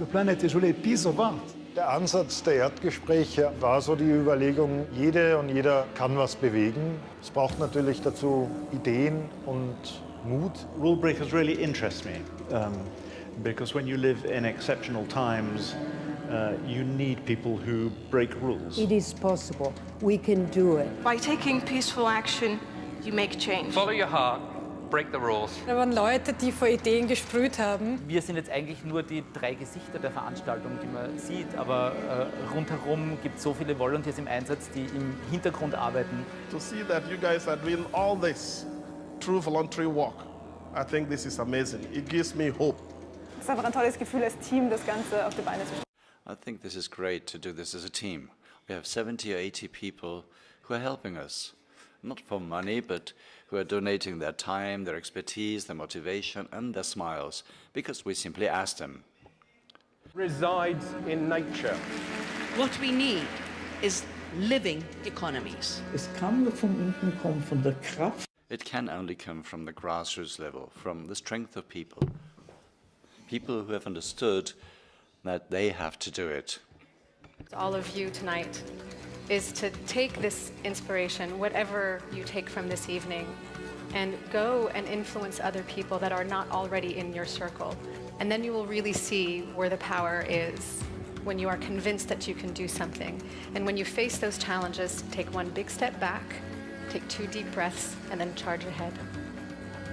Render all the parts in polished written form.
The planet is really a piece of art. Der Ansatz der Erdgespräche war so die Überlegung, jede und jeder kann was bewegen. Es braucht natürlich dazu Ideen und Mut. Rule breakers really interest me because when you live in exceptional times, you need people who break rules. It is possible. We can do it. By taking peaceful action, you make change. Follow your heart, break the rules. Da waren Leute, die vor Ideen gesprüht haben. Wir sind jetzt eigentlich nur die 3 Gesichter der Veranstaltung, die man sieht, aber rundherum gibt es so viele Volunteers im Einsatz, die im Hintergrund arbeiten. To see that you guys are doing all this through voluntary work, I think this is amazing. It gives me hope. Es ist einfach ein tolles Gefühl, als Team das Ganze auf die Beine zu stellen. I think this is great to do this as a team. We have 70 or 80 people who are helping us, not for money, but who are donating their time, their expertise, their motivation, and their smiles, because we simply ask them. Resides in nature. What we need is living economies. Es kann nur von unten kommen, von der Kraft. It can only come from the grassroots level, from the strength of people. People who have understood that they have to do it. All of you tonight is to take this inspiration, whatever you take from this evening, and go and influence other people that are not already in your circle. And then you will really see where the power is, when you are convinced that you can do something. And when you face those challenges, take one big step back, take 2 deep breaths, and then charge ahead.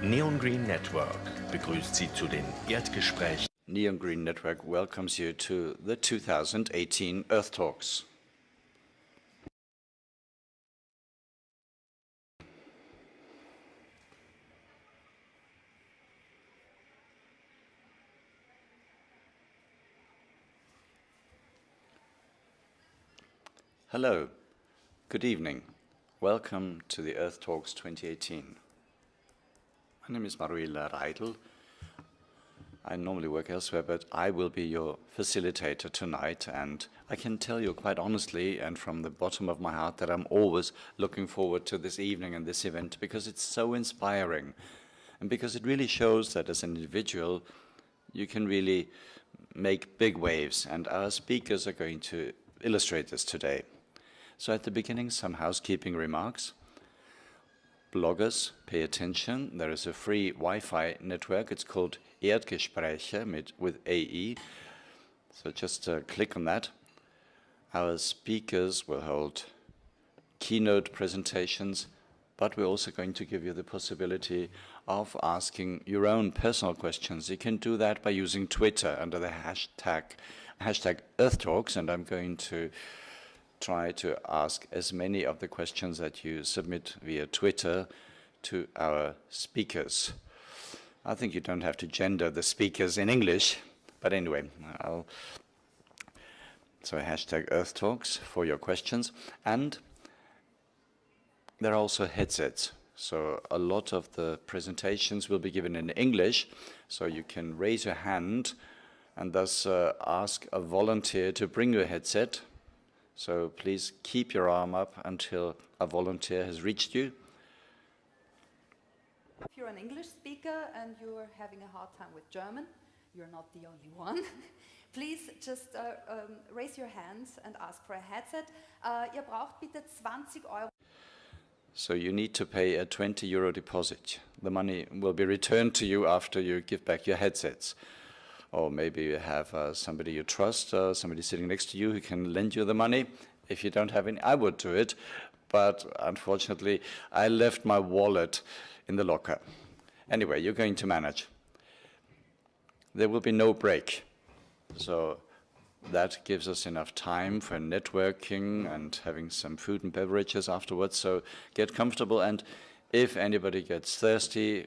Neon Green Network begrüßt Sie zu den ERDgesprächen. Neon Green Network welcomes you to the 2018 EARTHtalks. Hello, good evening. Welcome to the EARTHtalks 2018. My name is Manuela Reidl. I normally work elsewhere, but I will be your facilitator tonight, and I can tell you quite honestly and from the bottom of my heart that I'm always looking forward to this evening and this event because it's so inspiring and because it really shows that as an individual you can really make big waves, and our speakers are going to illustrate this today. So at the beginning, some housekeeping remarks. Bloggers, pay attention. There is a free Wi-Fi network. It's called ERDgespräche with AE. So just click on that. Our speakers will hold keynote presentations, but we're also going to give you the possibility of asking your own personal questions. You can do that by using Twitter under the hashtag EARTHtalks, and I'm going to try to ask as many of the questions that you submit via Twitter to our speakers. I think you don't have to gender the speakers in English, but anyway, so hashtag EARTHtalks for your questions. And there are also headsets. So a lot of the presentations will be given in English, so you can raise your hand and thus ask a volunteer to bring you a headset. So please keep your arm up until a volunteer has reached you. If you're an English speaker and you're having a hard time with German, you're not the only one. Please just raise your hands and ask for a headset. Ihr braucht bitte 20 Euro. So you need to pay a 20 euro deposit. The money will be returned to you after you give back your headsets. Or maybe you have somebody you trust, somebody sitting next to you who can lend you the money. If you don't have any, I would do it, but unfortunately I left my wallet in the locker. Anyway, you're going to manage. There will be no break, so that gives us enough time for networking and having some food and beverages afterwards, so get comfortable, and if anybody gets thirsty,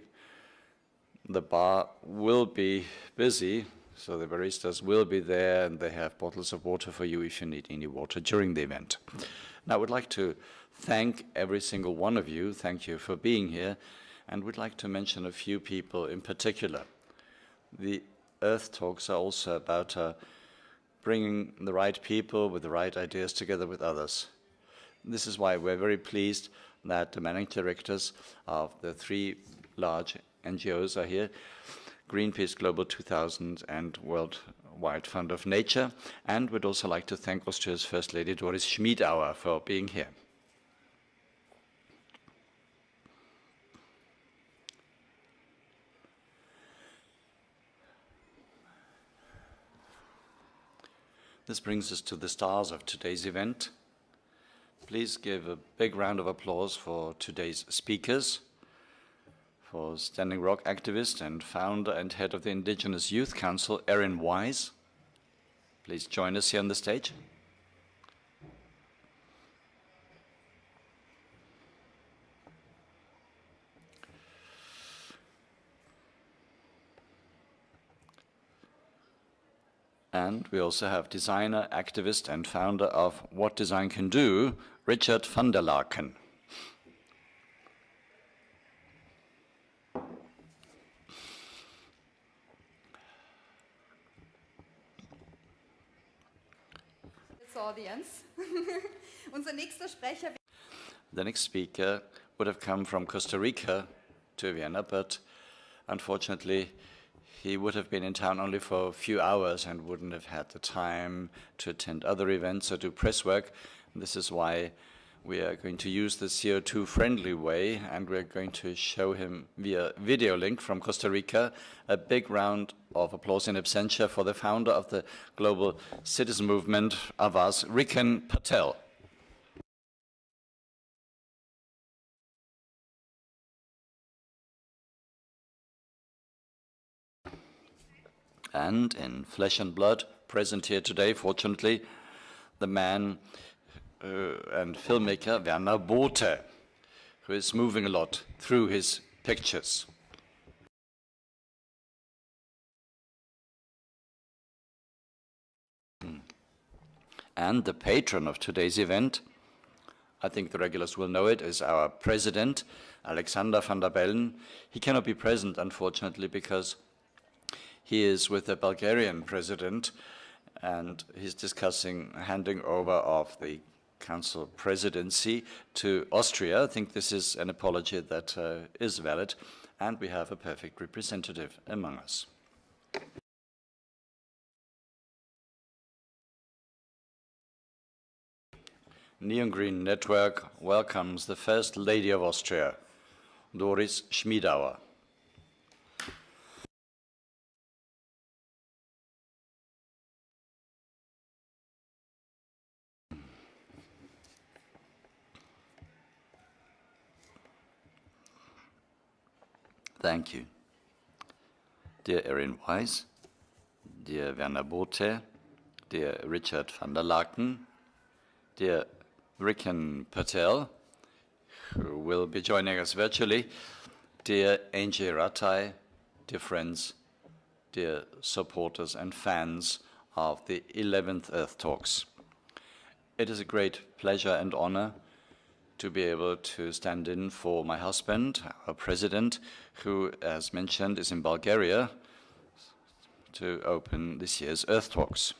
the bar will be busy, so the baristas will be there and they have bottles of water for you if you need any water during the event. Now I would like to thank every single one of you. Thank you for being here, and would like to mention a few people in particular. The EARTHtalks are also about bringing the right people with the right ideas together with others. This is why we're very pleased that the managing directors of the 3 large NGOs are here, Greenpeace Global 2000 and World wild fond of nature, and we'd also like to thank Austria's First Lady Doris Schmiedauer for being here. This brings us to the stars of today's event. Please give a big round of applause for today's speakers, for Standing Rock activist and founder and head of the Indigenous Youth Council, Erin Wise. Please join us here on the stage. And we also have designer, activist, and founder of What Design Can Do, Richard van der Laken. Audience. Unser nächster Sprecher. The next speaker would have come from Costa Rica to Vienna, but unfortunately he would have been in town only for a few hours and wouldn't have had the time to attend other events or do press work. And this is why we are going to use the CO2-friendly way, and we're going to show him via video link from Costa Rica. A big round of applause in absentia for the founder of the global citizen movement, Avaz Riken Patel. And in flesh and blood, present here today, fortunately, the man and filmmaker Werner Bothe, who is moving a lot through his pictures. And the patron of today's event, I think the regulars will know it, is our president, Alexander van der Bellen. He cannot be present, unfortunately, because he is with the Bulgarian president, and he's discussing handing over of the Council presidency to Austria. I think this is an apology that is valid, and we have a perfect representative among us. Neon Green Network welcomes the First Lady of Austria, Doris Schmiedauer. Thank you. Dear Erin Wise, dear Werner Bothe, dear Richard van der Laken, dear Riken Patel, who will be joining us virtually, dear Angie Ratai, dear friends, dear supporters and fans of the 11th Earth Talks. It is a great pleasure and honor to be able to stand in for my husband, our president, who, as mentioned, is in Bulgaria to open this year's Earth Talks.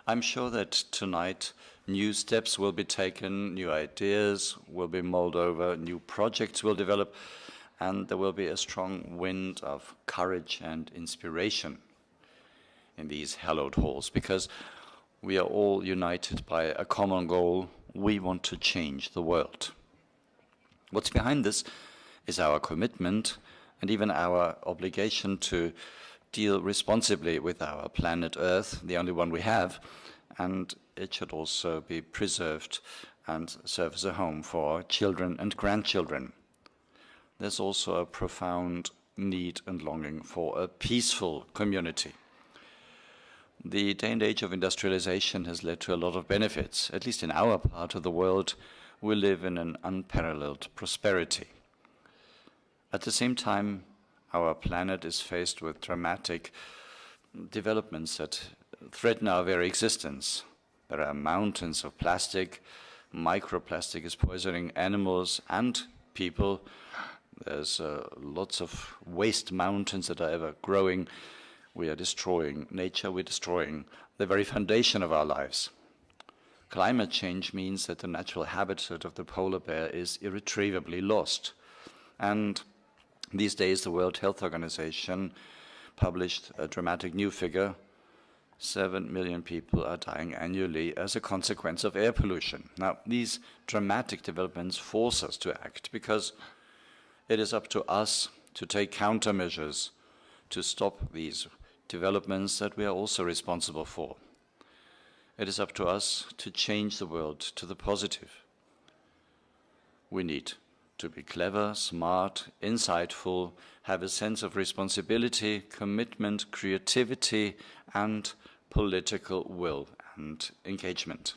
I'm sure that tonight new steps will be taken, new ideas will be mulled over, new projects will develop, and there will be a strong wind of courage and inspiration in these hallowed halls, because we are all united by a common goal. We want to change the world. What's behind this is our commitment and even our obligation to deal responsibly with our planet Earth, the only one we have, and it should also be preserved and serve as a home for children and grandchildren. There's also a profound need and longing for a peaceful community. The day and age of industrialization has led to a lot of benefits. At least in our part of the world, we live in an unparalleled prosperity. At the same time, our planet is faced with dramatic developments that threaten our very existence. There are mountains of plastic. Microplastic is poisoning animals and people. There's lots of waste mountains that are ever growing. We are destroying nature, we're destroying the very foundation of our lives. Climate change means that the natural habitat of the polar bear is irretrievably lost. And these days, the World Health Organization published a dramatic new figure. 7 million people are dying annually as a consequence of air pollution. Now, these dramatic developments force us to act because it is up to us to take countermeasures to stop these developments that we are also responsible for. It is up to us to change the world to the positive. We need to be clever, smart, insightful, have a sense of responsibility, commitment, creativity, and political will and engagement.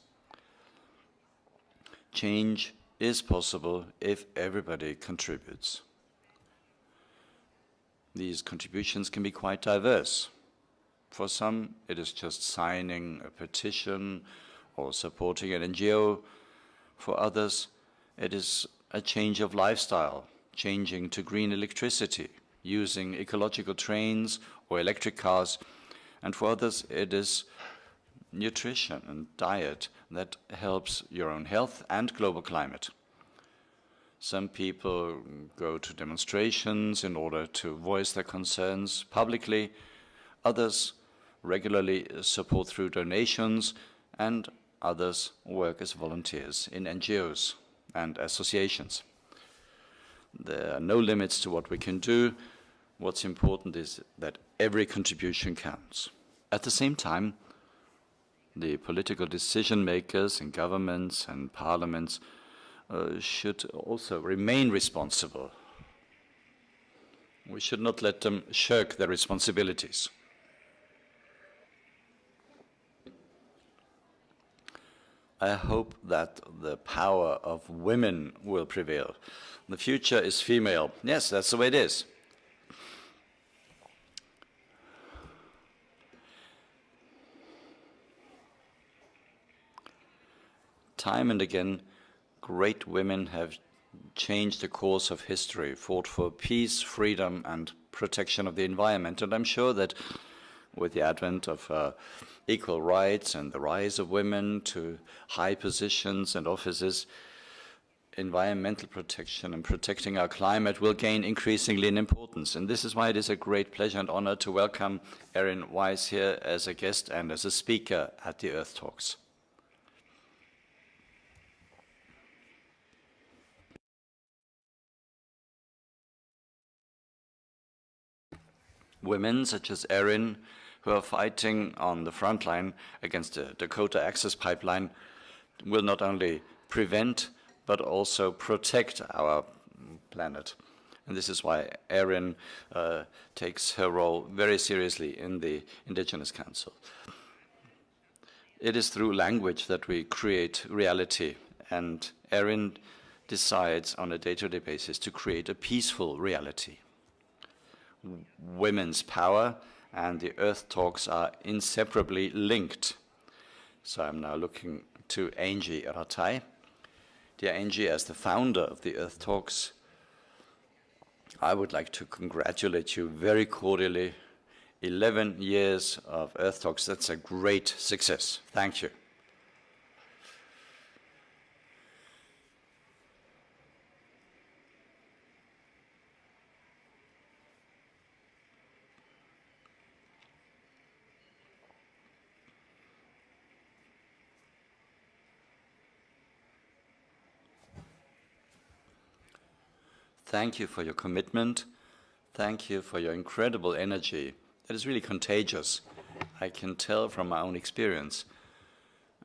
Change is possible if everybody contributes. These contributions can be quite diverse. For some, it is just signing a petition or supporting an NGO. For others, it is a change of lifestyle, changing to green electricity, using ecological trains or electric cars. And for others, it is nutrition and diet that helps your own health and global climate. Some people go to demonstrations in order to voice their concerns publicly. Others regularly support through donations, and others work as volunteers in NGOs and associations. There are no limits to what we can do. What's important is that every contribution counts. At the same time, the political decision makers in governments and parliaments should also remain responsible. We should not let them shirk their responsibilities. I hope that the power of women will prevail. The future is female. Yes, that's the way it is. Time and again, great women have changed the course of history, fought for peace, freedom, and protection of the environment. And I'm sure that with the advent of equal rights and the rise of women to high positions and offices, environmental protection and protecting our climate will gain increasingly in importance. And this is why it is a great pleasure and honor to welcome Erin Weiss here as a guest and as a speaker at the EARTHtalks. Women such as Erin, who are fighting on the front line against the Dakota Access Pipeline, will not only prevent but also protect our planet. And this is why Erin takes her role very seriously in the Indigenous Council. It is through language that we create reality, and Erin decides on a day-to-day basis to create a peaceful reality. Women's power and the EARTHtalks are inseparably linked. So I'm now looking to Angie Ratai. Dear Angie, as the founder of the EARTHtalks, I would like to congratulate you very cordially. 11 years of EARTHtalks, that's a great success. Thank you. Thank you for your commitment. Thank you for your incredible energy. It is really contagious. I can tell from my own experience.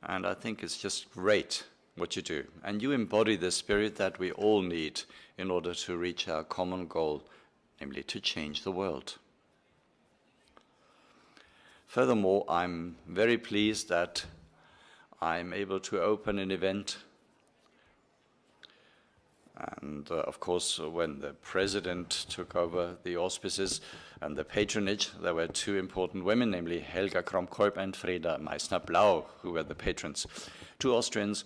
And I think it's just great what you do. And you embody the spirit that we all need in order to reach our common goal, namely to change the world. Furthermore, I'm very pleased that I'm able to open an event. And of course, when the president took over the auspices and the patronage, there were two important women, namely Helga Kromkolb and Freda Meissner-Blau, who were the patrons. Two Austrians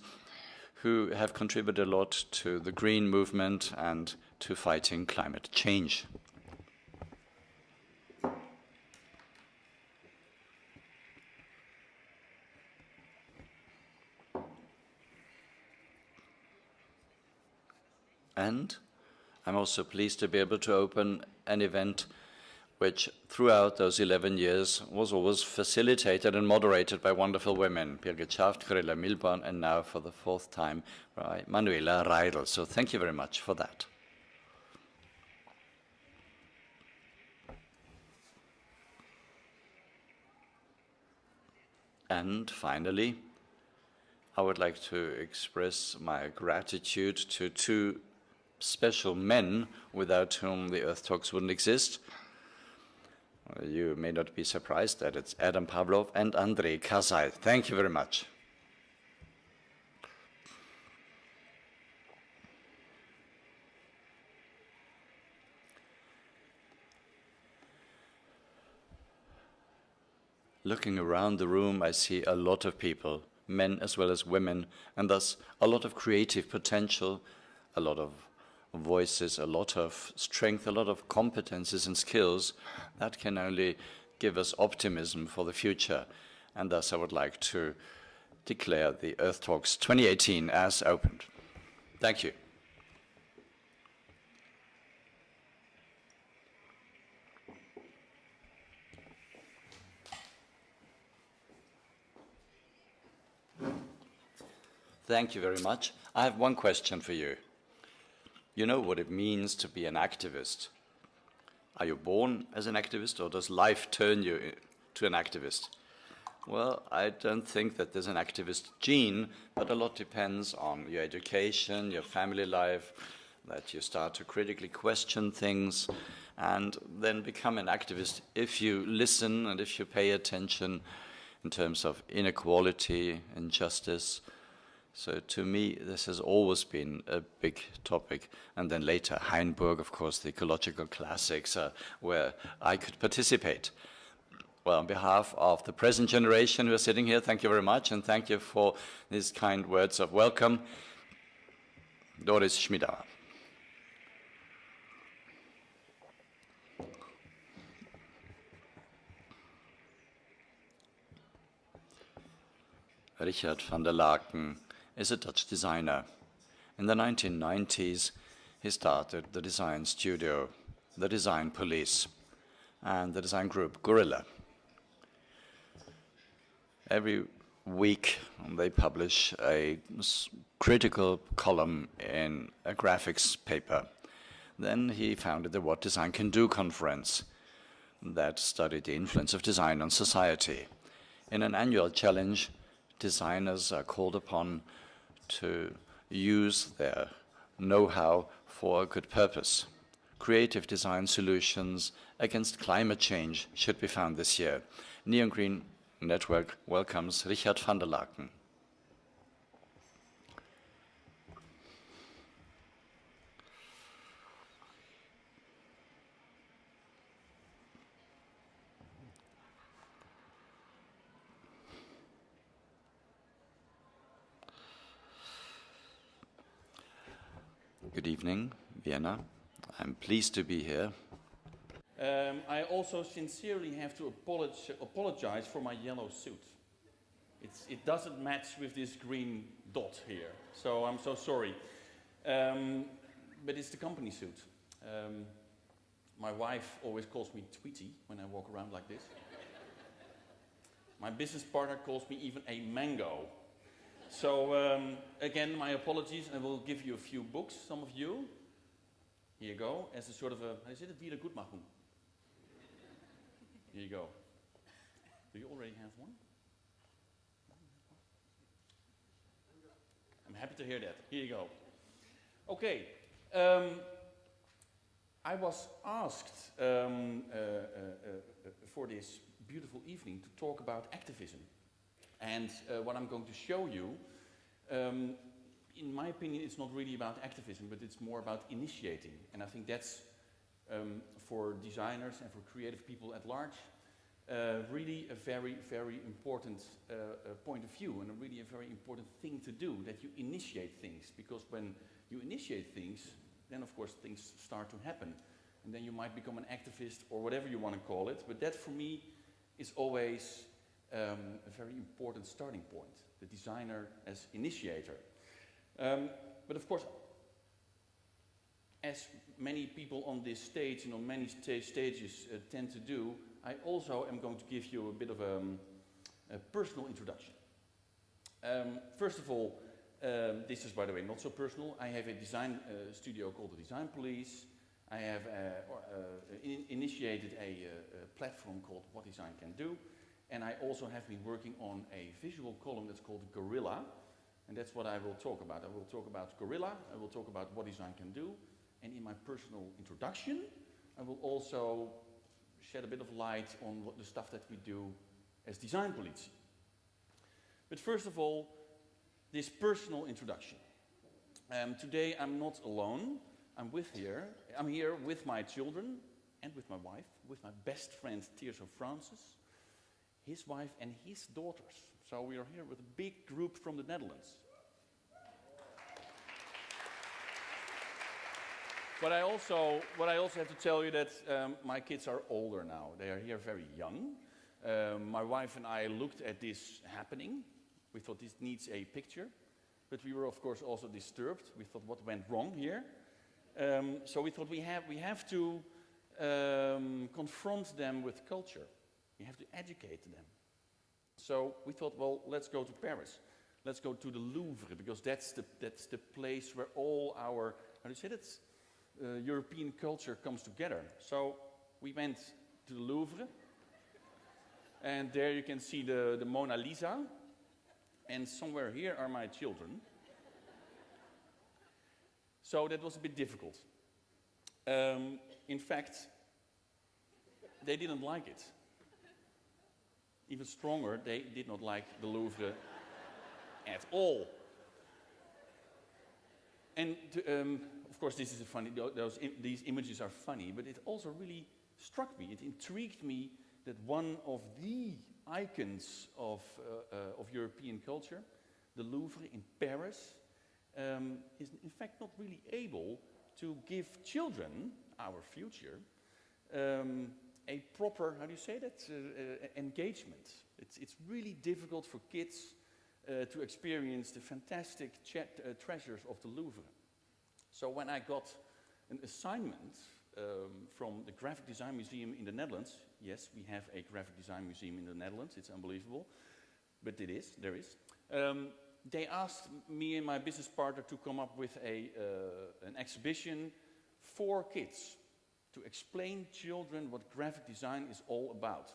who have contributed a lot to the green movement and to fighting climate change. And I'm also pleased to be able to open an event which throughout those 11 years was always facilitated and moderated by wonderful women, Birgit Schaft, Corella Milborn, and now for the 4th time by Manuela Reidel. So thank you very much for that. And finally, I would like to express my gratitude to 2 special men without whom the Earth Talks wouldn't exist. You may not be surprised that it's Adam Pavlov and Andrei Kasai. Thank you very much. Looking around the room, I see a lot of people, men as well as women, and thus a lot of creative potential, a lot of voices, a lot of strength, a lot of competences and skills that can only give us optimism for the future. And thus I would like to declare the Earth Talks 2018 as opened. Thank you. Thank you very much. I have one question for you. You know what it means to be an activist. Are you born as an activist, or does life turn you to an activist? Well, I don't think that there's an activist gene, but a lot depends on your education, your family life, that you start to critically question things, and then become an activist if you listen and if you pay attention in terms of inequality, injustice. So to me, this has always been a big topic. And then later, Heinburg, of course, the ecological classics, where I could participate. Well, on behalf of the present generation who are sitting here, thank you very much, and thank you for these kind words of welcome. Doris Schmidauer. Richard van der Laken is a Dutch designer. In the 1990s, he started the design studio, the Design Police, and the design group Gorilla. Every week, they publish a critical column in a graphics paper. Then he founded the What Design Can Do conference that studied the influence of design on society. In an annual challenge, designers are called upon to use their know-how for a good purpose. Creative design solutions against climate change should be found this year. Neon Green Network welcomes Richard van der Laken. Good evening, Vienna. I'm pleased to be here. I also sincerely have to apologize for my yellow suit. It doesn't match with this green dot here, so I'm so sorry. But it's the company suit. My wife always calls me Tweety when I walk around like this. My business partner calls me even a mango. So again, my apologies, and I will give you a few books, some of you. Here you go, as a sort of a, how is it, a Wiedergutmachung? Here you go. Do you already have one? I'm happy to hear that. Here you go. Okay. I was asked for this beautiful evening to talk about activism. And what I'm going to show you, in my opinion, it's not really about activism, but it's more about initiating. And I think that's, for designers and for creative people at large, really a very, very important point of view, and really a very important thing to do, that you initiate things. Because when you initiate things, then of course things start to happen. And then you might become an activist or whatever you want to call it. But that for me is always a very important starting point, the designer as initiator. But of course, as many people on this stage and on many stages tend to do, I also am going to give you a bit of a personal introduction. First of all, this is, by the way, not so personal. I have a design studio called the Design Police. I have initiated a platform called What Design Can Do. And I also have been working on a visual column that's called Gorilla. And that's what I will talk about. I will talk about Gorilla, I will talk about what design can do. And in my personal introduction, I will also shed a bit of light on the stuff that we do as Design Police. But first of all, this personal introduction. Today I'm not alone. I'm here with my children and with my wife, with my best friend Tirso Francis, his wife and his daughters. So we are here with a big group from the Netherlands. But I also have to tell you that my kids are older now. They are here very young. My wife and I looked at this happening. We thought this needs a picture. But we were, of course, also disturbed. We thought, what went wrong here? So we thought we have to confront them with culture. We have to educate them. So we thought, well, let's go to Paris. Let's go to the Louvre, because that's the place where all our, how do you say that? European culture comes together. So we went to the Louvre, and there you can see the Mona Lisa, and somewhere here are my children. So that was a bit difficult. In fact, they didn't like it. Even stronger, they did not like the Louvre at all. And of course, this is funny. These images are funny, but it also really struck me. It intrigued me that one of the icons of European culture, the Louvre in Paris, is in fact not really able to give children, our future, a proper, how do you say that, engagement. It's really difficult for kids to experience the fantastic treasures of the Louvre. So when I got an assignment from the Graphic Design Museum in the Netherlands, yes, we have a Graphic Design Museum in the Netherlands, it's unbelievable, but there is. They asked me and my business partner to come up with an exhibition for kids, to explain children what graphic design is all about.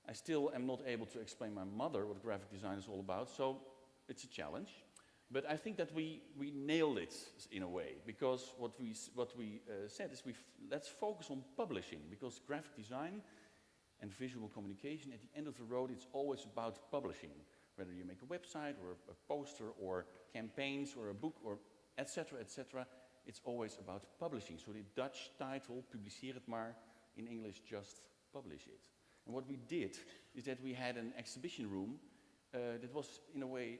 I still am not able to explain my mother what graphic design is all about, so it's a challenge. But I think that we nailed it in a way, because what we said is let's focus on publishing, because graphic design and visual communication, at the end of the road, it's always about publishing. Whether you make a website or a poster or campaigns or a book or etc., it's always about publishing. So the Dutch title, publiceer het maar, in English, just publish it. And what we did is that we had an exhibition room that was in a way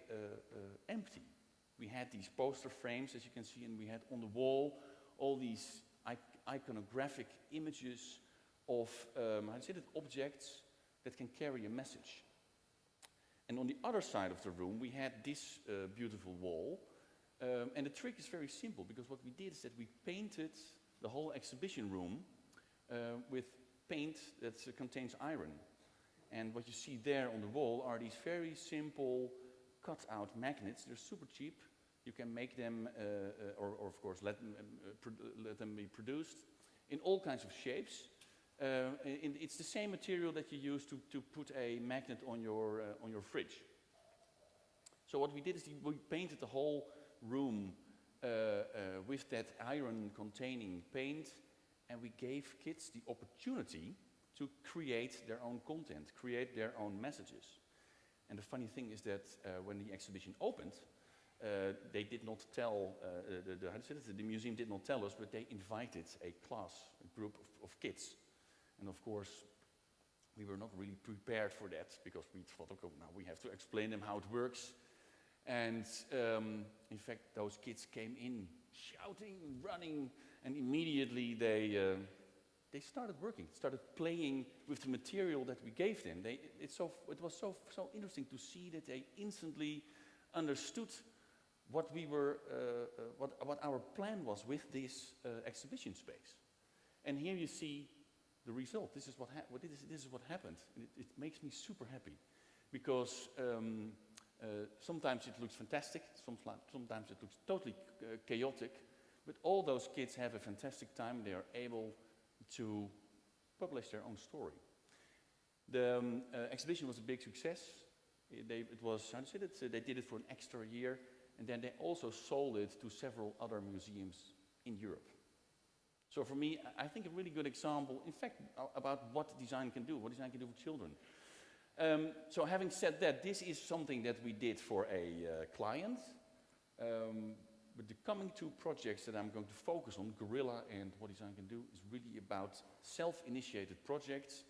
empty. We had these poster frames, as you can see, and we had on the wall all these iconographic images of objects that can carry a message. And on the other side of the room, we had this beautiful wall. And the trick is very simple, because what we did is that we painted the whole exhibition room with paint that contains iron. And what you see there on the wall are these very simple cut-out magnets. They're super cheap. You can make them, or of course let them be produced in all kinds of shapes. It's the same material that you use to put a magnet on your fridge. So what we did is we painted the whole room with that iron-containing paint, and we gave kids the opportunity to create their own content, create their own messages. And the funny thing is that when the exhibition opened, they did not tell, the museum did not tell us, but they invited a group of kids. And of course, we were not really prepared for that, because we thought, okay, now we have to explain them how it works. And in fact, those kids came in shouting, running, and immediately they started working, started playing with the material that we gave them. It was so interesting to see that they instantly understood what our plan was with this exhibition space. And here you see the result. This is what happened. And it makes me super happy, because sometimes it looks fantastic, sometimes it looks totally chaotic, but all those kids have a fantastic time. They are able to publish their own story. The exhibition was a big success. They did it for an extra year, and then they also sold it to several other museums in Europe. So for me, I think a really good example, in fact, about what design can do for children. So having said that, this is something that we did for a client. But the coming two projects that I'm going to focus on, Gorilla and What Design Can Do, is really about self-initiated projects,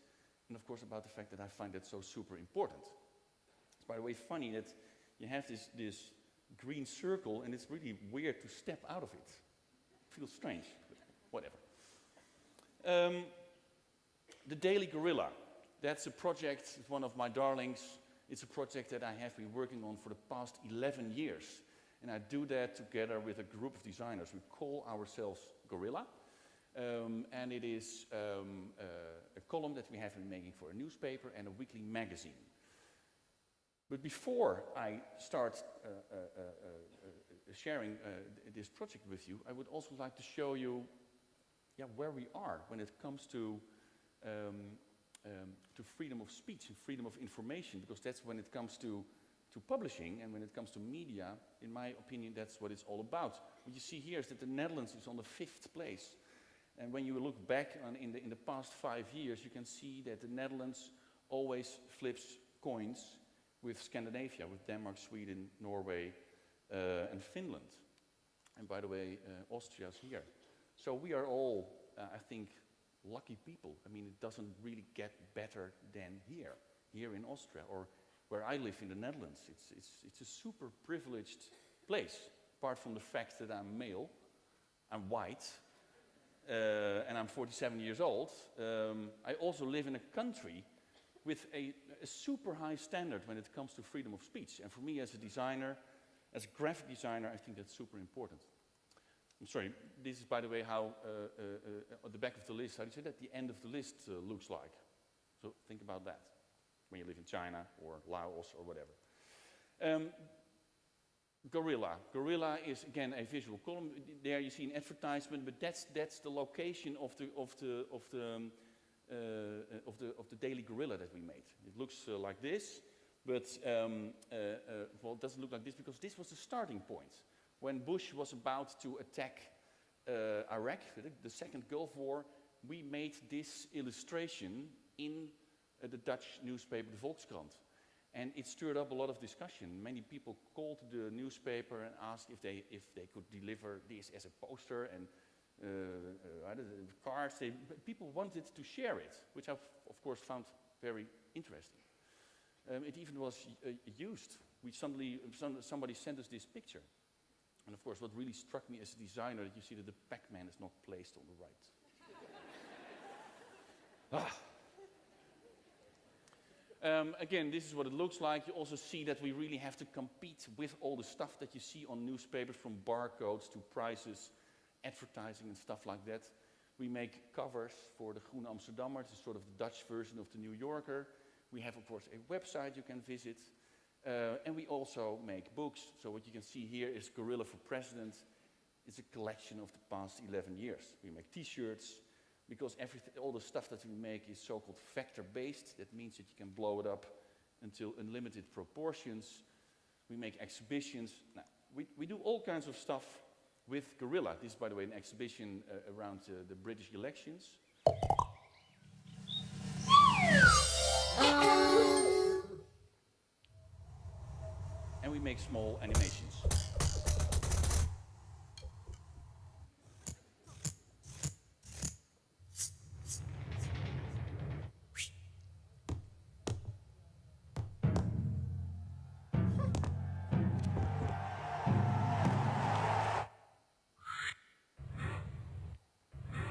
and of course about the fact that I find that so super important. It's, by the way, funny that you have this green circle, and it's really weird to step out of it. It feels strange, but whatever. The Daily Gorilla, that's a project, it's one of my darlings. It's a project that I have been working on for the past 11 years. And I do that together with a group of designers. We call ourselves Gorilla. And it is a column that we have been making for a newspaper and a weekly magazine. But before I start sharing this project with you, I would also like to show you where we are when it comes to freedom of speech and freedom of information, because that's when it comes to publishing, and when it comes to media, in my opinion, that's what it's all about. What you see here is that the Netherlands is on the 5th place. And when you look back in the past 5 years, you can see that the Netherlands always flips coins with Scandinavia, with Denmark, Sweden, Norway, and Finland. And by the way, Austria's here. So we are all, I think, lucky people. I mean, it doesn't really get better than here in Austria, or where I live in the Netherlands. It's a super privileged place, apart from the fact that I'm male, I'm white, and I'm 47 years old. I also live in a country with a super high standard when it comes to freedom of speech. And for me as a designer, as a graphic designer, I think that's super important. I'm sorry, this is, by the way, how at the back of the list, how do you say that? The end of the list looks like. So think about that when you live in China or Laos or whatever. Gorilla. Gorilla is, again, a visual column. There you see an advertisement, but that's the location of the Daily Gorilla that we made. It looks like this, but well, it doesn't look like this because this was the starting point. When Bush was about to attack Iraq, the Second Gulf War, we made this illustration in the Dutch newspaper, the Volkskrant. And it stirred up a lot of discussion. Many people called the newspaper and asked if they could deliver this as a poster and cards. People wanted to share it, which I, of course, found very interesting. It even was used. Somebody sent us this picture. And of course, what really struck me as a designer, that you see that the Pac-Man is not placed on the right. Again, this is what it looks like. You also see that we really have to compete with all the stuff that you see on newspapers, from barcodes to prices, advertising and stuff like that. We make covers for the Groene Amsterdammer. It's sort of the Dutch version of the New Yorker. We have, of course, a website you can visit. And we also make books. So what you can see here is Gorilla for President. It's a collection of the past 11 years. We make t-shirts, because all the stuff that we make is so-called vector-based. That means that you can blow it up until unlimited proportions. We make exhibitions. Now, we do all kinds of stuff with Gorilla. This is, by the way, an exhibition around the British elections. And we make small animations.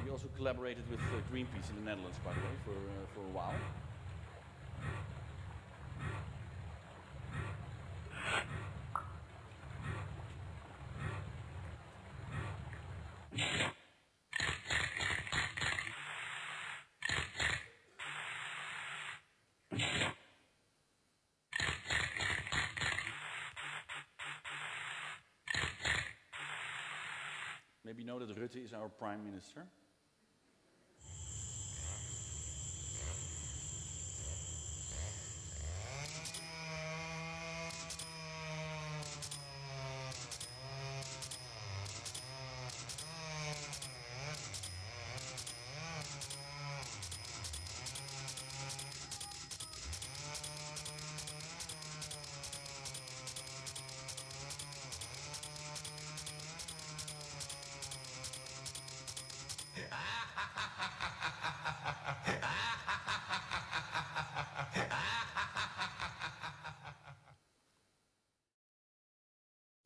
We also collaborated with Greenpeace in the Netherlands, by the way, for a while. Maybe you know that Rutte is our Prime Minister.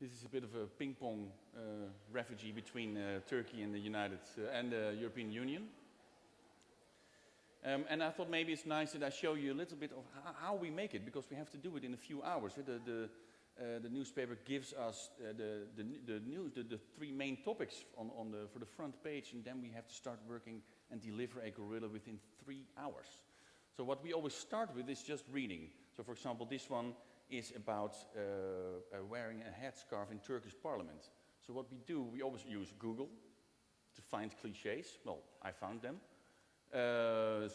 This is a bit of a ping-pong refugee between Turkey and the European Union. And I thought maybe it's nice that I show you a little bit of how we make it, because we have to do it in a few hours. The newspaper gives us the news, the three main topics for the front page, and then we have to start working and deliver a gorilla within 3 hours. So what we always start with is just reading. So for example, this one is about wearing a headscarf in Turkish parliament. So what we do, we always use Google to find cliches. Well, I found them.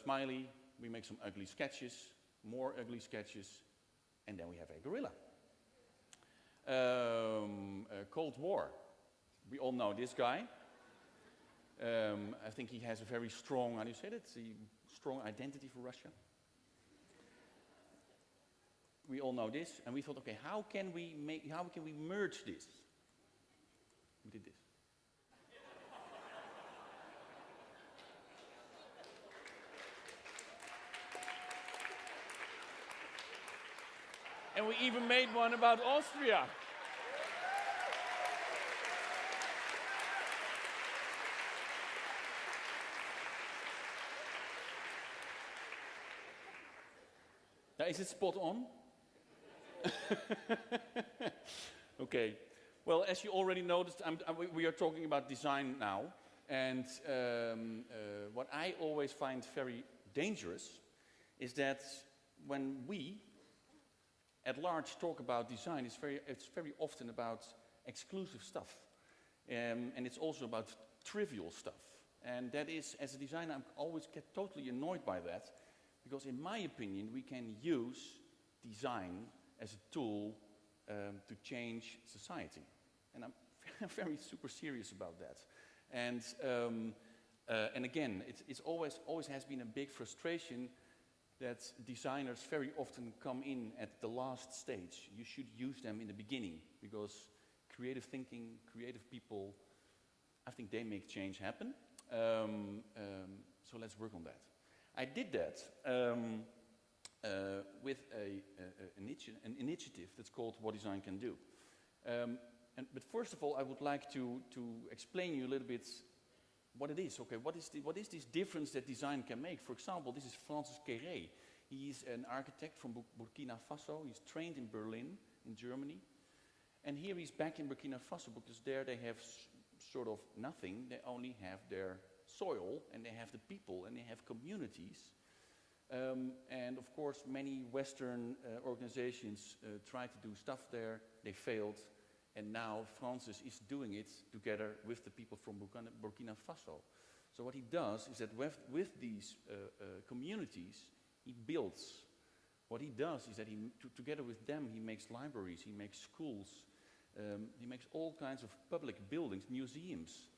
Smiley, we make some ugly sketches, more ugly sketches, and then we have a gorilla. Cold War, we all know this guy. I think he has a very strong, how do you say that? A strong identity for Russia. We all know this, and we thought, okay, how can we merge this? We did this. And we even made one about Austria. Now, is it spot on? Okay. Well, as you already noticed, we are talking about design now. And what I always find very dangerous is that when we, at large, talk about design, it's very often about exclusive stuff. And it's also about trivial stuff. And that is, as a designer, I always get totally annoyed by that. Because in my opinion, we can use design as a tool to change society. And I'm very super serious about that. And again, it's always has been a big frustration that designers very often come in at the last stage. You should use them in the beginning, because creative thinking, creative people, I think they make change happen. So let's work on that. I did that with an initiative that's called What Design Can Do. But first of all, I would like to explain you a little bit what it is. Okay, what is this difference that design can make? For example, this is Francis Quéré. He is an architect from Burkina Faso. He's trained in Berlin, in Germany. And here he's back in Burkina Faso, because there they have sort of nothing. They only have their soil, and they have the people, and they have communities. And of course, many Western organizations tried to do stuff there. They failed. And now Francis is doing it together with the people from Burkina Faso. So what he does is that with these communities, he builds. What he does is that together with them, he makes libraries, he makes schools, he makes all kinds of public buildings, museums,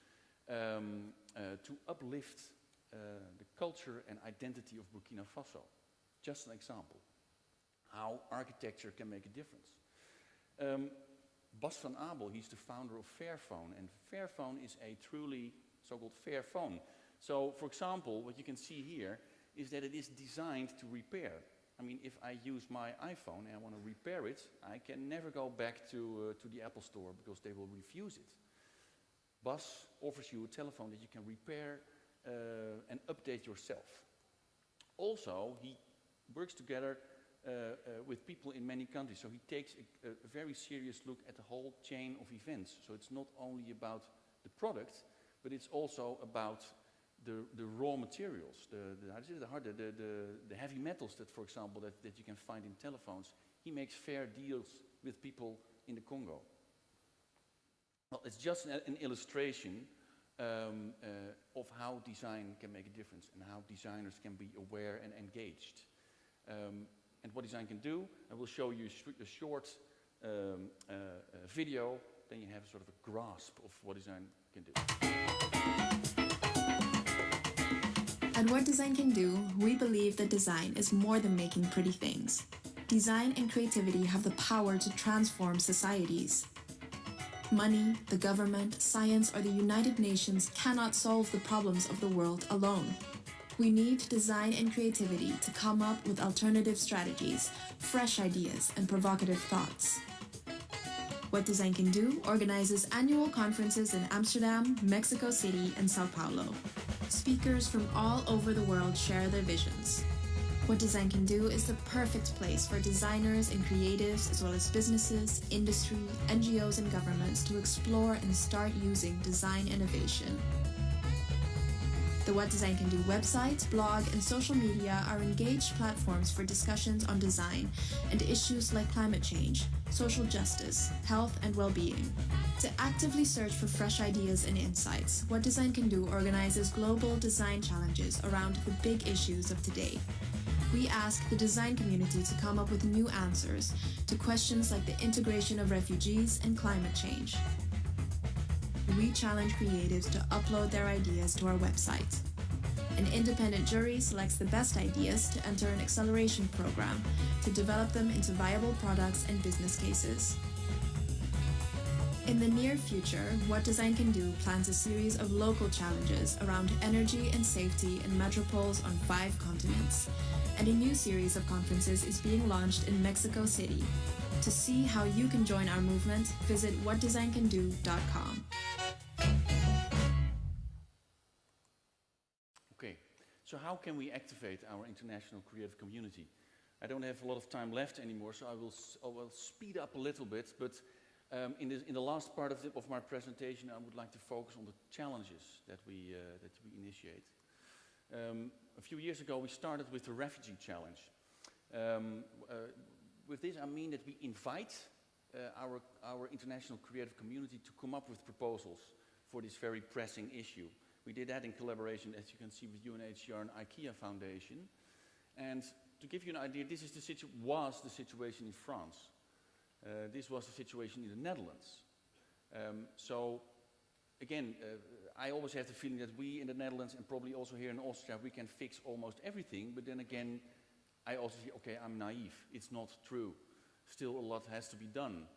to uplift the culture and identity of Burkina Faso. Just an example, how architecture can make a difference. Bas van Abel, he's the founder of Fairphone, and Fairphone is a truly so-called fair phone. So, for example, what you can see here is that it is designed to repair. I mean, if I use my iPhone and I want to repair it, I can never go back to the Apple store, because they will refuse it. Bas offers you a telephone that you can repair and update yourself. Also, he works together with people in many countries. So he takes a very serious look at the whole chain of events. So it's not only about the product, but it's also about the raw materials, the heavy metals that, for example, that you can find in telephones. He makes fair deals with people in the Congo. Well, it's just an illustration of how design can make a difference and how designers can be aware and engaged. And what design can do, I will show you a short video, then you have sort of a grasp of what design can do. At What Design Can Do, we believe that design is more than making pretty things. Design and creativity have the power to transform societies. Money, the government, science, or the United Nations cannot solve the problems of the world alone. We need design and creativity to come up with alternative strategies, fresh ideas, and provocative thoughts. What Design Can Do organizes annual conferences in Amsterdam, Mexico City, and Sao Paulo. Speakers from all over the world share their visions. What Design Can Do is the perfect place for designers and creatives, as well as businesses, industry, NGOs, and governments to explore and start using design innovation. The What Design Can Do website, blog, and social media are engaged platforms for discussions on design and issues like climate change, social justice, health, and well-being. To actively search for fresh ideas and insights, What Design Can Do organizes global design challenges around the big issues of today. We ask the design community to come up with new answers to questions like the integration of refugees and climate change. We challenge creatives to upload their ideas to our website. An independent jury selects the best ideas to enter an acceleration program to develop them into viable products and business cases. In the near future, What Design Can Do plans a series of local challenges around energy and safety in metropoles on 5 continents, and a new series of conferences is being launched in Mexico City. To see how you can join our movement, visit whatdesigncando.com. Okay, so how can we activate our international creative community? I don't have a lot of time left anymore, so I will speed up a little bit, but in the last part of my presentation, I would like to focus on the challenges that we initiate. A few years ago, we started with the Refugee Challenge. With this, I mean that we invite our international creative community to come up with proposals for this very pressing issue. We did that in collaboration, as you can see, with UNHCR and IKEA Foundation. And to give you an idea, this is was the situation in France. This was the situation in the Netherlands. So, again, I always have the feeling that we in the Netherlands and probably also here in Austria, we can fix almost everything. But then again, I also say, okay, I'm naive. It's not true. Still, a lot has to be done.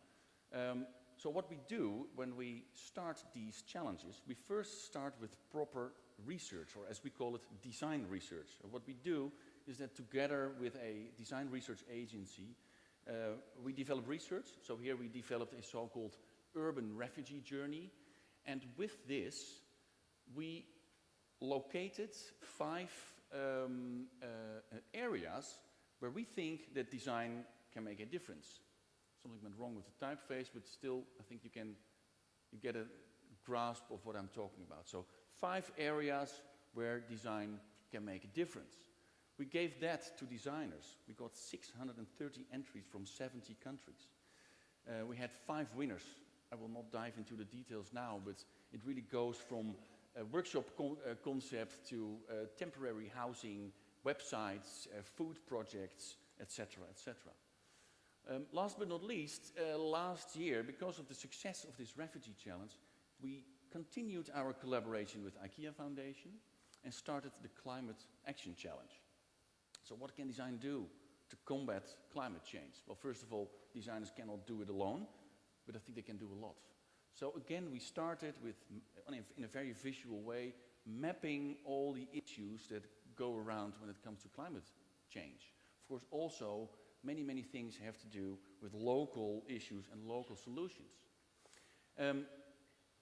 So what we do when we start these challenges, we first start with proper research, or as we call it, design research. And what we do is that together with a design research agency, we develop research. So here we developed a so-called urban refugee journey. And with this, we located 5 areas where we think that design can make a difference. Something went wrong with the typeface, but still, I think you get a grasp of what I'm talking about. So 5 areas where design can make a difference. We gave that to designers. We got 630 entries from 70 countries. We had 5 winners. I will not dive into the details now, but it really goes from a workshop concept to temporary housing, websites, food projects, etc., etc. Last but not least, last year, because of the success of this refugee challenge, we continued our collaboration with IKEA Foundation and started the Climate Action Challenge. So what can design do to combat climate change? Well, first of all, designers cannot do it alone, but I think they can do a lot. So again, we started with, in a very visual way, mapping all the issues that go around when it comes to climate change. Of course, also, many things have to do with local issues and local solutions.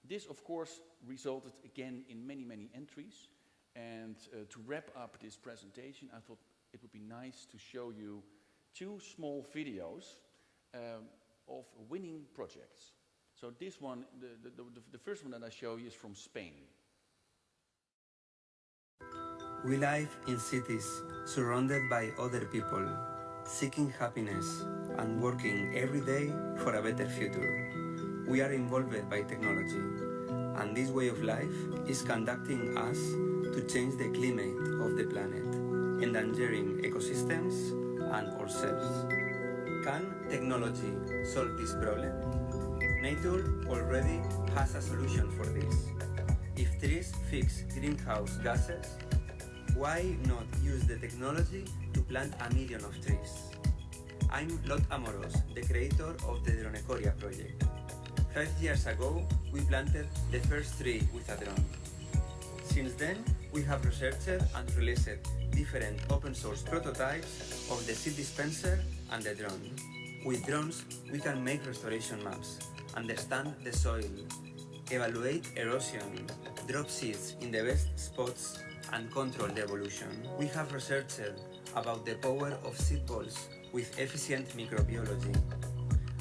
This, of course, resulted again in many entries. And to wrap up this presentation, I thought it would be nice to show you 2 small videos of winning projects. So this one, the first one that I show you is from Spain. We live in cities surrounded by other people, seeking happiness and working every day for a better future. We are involved by technology, and this way of life is conducting us to change the climate of the planet, endangering ecosystems and ourselves. Can technology solve this problem? Nature already has a solution for this. If trees fix greenhouse gases, why not use the technology to plant 1 million of trees? I'm Lot Amoros, the creator of the Dronecoria project. 5 years ago, we planted the first tree with a drone. Since then, we have researched and released different open source prototypes of the seed dispenser and the drone. With drones, we can make restoration maps, understand the soil, evaluate erosion, drop seeds in the best spots, and control the evolution. We have researched about the power of seed balls with efficient microbiology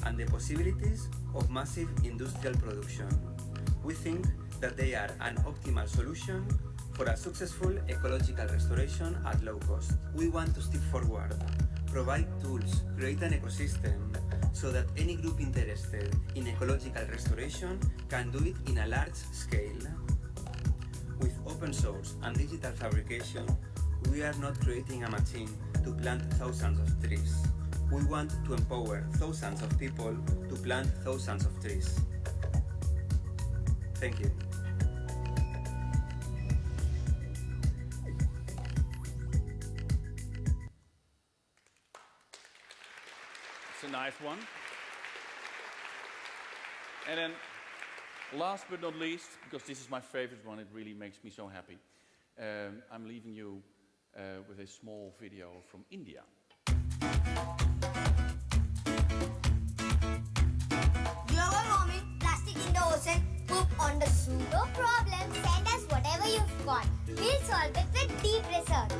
and the possibilities of massive industrial production. We think that they are an optimal solution for a successful ecological restoration at low cost. We want to step forward, provide tools, create an ecosystem so that any group interested in ecological restoration can do it in a large scale. With open source and digital fabrication, we are not creating a machine to plant thousands of trees. We want to empower thousands of people to plant thousands of trees. Thank you. It's a nice one. And then, last but not least, because this is my favorite one, it really makes me so happy, I'm leaving you with a small video from India. Global warming, plastic in the ocean, poop on the zoo. No problem, send us whatever you've got. We'll solve it with deep research.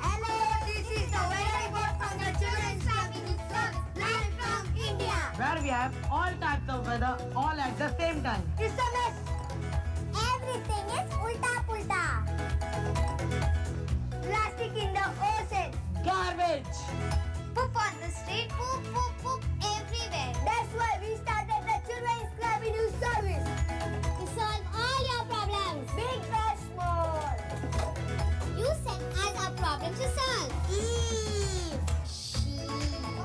Hello, this is the weather report from the Children's Club in live from India. Where we have all types of weather all at the same time. It's a mess. Everything is ulta-pulta. Plastic in the ocean. Garbage. Poop on the street, poop, poop, poop everywhere. That's why we started the Children's Club in New Service. To solve all your problems, big or small. You send us a problem to solve.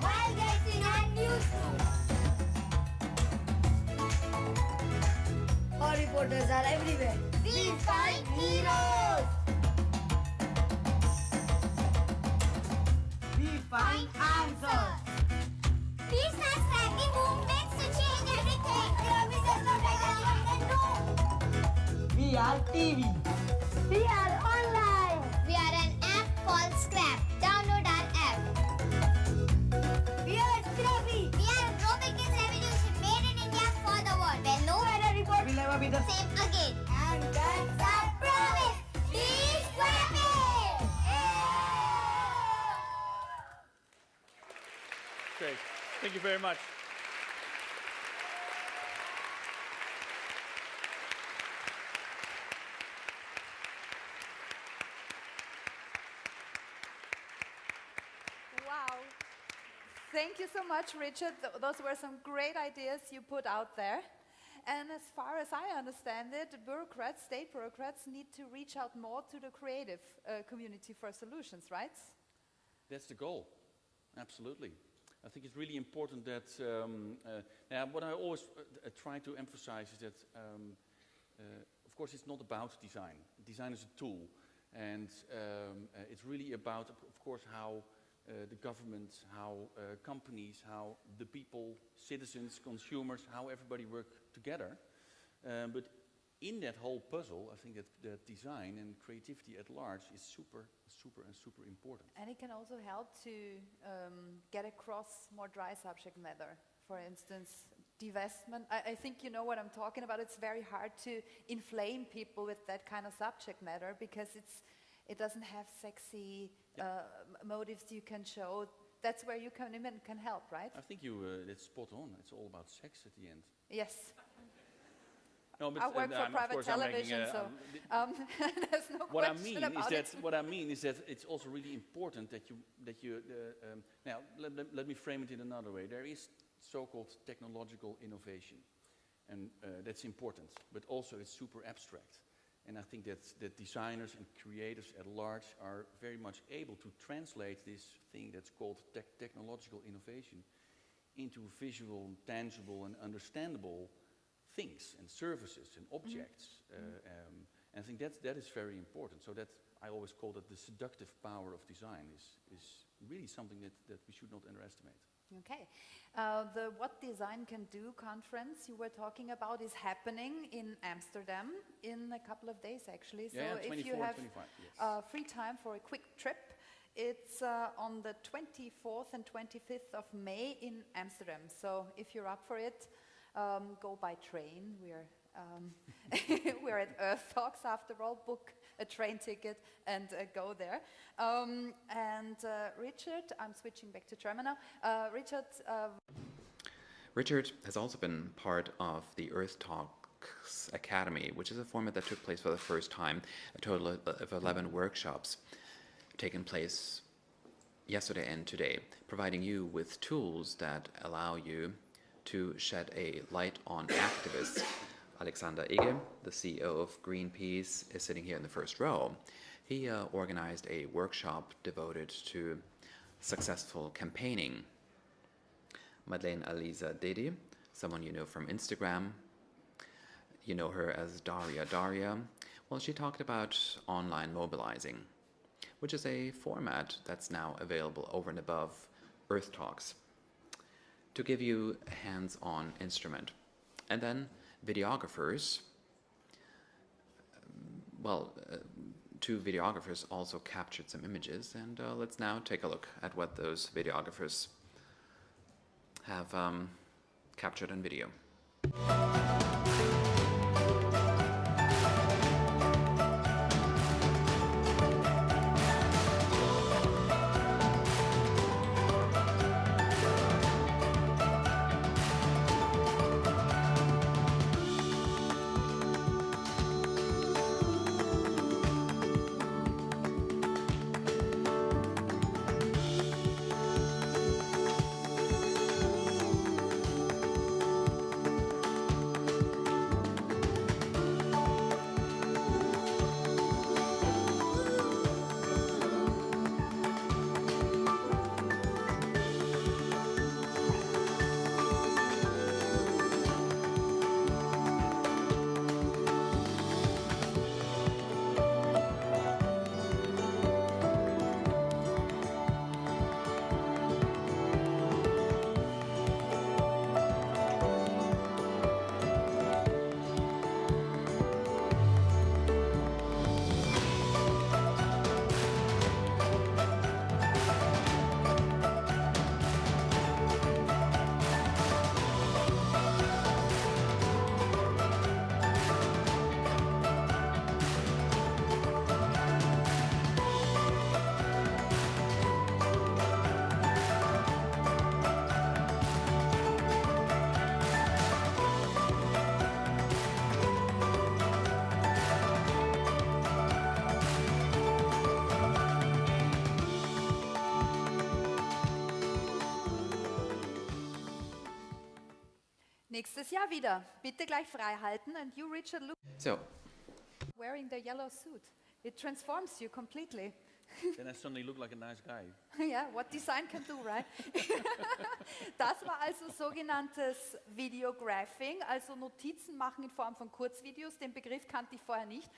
While getting our newsroom. Our reporters are everywhere. We find heroes. We find answers. Please start tracking movements to change everything. Television no better. We are TV. We are online. We are an app called Scrap. Download our app. We are Scrappy. We are a pro-business revolution made in India for the world. When no weather report will ever be the same again. And that's our promise. Be Scrappy. Great. Thank you very much. Wow. Thank you so much, Richard. Those were some great ideas you put out there. And as far as I understand it, bureaucrats, state bureaucrats, need to reach out more to the creative community for solutions, right? That's the goal. Absolutely. I think it's really important that, what I always try to emphasize is that, of course, it's not about design. Design is a tool. And it's really about, of course, how the government, how companies, how the people, citizens, consumers, how everybody work together. But in that whole puzzle, I think that design and creativity at large is super important. And it can also help to get across more dry subject matter. For instance, divestment. I think you know what I'm talking about. It's very hard to inflame people with that kind of subject matter because it doesn't have sexy motives you can show. That's where you can help, right? I think that's spot on. It's all about sex at the end. Yes. No, but I work for private television, so there's no question about it. What I mean is that it's also really important that you. Now, let me frame it in another way. There is so-called technological innovation, and that's important. But also, it's super abstract, and I think that designers and creators at large are very much able to translate this thing that's called technological innovation into visual, tangible, and understandable things and services and objects. And I think that is very important. So that I always call that the seductive power of design is really something that we should not underestimate. Okay. The What Design Can Do conference you were talking about is happening in Amsterdam in a couple of days, actually. So yeah, if you have 25, yes. Free time for a quick trip, it's on the 24th and 25th of May in Amsterdam. So if you're up for it, go by train. We're at EARTHtalks after all. Book a train ticket and go there. Richard, I'm switching back to German now. Richard has also been part of the EARTHtalks Academy, which is a format that took place for the first time. A total of 11 workshops taken place yesterday and today, providing you with tools that allow you to shed a light on activists. Alexander Ege, the CEO of Greenpeace, is sitting here in the first row. He organized a workshop devoted to successful campaigning. Madeleine Alisa Dedi, someone you know from Instagram. You know her as Daria. Well, she talked about online mobilizing, which is a format that's now available over and above EARTHtalks, to give you a hands-on instrument. And then videographers, two videographers also captured some images, and let's now take a look at what those videographers have captured on video. Nächstes Jahr wieder. Bitte gleich frei halten. And you, Richard, look. So, wearing the yellow suit. It transforms you completely. Then I suddenly look like a nice guy. Yeah, what design can do, right? Das war also sogenanntes Videographing, also Notizen machen in Form von Kurzvideos. Den Begriff kannte ich vorher nicht.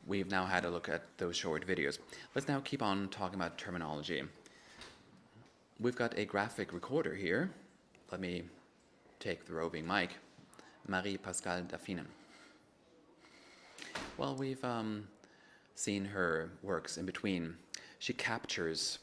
We've now had a look at those short videos. Let's now keep on talking about terminology. We've got a graphic recorder here. Let me take the roving mic. Marie-Pascale Daffinen. Well, we've seen her works in between. She captures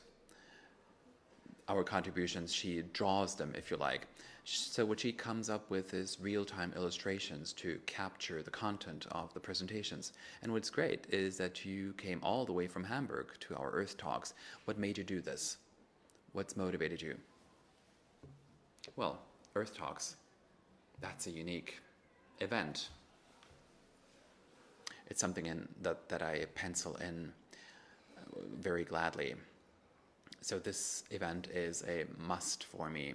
our contributions, she draws them, if you like. So what she comes up with is real-time illustrations to capture the content of the presentations. And what's great is that you came all the way from Hamburg to our EARTHtalks. What made you do this? What's motivated you? Well, EARTHtalks, that's a unique event. It's something that I pencil in very gladly. So this event is a must for me.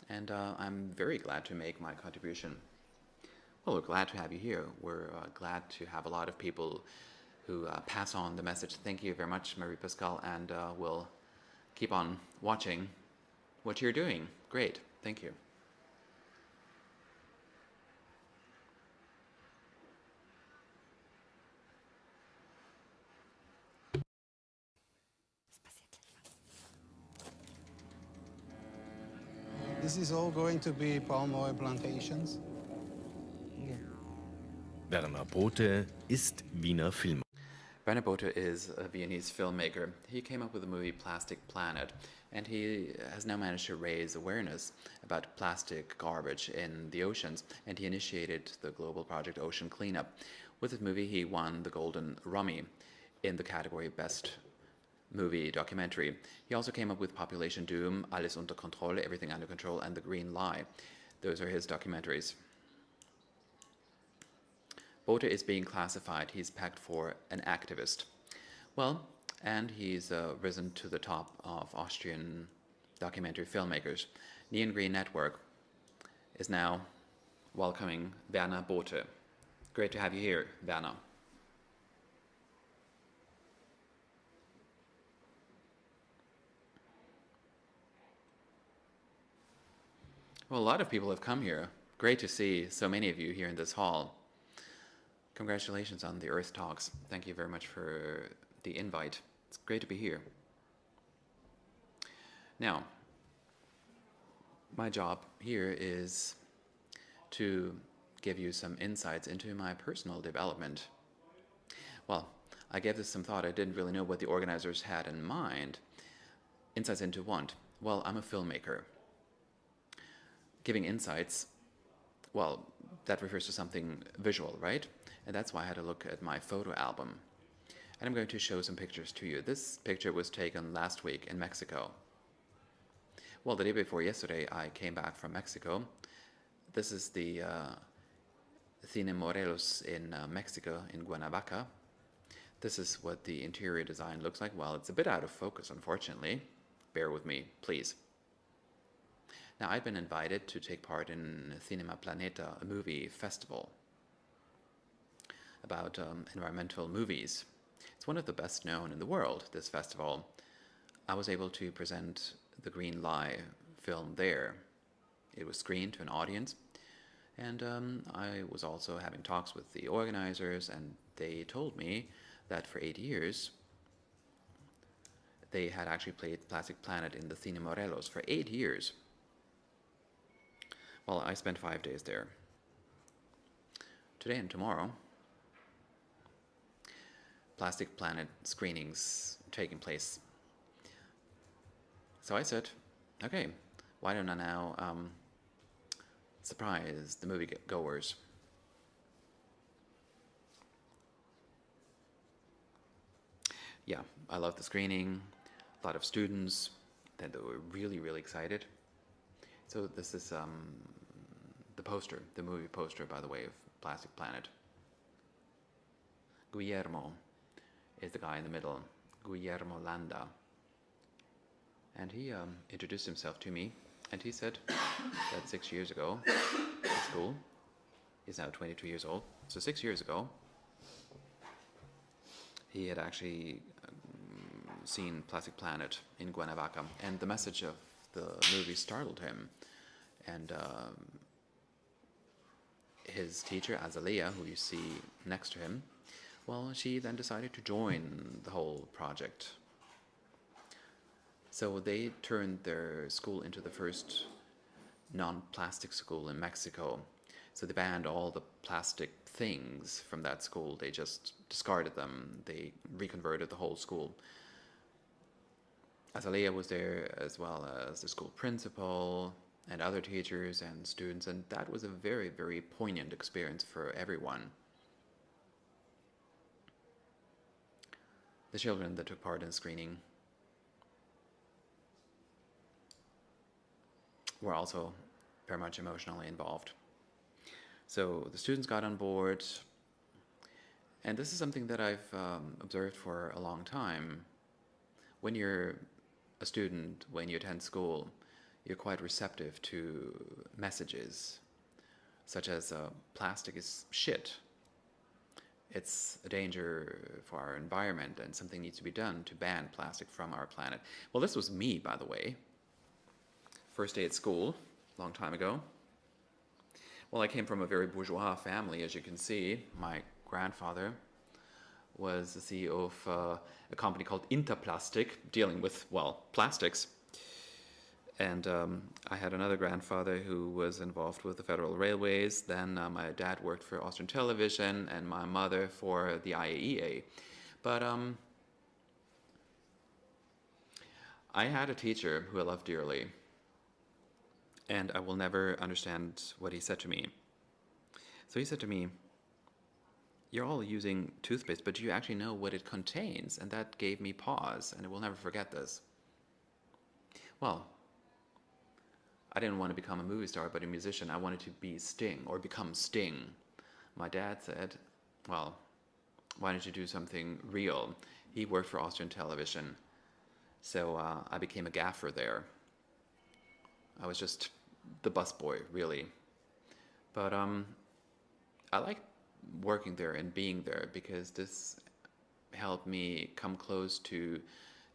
And I'm very glad to make my contribution. Well, we're glad to have you here. We're glad to have a lot of people who pass on the message. Thank you very much, Marie-Pascale, and we'll keep on watching what you're doing. Great, thank you. This is all going to be palm oil plantations. Werner Bothe ist Wiener Film. Werner Bothe is a Viennese filmmaker. He came up with the movie Plastic Planet, and he has now managed to raise awareness about plastic garbage in the oceans, and he initiated the global project Ocean Cleanup. With this movie, he won the Golden Rummy in the category Best Movie Documentary. He also came up with Population Doom, Alles unter Kontrolle, Everything Under Control, and The Green Lie. Those are his documentaries. Bothe is being classified, he's pegged for an activist. Well, and he's risen to the top of Austrian documentary filmmakers. Neon Green Network is now welcoming Werner Bothe. Great to have you here, Werner. Well, a lot of people have come here. Great to see so many of you here in this hall. Congratulations on the EARTHtalks. Thank you very much for the invite. It's great to be here. Now, my job here is to give you some insights into my personal development. Well, I gave this some thought. I didn't really know what the organizers had in mind. Insights into what? Well, I'm a filmmaker. Giving insights, well, that refers to something visual, right? And that's why I had to look at my photo album. And I'm going to show some pictures to you. This picture was taken last week in Mexico. Well, the day before yesterday, I came back from Mexico. This is the Cine Morelos in Mexico, in Cuernavaca. This is what the interior design looks like. Well, it's a bit out of focus, unfortunately. Bear with me, please. Now, I've been invited to take part in Cinema Planeta, a movie festival about environmental movies. It's one of the best known in the world, this festival. I was able to present The Green Lie film there. It was screened to an audience, and I was also having talks with the organizers, and they told me that for 8 years they had actually played Plastic Planet in the Cine Morelos for 8 years. Well, I spent 5 days there. Today and tomorrow, Plastic Planet screenings taking place. So I said, okay, why don't I now surprise the movie goers? Yeah, I loved the screening, a lot of students, they were really, really excited. So this is the poster, the movie poster, by the way, of Plastic Planet. Guillermo is the guy in the middle, Guillermo Landa. And he introduced himself to me, and he said that 6 years ago, at school, he's now 22 years old, so 6 years ago, he had actually seen Plastic Planet in Cuernavaca, and the message of the movie startled him. And his teacher, Azalea, who you see next to him, well, she then decided to join the whole project. So they turned their school into the first non-plastic school in Mexico. So they banned all the plastic things from that school. They just discarded them. They reconverted the whole school. Azalea was there, as well as the school principal and other teachers and students, and that was a very, very poignant experience for everyone. The children that took part in the screening were also very much emotionally involved. So the students got on board, and this is something that I've observed for a long time. When you're a student, when you attend school, you're quite receptive to messages such as plastic is shit. It's a danger for our environment and something needs to be done to ban plastic from our planet. Well, this was me, by the way. First day at school, a long time ago. Well, I came from a very bourgeois family, as you can see. My grandfather was the CEO of a company called Interplastic, dealing with, well, plastics. And I had another grandfather who was involved with the Federal Railways. Then my dad worked for Austrian Television and my mother for the IAEA. But I had a teacher who I loved dearly. And I will never understand what he said to me. So he said to me, "You're all using toothpaste, but do you actually know what it contains?" And that gave me pause, and I will never forget this. Well, I didn't want to become a movie star, but a musician. I wanted to be Sting, or become Sting. My dad said, "Well, why don't you do something real?" He worked for Austrian Television, so I became a gaffer there. I was just the busboy, really. But I liked working there and being there because this helped me come close to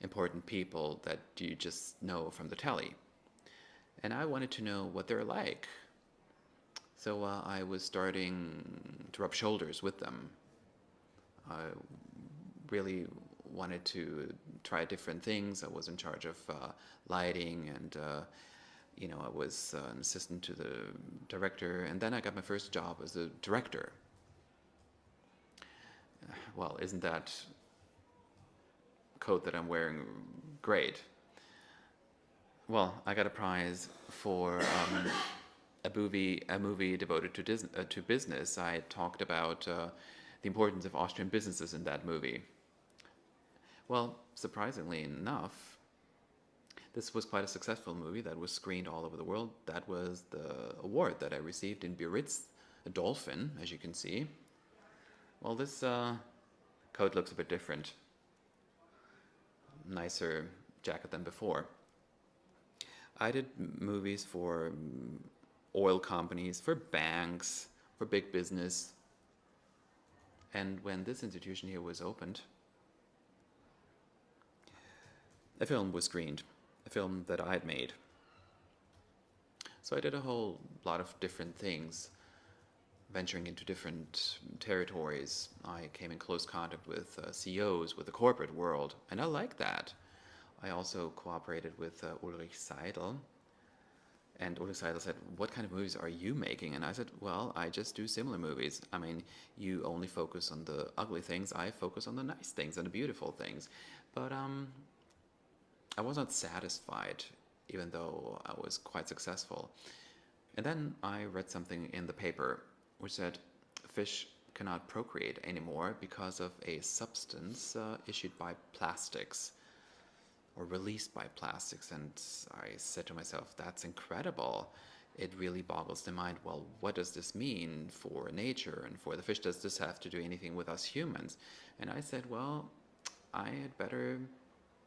important people that you just know from the telly. And I wanted to know what they're like. So I was starting to rub shoulders with them. I really wanted to try different things. I was in charge of lighting and I was an assistant to the director, and then I got my first job as a director. Well, isn't that coat that I'm wearing great? Well, I got a prize for a movie devoted to business. I talked about the importance of Austrian businesses in that movie. Well, surprisingly enough, this was quite a successful movie that was screened all over the world. That was the award that I received in Biarritz, a dolphin, as you can see. Well, this coat looks a bit different. Nicer jacket than before. I did movies for oil companies, for banks, for big business. And when this institution here was opened, a film was screened. A film that I had made. So I did a whole lot of different things, venturing into different territories. I came in close contact with CEOs, with the corporate world, and I like that. I also cooperated with Ulrich Seidel, and Ulrich Seidel said, "What kind of movies are you making?" And I said, "Well, I just do similar movies. I mean, you only focus on the ugly things, I focus on the nice things and the beautiful things." But I was not satisfied, even though I was quite successful. And then I read something in the paper which said fish cannot procreate anymore because of a substance issued by plastics or released by plastics. And I said to myself, that's incredible. It really boggles the mind. Well, what does this mean for nature and for the fish? Does this have to do anything with us humans? And I said, well, I had better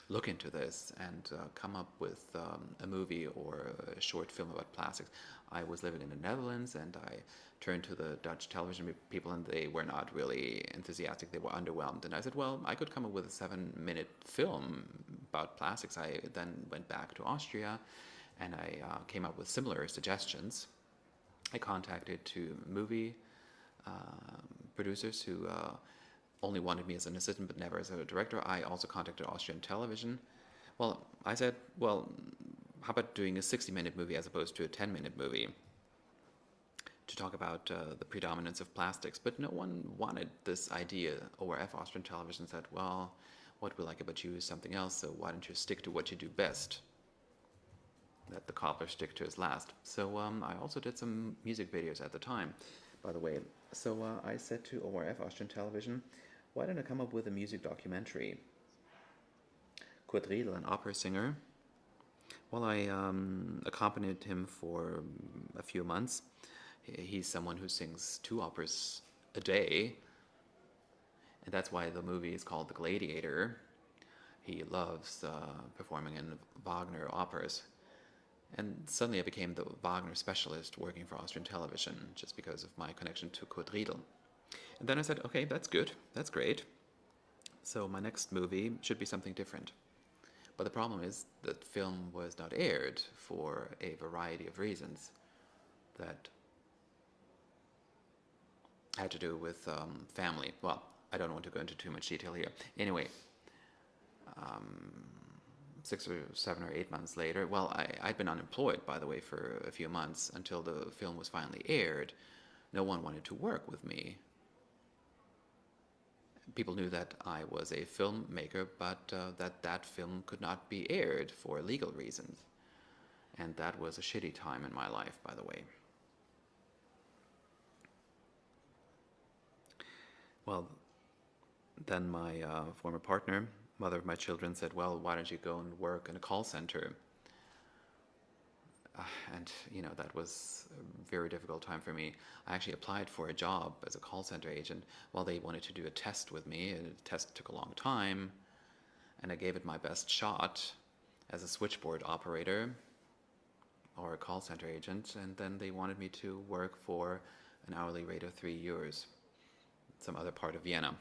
look into this and come up with a movie or a short film about plastics. I was living in the Netherlands and I turned to the Dutch television people and they were not really enthusiastic, they were underwhelmed. And I said, well, I could come up with a 7-minute film about plastics. I then went back to Austria and I came up with similar suggestions. I contacted 2 movie producers who only wanted me as an assistant but never as a director. I also contacted Austrian Television. Well, I said, well, how about doing a 60-minute movie as opposed to a 10-minute movie to talk about the predominance of plastics? But no one wanted this idea. ORF, Austrian Television, said, well, what we like about you is something else, so why don't you stick to what you do best? Let the cobbler stick to his last. So I also did some music videos at the time, by the way. So I said to ORF, Austrian Television, why don't I come up with a music documentary? Kurt Riedel, an opera singer, well, I accompanied him for a few months. He's someone who sings 2 operas a day, and that's why the movie is called The Gladiator. He loves performing in Wagner operas. And suddenly I became the Wagner specialist working for Austrian television just because of my connection to Kurt Riedel. And then I said, okay, that's good, that's great. So my next movie should be something different. But the problem is that film was not aired for a variety of reasons that had to do with family. Well, I don't want to go into too much detail here. Anyway, 6 or 7 or 8 months later, well, I'd been unemployed, by the way, for a few months until the film was finally aired. No one wanted to work with me. People knew that I was a filmmaker, but that film could not be aired for legal reasons. And that was a shitty time in my life, by the way. Well, then my former partner, mother of my children, said, well, why don't you go and work in a call center? And, that was a very difficult time for me. I actually applied for a job as a call center agent. Well, they wanted to do a test with me. The test took a long time, and I gave it my best shot as a switchboard operator or a call center agent, and then they wanted me to work for an hourly rate of €3, some other part of Vienna.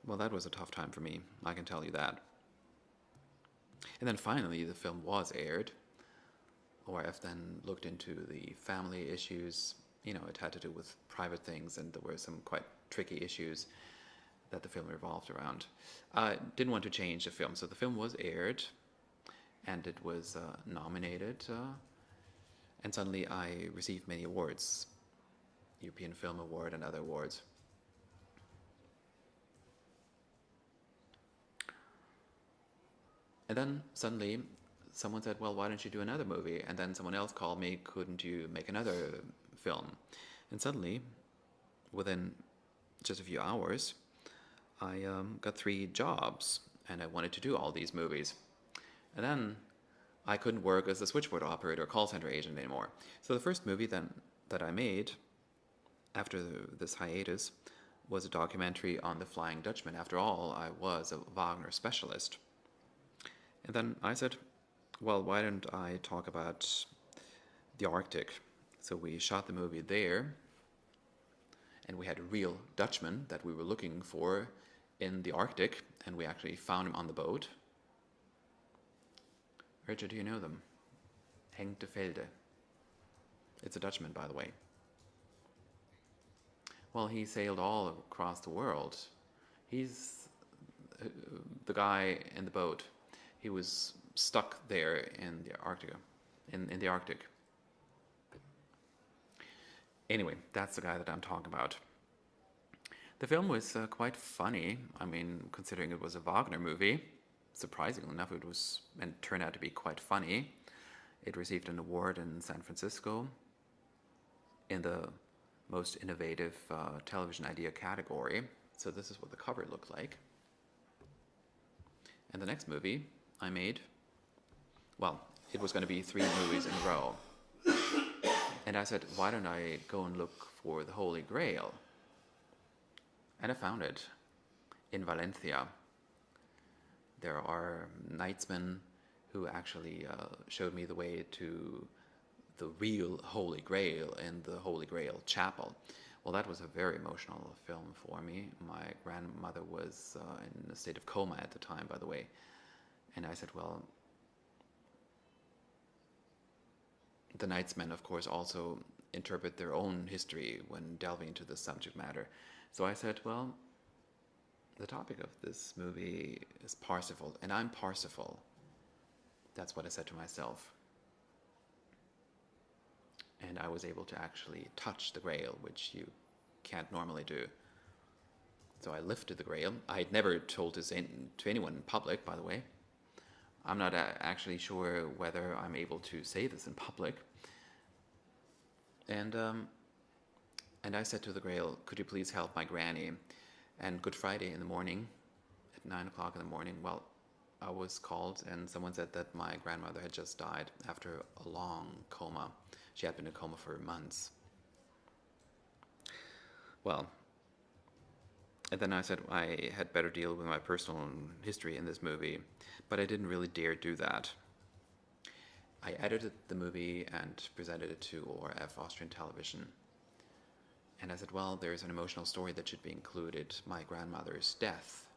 Well, that was a tough time for me, I can tell you that. And then finally, the film was aired. ORF then looked into the family issues. It had to do with private things, and there were some quite tricky issues that the film revolved around. I didn't want to change the film, so the film was aired, and it was nominated, and suddenly I received many awards, European Film Award and other awards. And then suddenly someone said, well, why don't you do another movie? And then someone else called me, couldn't you make another film? And suddenly, within just a few hours, I got 3 jobs, and I wanted to do all these movies. And then I couldn't work as a switchboard operator or call center agent anymore. So the first movie then that I made after this hiatus was a documentary on the Flying Dutchman. After all, I was a Wagner specialist. And then I said, well, why don't I talk about the Arctic? So we shot the movie there, and we had a real Dutchman that we were looking for in the Arctic, and we actually found him on the boat. Richard, do you know them? Henk de Velde. It's a Dutchman, by the way. Well, he sailed all across the world. He's the guy in the boat. He was stuck there in the Arctic. In the Arctic. Anyway, that's the guy that I'm talking about. The film was quite funny. I mean, considering it was a Wagner movie, surprisingly enough, it was and turned out to be quite funny. It received an award in San Francisco in the most innovative television idea category. So this is what the cover looked like. And the next movie I made, well, it was going to be 3 movies in a row. And I said, why don't I go and look for the Holy Grail? And I found it in Valencia. There are knightsmen who actually showed me the way to the real Holy Grail in the Holy Grail Chapel. Well, that was a very emotional film for me. My grandmother was in a state of coma at the time, by the way. And I said, well, the knightsmen, of course, also interpret their own history when delving into the subject matter. So I said, well, the topic of this movie is Parsifal, and I'm Parsifal. That's what I said to myself. And I was able to actually touch the Grail, which you can't normally do. So I lifted the Grail. I had never told this to anyone in public, by the way. I'm not actually sure whether I'm able to say this in public. And I said to the Grail, could you please help my granny? And Good Friday in the morning, at 9 o'clock in the morning, well, I was called and someone said that my grandmother had just died after a long coma. She had been in a coma for months. Well, and then I said I had better deal with my personal history in this movie, but I didn't really dare do that. I edited the movie and presented it to ORF, Austrian Television. And I said, well, there's an emotional story that should be included, my grandmother's death,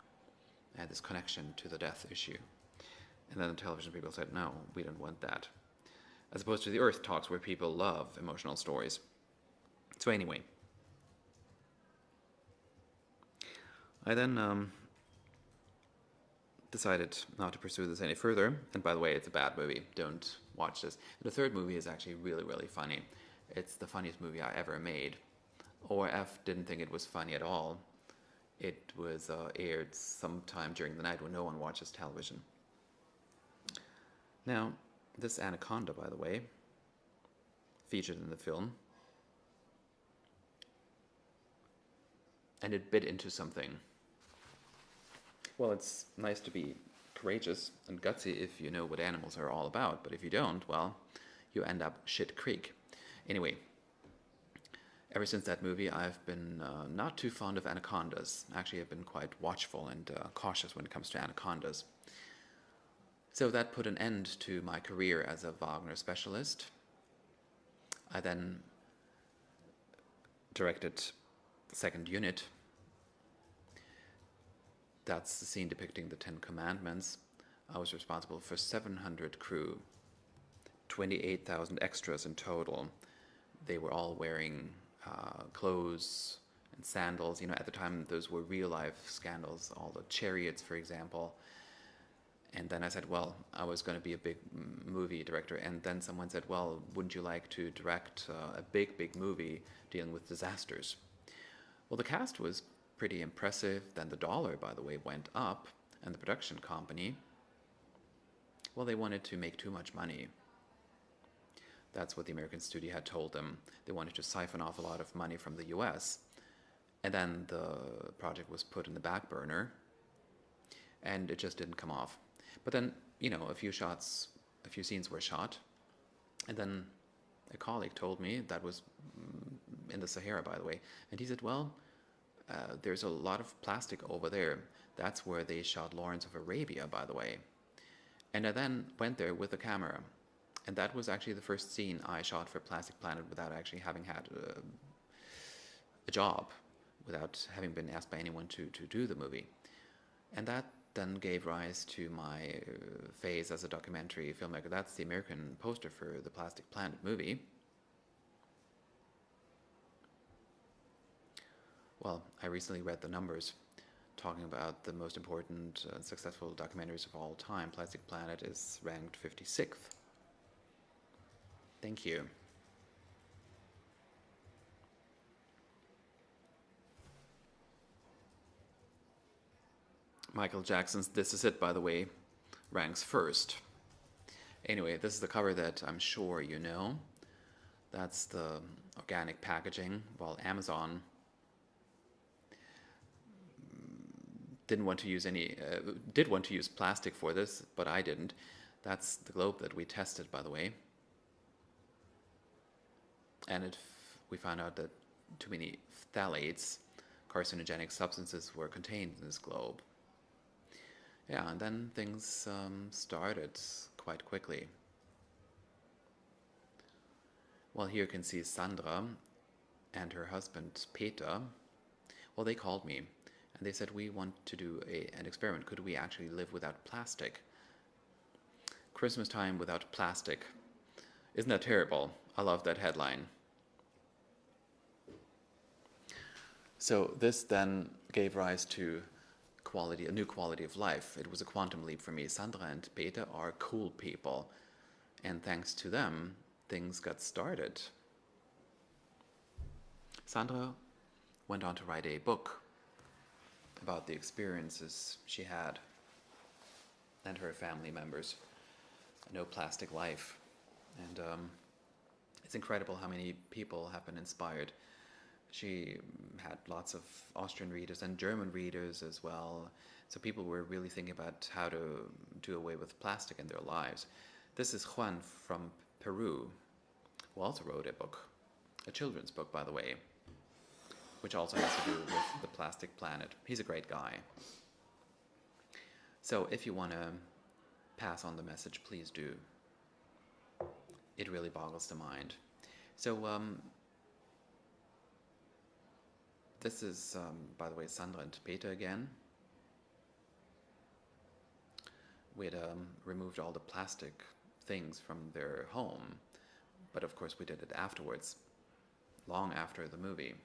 and this connection to the death issue. And then the television people said, no, we don't want that. As opposed to the EARTHtalks, where people love emotional stories. So anyway, I then decided not to pursue this any further. And by the way, it's a bad movie. Don't watch this. The third movie is actually really, really funny. It's the funniest movie I ever made. ORF didn't think it was funny at all. It was aired sometime during the night when no one watches television. Now, this anaconda, by the way, featured in the film, and it bit into something. Well, it's nice to be courageous and gutsy if you know what animals are all about, but if you don't, well, you end up shit creek. Anyway, ever since that movie, I've been not too fond of anacondas. Actually, I've been quite watchful and cautious when it comes to anacondas. So that put an end to my career as a Wagner specialist. I then directed the second unit. That's the scene depicting the 10 Commandments. I was responsible for 700 crew, 28,000 extras in total. They were all wearing clothes and sandals. You know, at the time, those were real-life scandals, all the chariots, for example. And then I said, well, I was going to be a big movie director. And then someone said, well, wouldn't you like to direct a big, big movie dealing with disasters? Well, the cast was pretty impressive. Then the dollar, by the way, went up. And the production company, well, they wanted to make too much money. That's what the American studio had told them. They wanted to siphon off a lot of money from the US. And then the project was put in the back burner. And it just didn't come off. But then, you know, a few scenes were shot. And then a colleague told me, that was in the Sahara, by the way, and he said, well, there's a lot of plastic over there. That's where they shot Lawrence of Arabia, by the way. And I then went there with a camera. And that was actually the first scene I shot for Plastic Planet without actually having had a job, without having been asked by anyone to do the movie. And that then gave rise to my phase as a documentary filmmaker. That's the American poster for the Plastic Planet movie. Well, I recently read the numbers talking about the most important and successful documentaries of all time. Plastic Planet is ranked 56th. Thank you. Michael Jackson's This Is It, by the way, ranks first. Anyway, this is the cover that I'm sure you know. That's the organic packaging, while Amazon did want to use plastic for this, but I didn't. That's the globe that we tested, by the way. And we found out that too many phthalates, carcinogenic substances, were contained in this globe. Yeah, and then things started quite quickly. Well, here you can see Sandra and her husband Peter. Well, they called me and they said, we want to do an experiment. Could we actually live without plastic? Christmas time without plastic. Isn't that terrible? I love that headline. So this then gave rise to a new quality of life. It was a quantum leap for me. Sandra and Peter are cool people, and thanks to them, things got started. Sandra went on to write a book about the experiences she had and her family members. No Plastic Life. And it's incredible how many people have been inspired. She had lots of Austrian readers and German readers as well. So people were really thinking about how to do away with plastic in their lives. This is Juan from Peru, who also wrote a book, a children's book, by the way. which also has to do with the plastic planet. He's a great guy. So if you want to pass on the message, please do. It really boggles the mind. So this is, by the way, Sandra and Peter again. We had removed all the plastic things from their home, but of course we did it afterwards, long after the movie.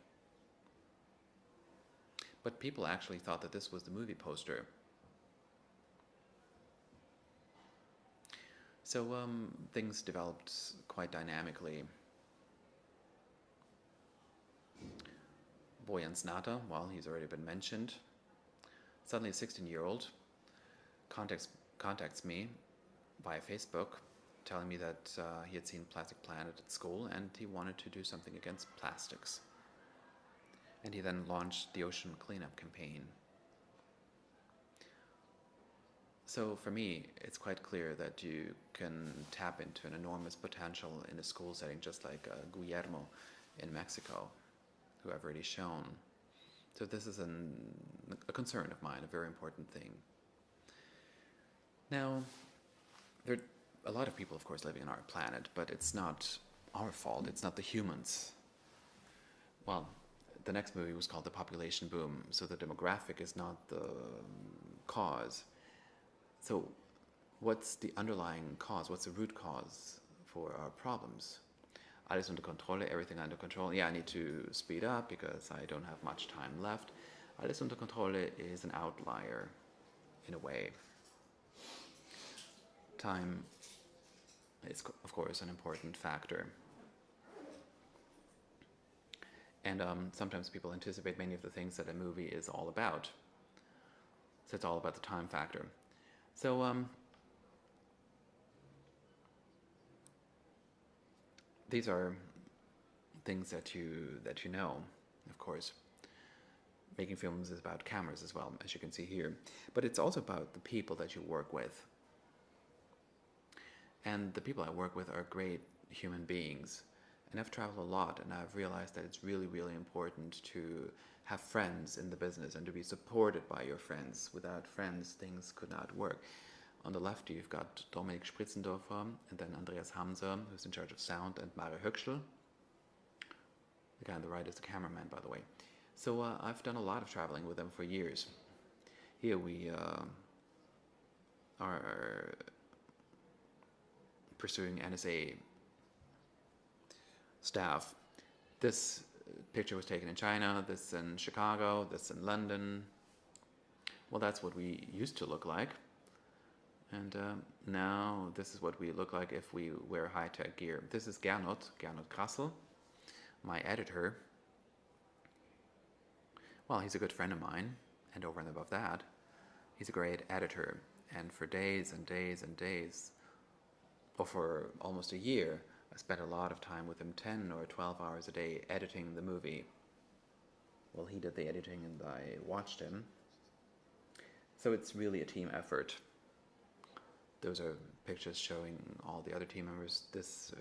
But people actually thought that this was the movie poster. So things developed quite dynamically. Bojan Snata, well, he's already been mentioned. Suddenly a 16-year-old contacts me via Facebook, telling me that he had seen Plastic Planet at school and he wanted to do something against plastics. And he then launched the ocean cleanup campaign. So for me, it's quite clear that you can tap into an enormous potential in a school setting, just like Guillermo in Mexico, who I've already shown. So this is a concern of mine, a very important thing. Now, there are a lot of people, of course, living on our planet, but it's not our fault. It's not the humans. Well, the next movie was called The Population Boom, so the demographic is not the cause. So what's the underlying cause? What's the root cause for our problems? Alles unter Kontrolle, everything under control. Yeah, I need to speed up because I don't have much time left. Alles unter Kontrolle is an outlier, in a way. Time is, of course, an important factor. And sometimes people anticipate many of the things that a movie is all about. So it's all about the time factor. So these are things that you know, of course. Making films is about cameras as well, as you can see here. But it's also about the people that you work with. And the people I work with are great human beings. And I've traveled a lot, and I've realized that it's really, really important to have friends in the business and to be supported by your friends. Without friends, things could not work. On the left, you've got Dominik Spritzendorfer, and then Andreas Hamser, who's in charge of sound, and Mare Höxl. The guy on the right is the cameraman, by the way. So I've done a lot of traveling with them for years. Here we are pursuing NSA staff. This picture was taken in China, this in Chicago, this in London. Well, that's what we used to look like. And now this is what we look like if we wear high-tech gear. This is Gernot Krassel, my editor. Well, he's a good friend of mine, and over and above that, he's a great editor. And for days and days and days, or for almost a year, I spent a lot of time with him, 10 or 12 hours a day, editing the movie. Well, he did the editing and I watched him. So it's really a team effort. Those are pictures showing all the other team members. This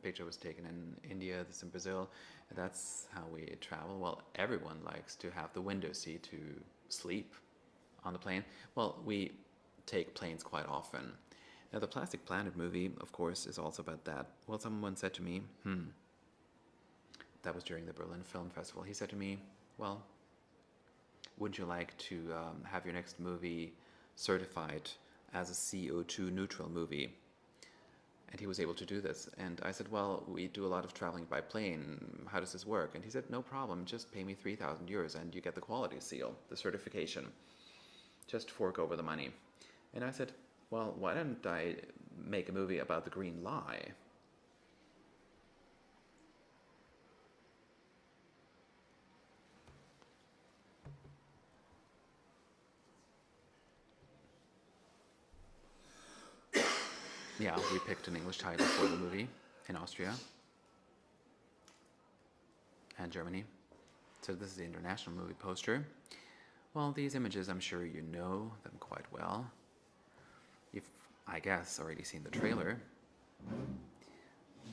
picture was taken in India, this in Brazil. And that's how we travel. Well, everyone likes to have the window seat to sleep on the plane. Well, we take planes quite often. Now, the Plastic Planet movie, of course, is also about that. Well, someone said to me, that was during the Berlin Film Festival. He said to me, well, wouldn't you like to have your next movie certified as a CO2 neutral movie? And he was able to do this. And I said, well, we do a lot of traveling by plane. How does this work? And he said, no problem. Just pay me 3,000 euros and you get the quality seal, the certification. Just fork over the money. And I said, well, why don't I make a movie about the green lie? Yeah, we picked an English title for the movie in Austria and Germany. So this is the international movie poster. Well, these images, I'm sure you know them quite well. You've, I guess, already seen the trailer.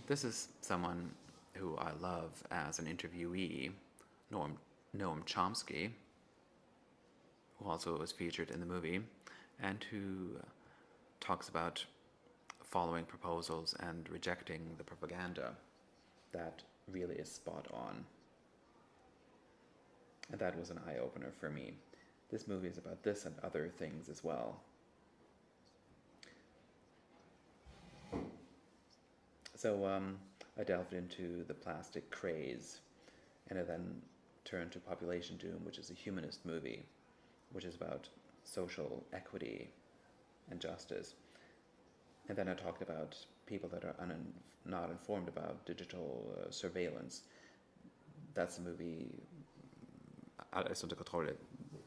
This is someone who I love as an interviewee, Norm Noam Chomsky, who also was featured in the movie, and who talks about following proposals and rejecting the propaganda that really is spot on. And that was an eye-opener for me. This movie is about this and other things as well. So I delved into the plastic craze, and I then turned to Population Doom, which is a humanist movie, which is about social equity and justice. And then I talked about people that are not informed about digital surveillance. That's a movie, Alles unter Kontrolle,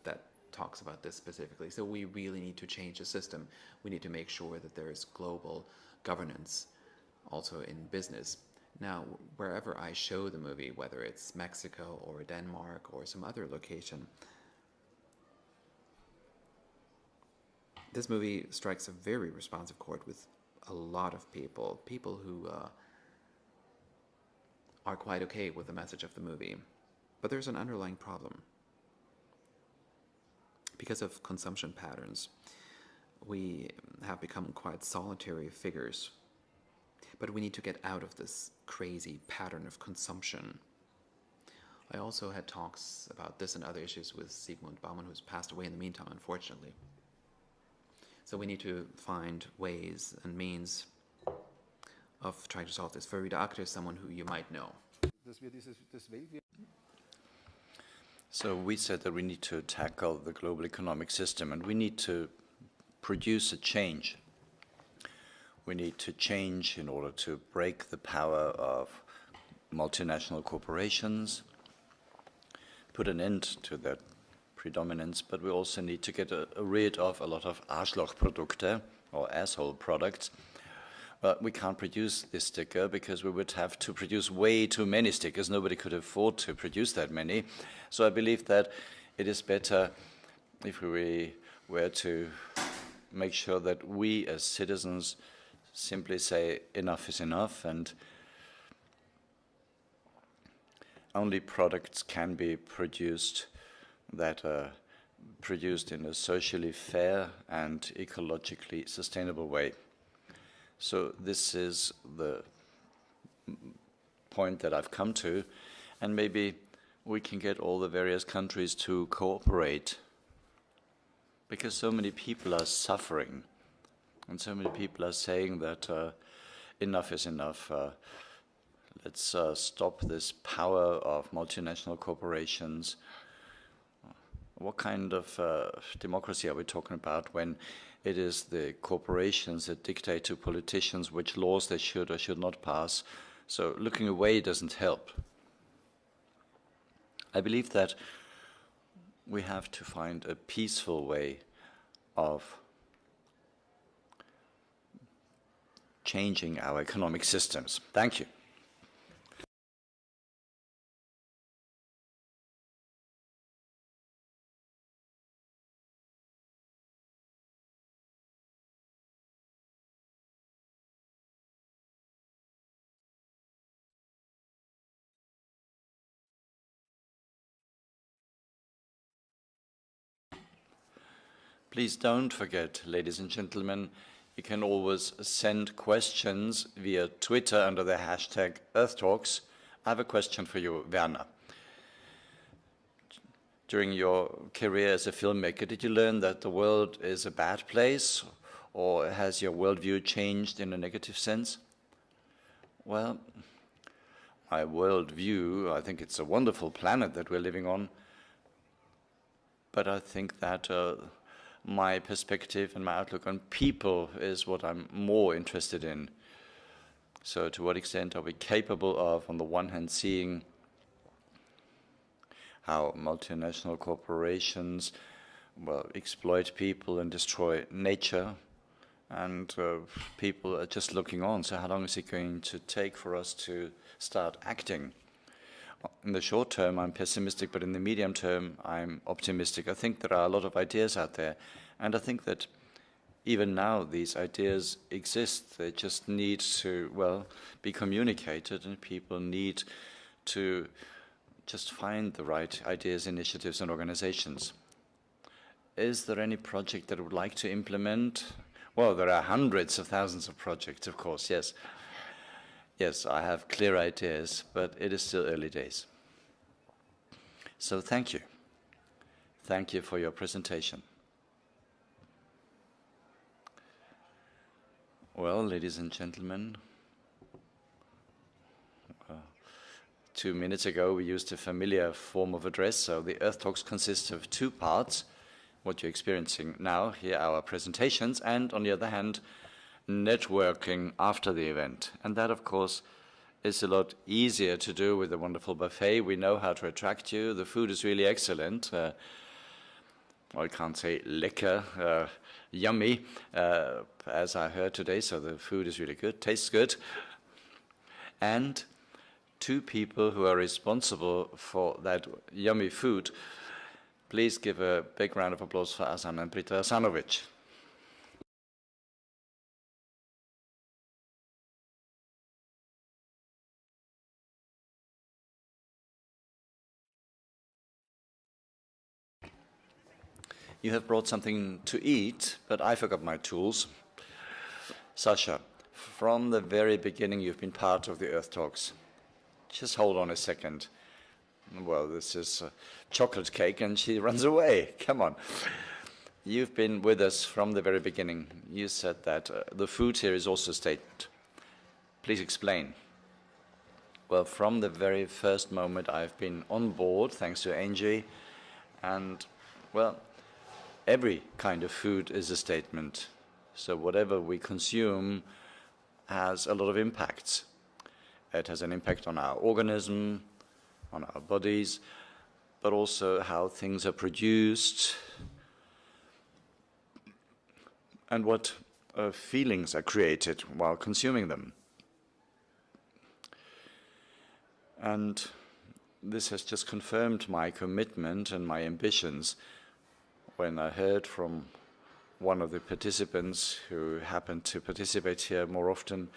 that talks about this specifically. So we really need to change the system. We need to make sure that there is global governance also in business. Now, wherever I show the movie, whether it's Mexico or Denmark or some other location, this movie strikes a very responsive chord with a lot of people who are quite okay with the message of the movie. But there's an underlying problem. Because of consumption patterns, we have become quite solitary figures. But we need to get out of this crazy pattern of consumption. I also had talks about this and other issues with Sigmund Baumann, who's passed away in the meantime, unfortunately. So we need to find ways and means of trying to solve this. Farida Akhtar is someone who you might know. So we said that we need to tackle the global economic system, and we need to produce a change. We need to change in order to break the power of multinational corporations, put an end to that predominance, but we also need to get rid of a lot of Arschlochprodukte, or asshole products. But we can't produce this sticker because we would have to produce way too many stickers. Nobody could afford to produce that many. So I believe that it is better if we were to make sure that we as citizens simply say enough is enough, and only products can be produced that are produced in a socially fair and ecologically sustainable way. So this is the point that I've come to, and maybe we can get all the various countries to cooperate, because so many people are suffering, and so many people are saying that enough is enough. Let's stop this power of multinational corporations. What kind of democracy are we talking about when it is the corporations that dictate to politicians which laws they should or should not pass? So looking away doesn't help. I believe that we have to find a peaceful way of changing our economic systems. Thank you. Please don't forget, ladies and gentlemen, you can always send questions via Twitter under the hashtag EARTHtalks. I have a question for you, Werner. During your career as a filmmaker, did you learn that the world is a bad place, or has your worldview changed in a negative sense? Well, my worldview, I think it's a wonderful planet that we're living on, but I think that my perspective and my outlook on people is what I'm more interested in. So to what extent are we capable of, on the one hand, seeing how multinational corporations, well, exploit people and destroy nature, and people are just looking on. So how long is it going to take for us to start acting? In the short term, I'm pessimistic, but in the medium term, I'm optimistic. I think there are a lot of ideas out there, and I think that even now these ideas exist. They just need to, well, be communicated, and people need to just find the right ideas, initiatives, and organizations. Is there any project that I would like to implement? Well, there are hundreds of thousands of projects, of course, yes. Yes, I have clear ideas, but it is still early days. So thank you. Thank you for your presentation. Well, ladies and gentlemen, 2 minutes ago we used a familiar form of address, so the EARTHtalks consists of 2 parts. What you're experiencing now, here are our presentations, and on the other hand, networking after the event. And that, of course, is a lot easier to do with a wonderful buffet. We know how to attract you. The food is really excellent. I can't say lecker, yummy, as I heard today, so the food is really good, tastes good. And 2 people who are responsible for that yummy food. Please give a big round of applause for Asan and Britta Asanovic. You have brought something to eat, but I forgot my tools. Sasha, from the very beginning you've been part of the EARTHtalks. Just hold on a second. Well, this is chocolate cake and she runs away. Come on. You've been with us from the very beginning. You said that the food here is also a statement. Please explain. Well, from the very first moment I've been on board, thanks to Angie, and, well, every kind of food is a statement. So whatever we consume has a lot of impacts. It has an impact on our organism, on our bodies, but also how things are produced and what feelings are created while consuming them. And this has just confirmed my commitment and my ambitions when I heard from one of the participants who happened to participate here more often,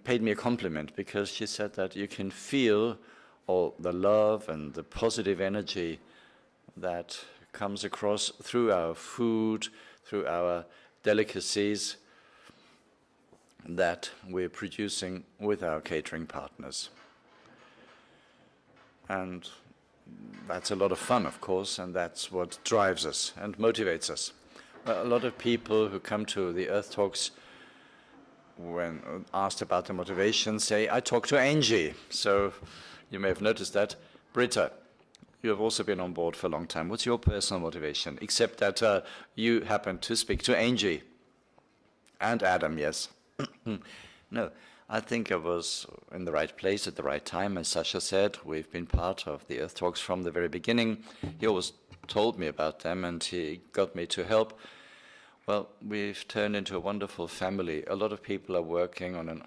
paid me a compliment because she said that you can feel all the love and the positive energy that comes across through our food, through our delicacies that we're producing with our catering partners. And that's a lot of fun, of course, and that's what drives us and motivates us. Well, a lot of people who come to the EARTHtalks, when asked about the motivation, say, I talk to Angie. So you may have noticed that. Britta, you have also been on board for a long time. What's your personal motivation? Except that you happen to speak to Angie. And Adam, yes. No, I think I was in the right place at the right time. As Sasha said, we've been part of the EARTHtalks from the very beginning. He always told me about them and he got me to help. Well, we've turned into a wonderful family. A lot of people are working on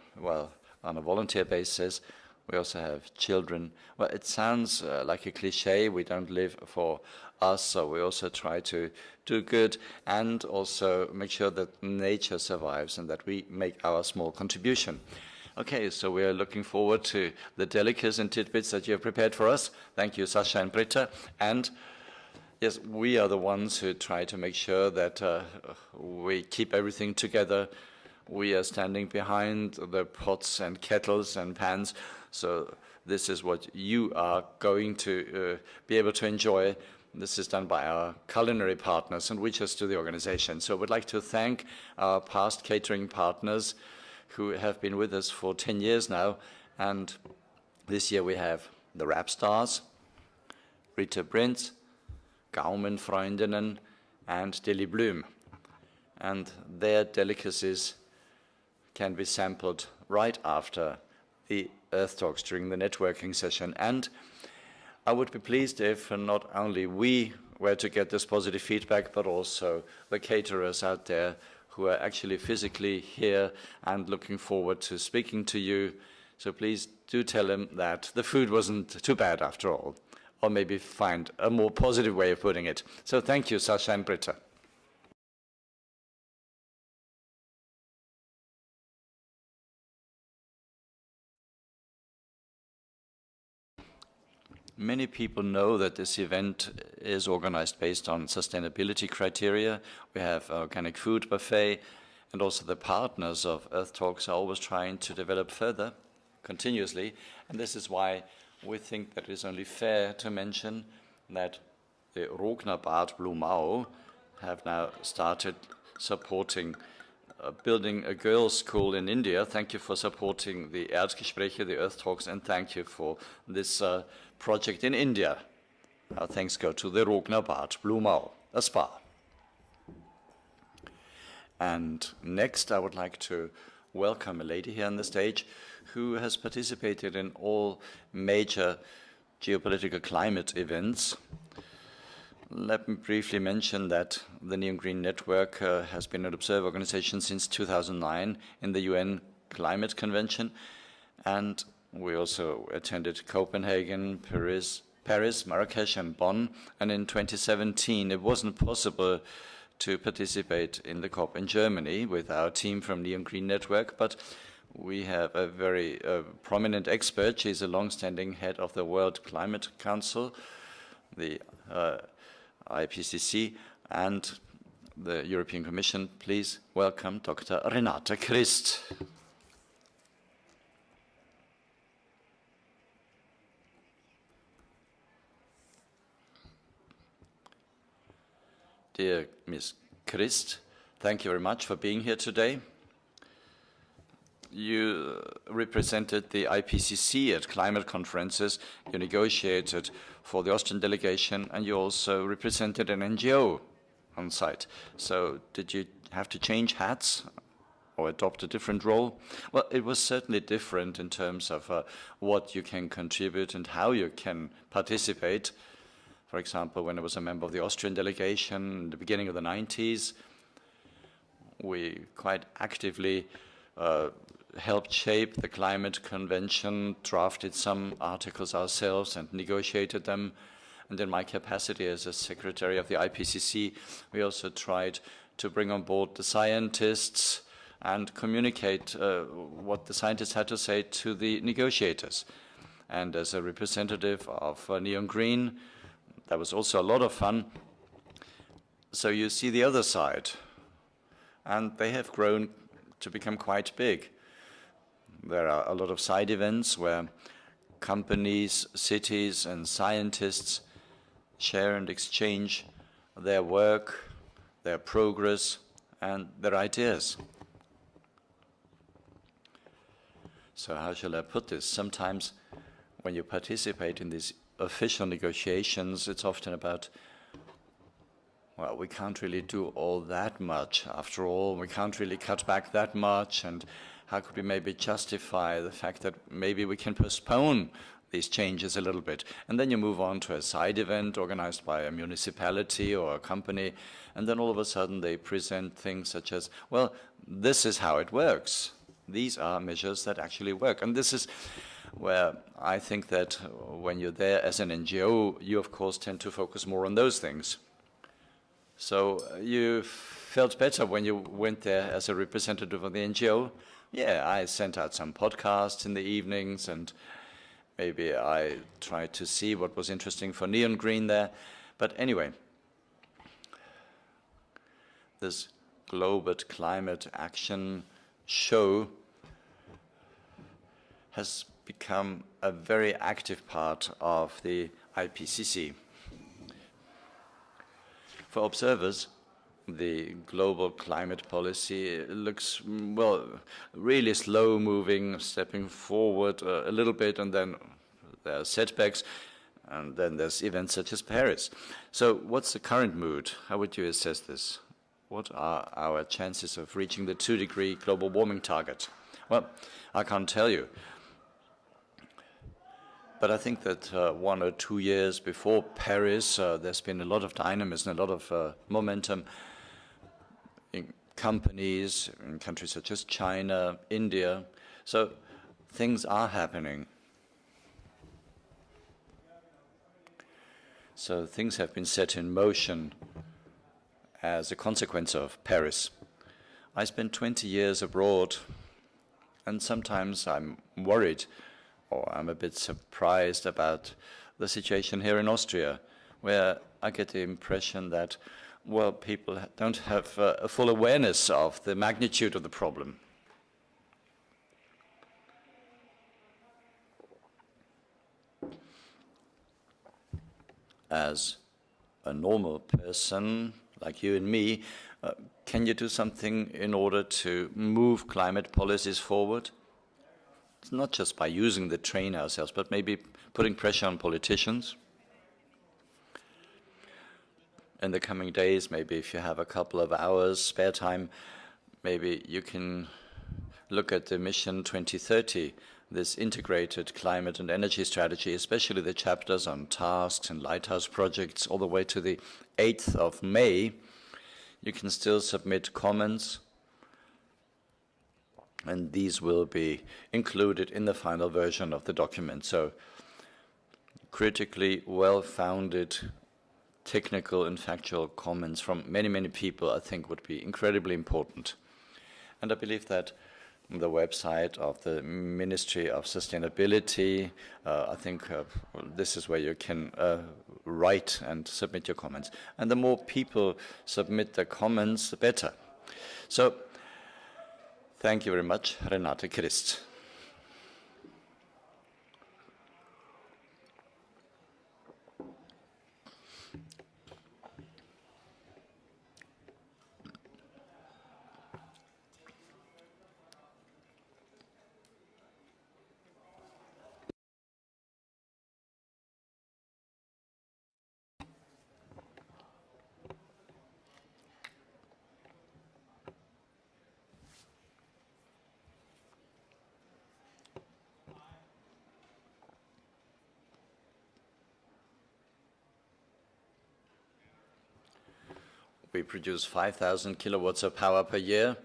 a volunteer basis. We also have children. Well, it sounds like a cliche. We don't live for us, so we also try to do good and also make sure that nature survives and that we make our small contribution. Okay, so we are looking forward to the delicacies and tidbits that you have prepared for us. Thank you, Sasha and Britta. And yes, we are the ones who try to make sure that we keep everything together. We are standing behind the pots and kettles and pans. So this is what you are going to be able to enjoy. This is done by our culinary partners, and we just do the organization. So I would like to thank our past catering partners who have been with us for 10 years now. And this year we have the Rap Stars, Rita Prinz, Gaumenfreundinnen, and Deli Bloom. And their delicacies can be sampled right after the EARTHtalks during the networking session. And I would be pleased if not only we were to get this positive feedback, but also the caterers out there who are actually physically here and looking forward to speaking to you. So please do tell them that the food wasn't too bad after all, or maybe find a more positive way of putting it. So thank you, Sasha and Britta. Many people know that this event is organized based on sustainability criteria. We have organic food buffet, and also the partners of EARTHtalks are always trying to develop further, continuously, and this is why we think that it is only fair to mention that the Rogner Bad Blumau have now started supporting building a girls' school in India. Thank you for supporting the ERDgespräche, the EARTHtalks, and thank you for this project in India. Our thanks go to the Rogner Bad Blumau, a spa. And next I would like to welcome a lady here on the stage who has participated in all major geopolitical climate events. Let me briefly mention that the Neon Green Network has been an observer organization since 2009 in the UN Climate Convention, and we also attended Copenhagen, Paris, Marrakesh, and Bonn. And in 2017, it wasn't possible to participate in the COP in Germany with our team from Neon Green Network, but we have a very prominent expert. She's a long-standing head of the World Climate Council, the IPCC, and the European Commission. Please welcome Dr. Renate Christ. Dear Ms. Christ, thank you very much for being here today. You represented the IPCC at climate conferences, you negotiated for the Austrian delegation, and you also represented an NGO on site. So did you have to change hats or adopt a different role? Well, it was certainly different in terms of what you can contribute and how you can participate. For example, when I was a member of the Austrian delegation in the beginning of the 90s, we quite actively helped shape the climate convention, drafted some articles ourselves and negotiated them. And in my capacity as a secretary of the IPCC, we also tried to bring on board the scientists and communicate what the scientists had to say to the negotiators. And as a representative of Neon Green, that was also a lot of fun. So you see the other side, and they have grown to become quite big. There are a lot of side events where companies, cities, and scientists share and exchange their work, their progress, and their ideas. So how shall I put this? Sometimes when you participate in these official negotiations, it's often about, well, we can't really do all that much. After all, we can't really cut back that much, and how could we maybe justify the fact that maybe we can postpone these changes a little bit? And then you move on to a side event organized by a municipality or a company, and then all of a sudden they present things such as, well, this is how it works. These are measures that actually work. And this is where I think that when you're there as an NGO, you of course tend to focus more on those things. So you felt better when you went there as a representative of the NGO. Yeah, I sent out some podcasts in the evenings, and maybe I tried to see what was interesting for Neon Green there. But anyway, this Global Climate Action show has become a very active part of the IPCC. For observers, the global climate policy looks, well, really slow moving, stepping forward a little bit, and then there are setbacks, and then there's events such as Paris. So what's the current mood? How would you assess this? What are our chances of reaching the 2-degree global warming target? Well, I can't tell you. But I think that 1 or 2 years before Paris, there's been a lot of dynamism, a lot of momentum in companies, in countries such as China, India. So things are happening. So things have been set in motion as a consequence of Paris. I spent 20 years abroad, and sometimes I'm worried, or I'm a bit surprised about the situation here in Austria, where I get the impression that, well, people don't have a full awareness of the magnitude of the problem. As a normal person, like you and me, can you do something in order to move climate policies forward? It's not just by using the train ourselves, but maybe putting pressure on politicians. In the coming days, maybe if you have a couple of hours spare time, maybe you can look at the Mission 2030, this integrated climate and energy strategy, especially the chapters on tasks and lighthouse projects, all the way to the 8th of May. You can still submit comments, and these will be included in the final version of the document. So, critically well-founded technical and factual comments from many, many people, I think, would be incredibly important. And I believe that the website of the Ministry of Sustainability, I think this is where you can write and submit your comments. And the more people submit their comments, the better. So, thank you very much, Renate Christ. We produce 5,000 kilowatts of power per year.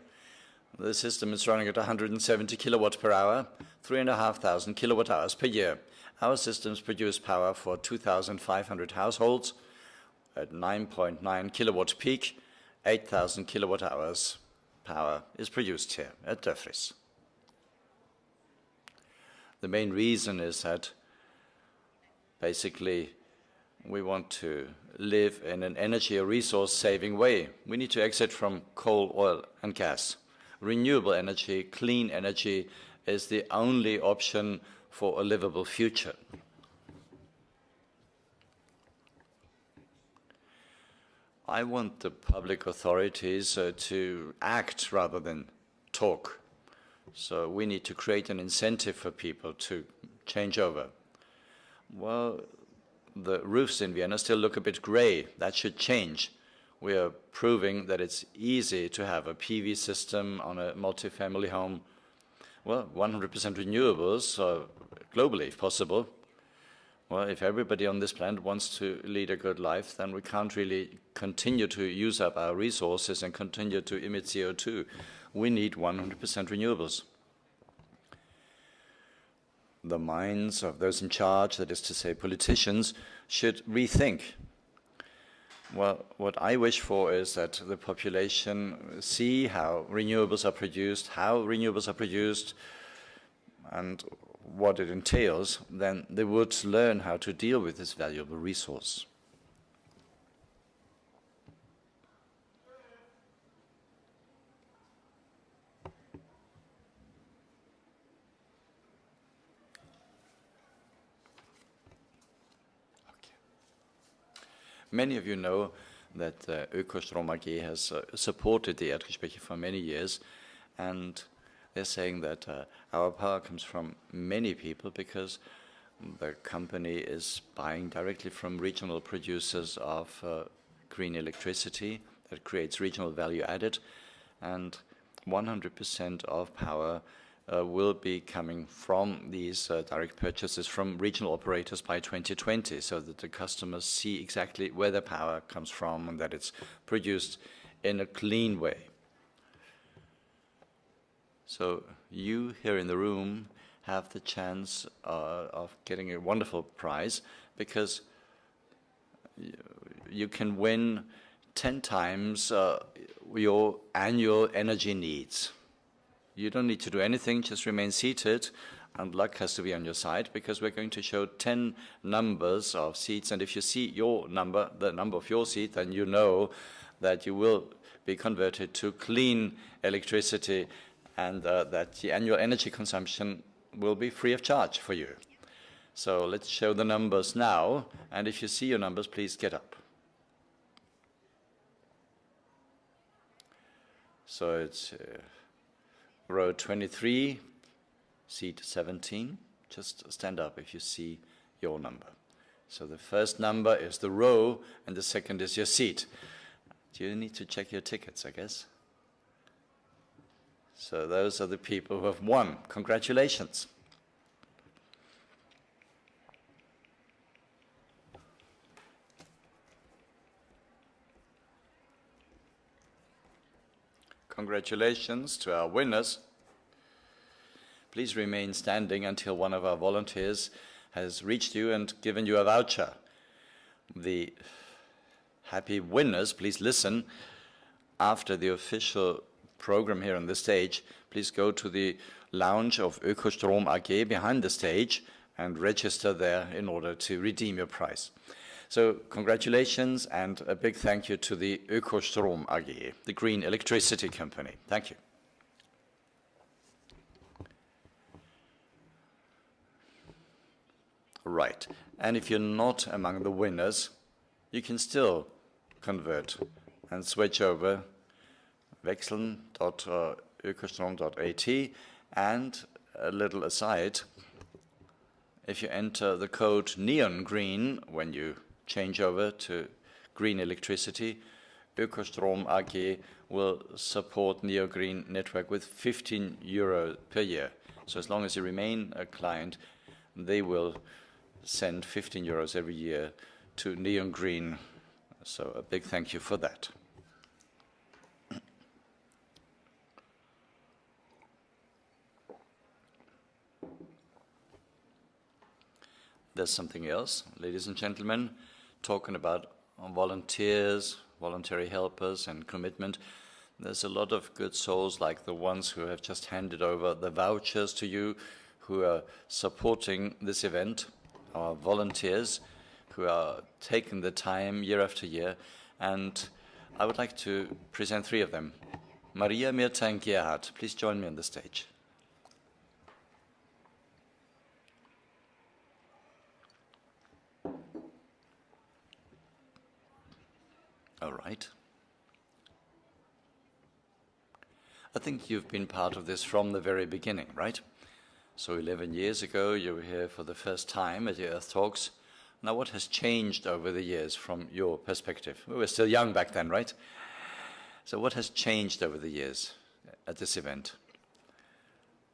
The system is running at 170 kilowatts per hour, 3,500 kilowatt hours per year. Our systems produce power for 2,500 households at 9.9 kilowatts peak. 8,000 kilowatt hours power is produced here at Dörfris. The main reason is that basically we want to live in an energy or resource-saving way. We need to exit from coal, oil, and gas. Renewable energy, clean energy, is the only option for a livable future. I want the public authorities to act rather than talk. So we need to create an incentive for people to change over. Well, the roofs in Vienna still look a bit gray. That should change. We are proving that it's easy to have a PV system on a multifamily home. Well, 100% renewables, globally if possible. Well, if everybody on this planet wants to lead a good life, then we can't really continue to use up our resources and continue to emit CO2. We need 100% renewables. The minds of those in charge, that is to say politicians, should rethink. Well, what I wish for is that the population see how renewables are produced, and what it entails, then they would learn how to deal with this valuable resource. Many of you know that Ökostrom AG has supported the ERDgespräche for many years, and they're saying that our power comes from many people because the company is buying directly from regional producers of green electricity that creates regional value added, and 100% of power will be coming from these direct purchases from regional operators by 2020, so that the customers see exactly where the power comes from and that it's produced in a clean way. So you here in the room have the chance of getting a wonderful prize, because you can win 10 times your annual energy needs. You don't need to do anything, just remain seated. And luck has to be on your side, because we're going to show 10 numbers of seats, and if you see your number, the number of your seat, then you know that you will be converted to clean electricity, and that the annual energy consumption will be free of charge for you. So let's show the numbers now, and if you see your numbers, please get up. So it's row 23, seat 17. Just stand up if you see your number. So the first number is the row, and the second is your seat. Do you need to check your tickets, I guess? So those are the people who have won. Congratulations. Congratulations to our winners. Please remain standing until one of our volunteers has reached you and given you a voucher. The happy winners, please listen. After the official program here on the stage, please go to the lounge of Ökostrom AG behind the stage and register there in order to redeem your prize. So congratulations, and a big thank you to the Ökostrom AG, the green electricity company. Thank you. Right, and if you're not among the winners, you can still convert and switch over wechseln.ökostrom.at, and a little aside, if you enter the code neon green when you change over to green electricity, Ökostrom AG will support Neo Green Network with €15 per year. So as long as you remain a client, they will send €15 every year to Neon Green. So a big thank you for that. There's something else, ladies and gentlemen, talking about volunteers, voluntary helpers, and commitment. There's a lot of good souls like the ones who have just handed over the vouchers to you, who are supporting this event, our volunteers who are taking the time year after year. And I would like to present three of them. Maria, Mirta, and Gerhard, please join me on the stage. All right. I think you've been part of this from the very beginning, right? So 11 years ago, you were here for the first time at the EARTHtalks. Now, what has changed over the years from your perspective? We were still young back then, right? So what has changed over the years at this event?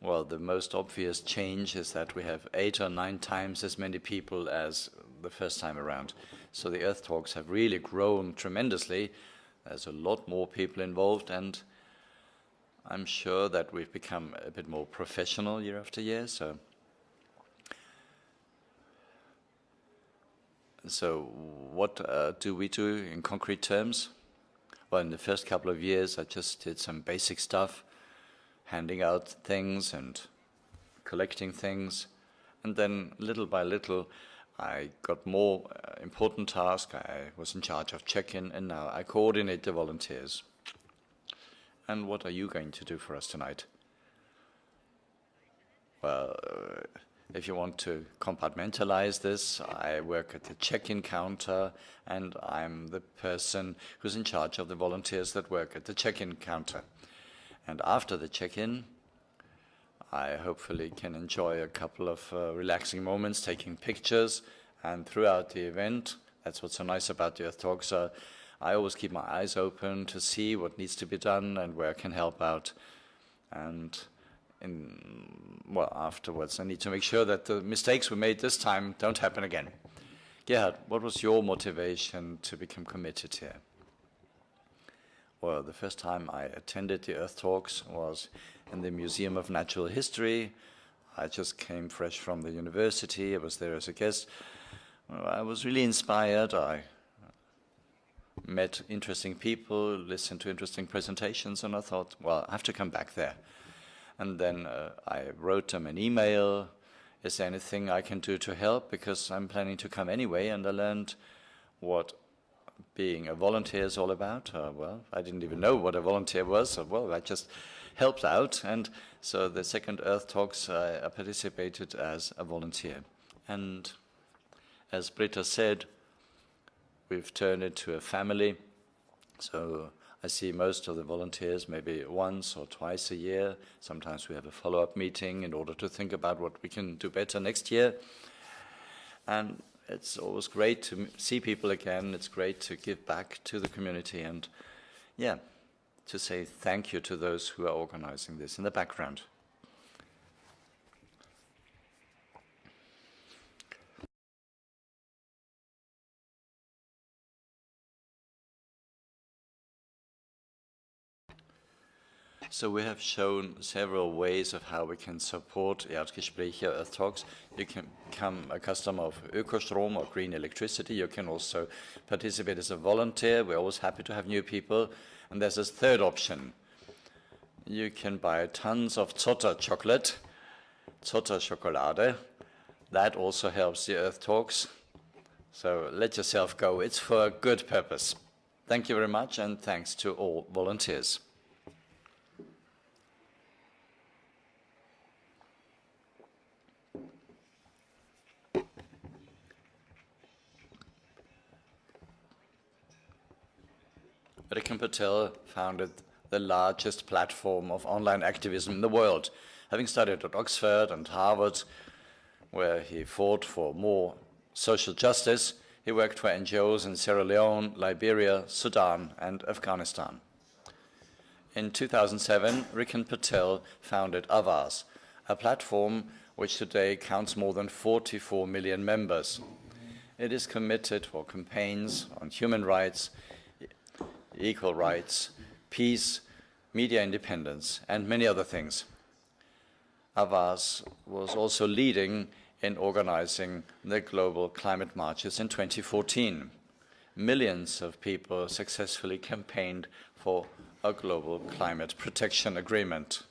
Well, the most obvious change is that we have 8 or 9 times as many people as the first time around. So the EARTHtalks have really grown tremendously. There's a lot more people involved, and I'm sure that we've become a bit more professional year after year. So what do we do in concrete terms? Well, in the first couple of years, I just did some basic stuff, handing out things and collecting things. And then little by little, I got more important tasks. I was in charge of check-in, and now I coordinate the volunteers. And what are you going to do for us tonight? Well, if you want to compartmentalize this, I work at the check-in counter, and I'm the person who's in charge of the volunteers that work at the check-in counter. And after the check-in, I hopefully can enjoy a couple of relaxing moments, taking pictures, and throughout the event, that's what's so nice about the EARTHtalks, I always keep my eyes open to see what needs to be done and where I can help out. And afterwards, I need to make sure that the mistakes we made this time don't happen again. Gerhard, what was your motivation to become committed here? Well, the first time I attended the EARTHtalks was in the Museum of Natural History. I just came fresh from the university. I was there as a guest. I was really inspired. I met interesting people, listened to interesting presentations, and I thought, well, I have to come back there. And then I wrote them an email. Is there anything I can do to help? Because I'm planning to come anyway, and I learned what being a volunteer is all about. Well, I didn't even know what a volunteer was. So, well, I just helped out. And so the second Earth Talks, I participated as a volunteer. And as Britta said, we've turned into a family. So I see most of the volunteers maybe once or twice a year. Sometimes we have a follow-up meeting in order to think about what we can do better next year. And it's always great to see people again. It's great to give back to the community and, yeah, to say thank you to those who are organizing this in the background. So we have shown several ways of how we can support ERDgespräche, Earth Talks. You can become a customer of Ökostrom or green electricity. You can also participate as a volunteer. We're always happy to have new people. And there's this third option. You can buy tons of Zotter chocolate, Zotter Schokolade. That also helps the Earth Talks. So let yourself go. It's for a good purpose. Thank you very much, and thanks to all volunteers. Rikin Patel founded the largest platform of online activism in the world. Having studied at Oxford and Harvard, where he fought for more social justice, he worked for NGOs in Sierra Leone, Liberia, Sudan, and Afghanistan. In 2007, Rikin Patel founded Avaz, a platform which today counts more than 44 million members. It is committed for campaigns on human rights, equal rights, peace, media independence, and many other things. Avaz was also leading in organizing the global climate marches in 2014. Millions of people successfully campaigned for a global climate protection agreement.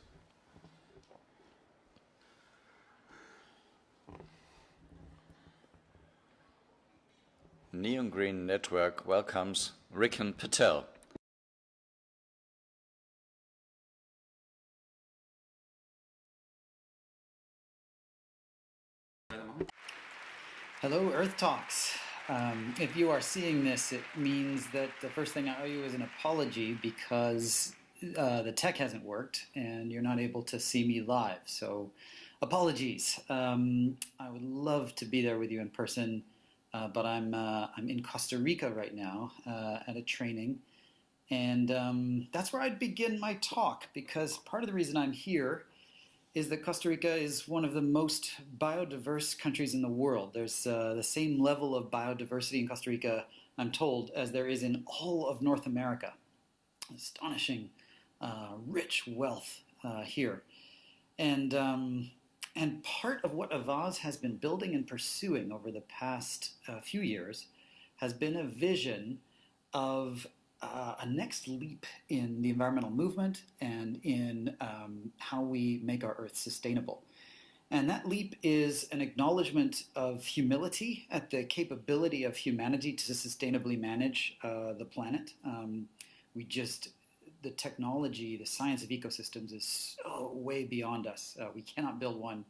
Neon Green Network welcomes Rikin Patel. Hello, Earth Talks. If you are seeing this, it means that the first thing I owe you is an apology because the tech hasn't worked and you're not able to see me live. So apologies. I would love to be there with you in person, but I'm in Costa Rica right now at a training. And that's where I'd begin my talk, because part of the reason I'm here is that Costa Rica is one of the most biodiverse countries in the world. There's the same level of biodiversity in Costa Rica, I'm told, as there is in all of North America. Astonishing, rich wealth here. And part of what Avaz has been building and pursuing over the past few years has been a vision of a next leap in the environmental movement and in how we make our Earth sustainable. And that leap is an acknowledgement of humility at the capability of humanity to sustainably manage the planet. The technology, the science of ecosystems is so way beyond us. We cannot build one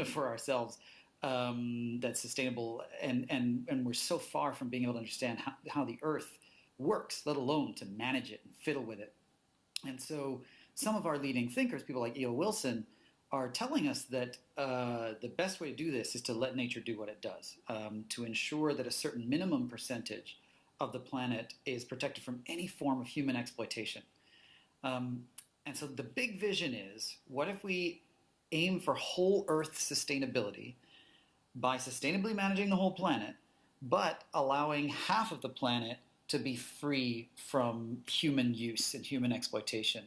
for ourselves that's sustainable, and we're so far from being able to understand how the Earth works, let alone to manage it and fiddle with it. And so some of our leading thinkers, people like E.O. Wilson, are telling us that the best way to do this is to let nature do what it does, to ensure that a certain minimum percentage of the planet is protected from any form of human exploitation. And so the big vision is, what if we aim for whole Earth sustainability by sustainably managing the whole planet, but allowing half of the planet to be free from human use and human exploitation,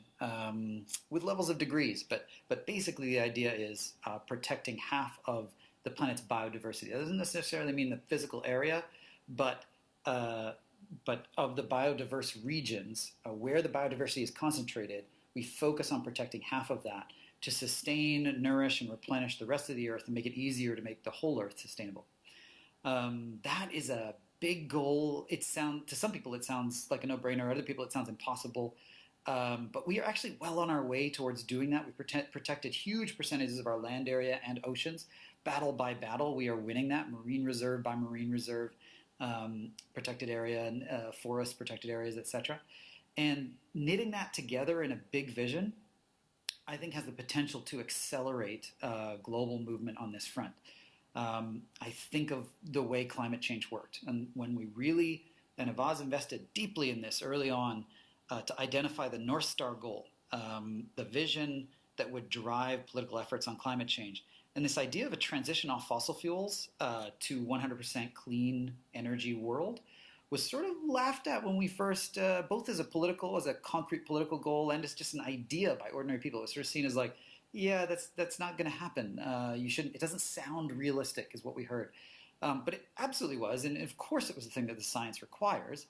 with levels of degrees. But basically the idea is protecting half of the planet's biodiversity. That doesn't necessarily mean the physical area, but of the biodiverse regions where the biodiversity is concentrated, we focus on protecting half of that to sustain, nourish, and replenish the rest of the Earth and make it easier to make the whole Earth sustainable. That is a big goal. To some people it sounds like a no-brainer. Other people it sounds impossible. But we are actually well on our way towards doing that. We've protected huge percentages of our land area and oceans. Battle by battle, we are winning that, marine reserve by marine reserve, protected area and forest protected areas, etc. And knitting that together in a big vision, I think has the potential to accelerate global movement on this front. I think of the way climate change worked. And when we really, and Avaz invested deeply in this early on, to identify the North Star goal, the vision that would drive political efforts on climate change. And this idea of a transition off fossil fuels to 100% clean energy world was sort of laughed at when we first, both as a concrete political goal and as just an idea by ordinary people. It was sort of seen as like, yeah, that's not going to happen. It doesn't sound realistic is what we heard. But it absolutely was. And of course it was the thing that the science requires.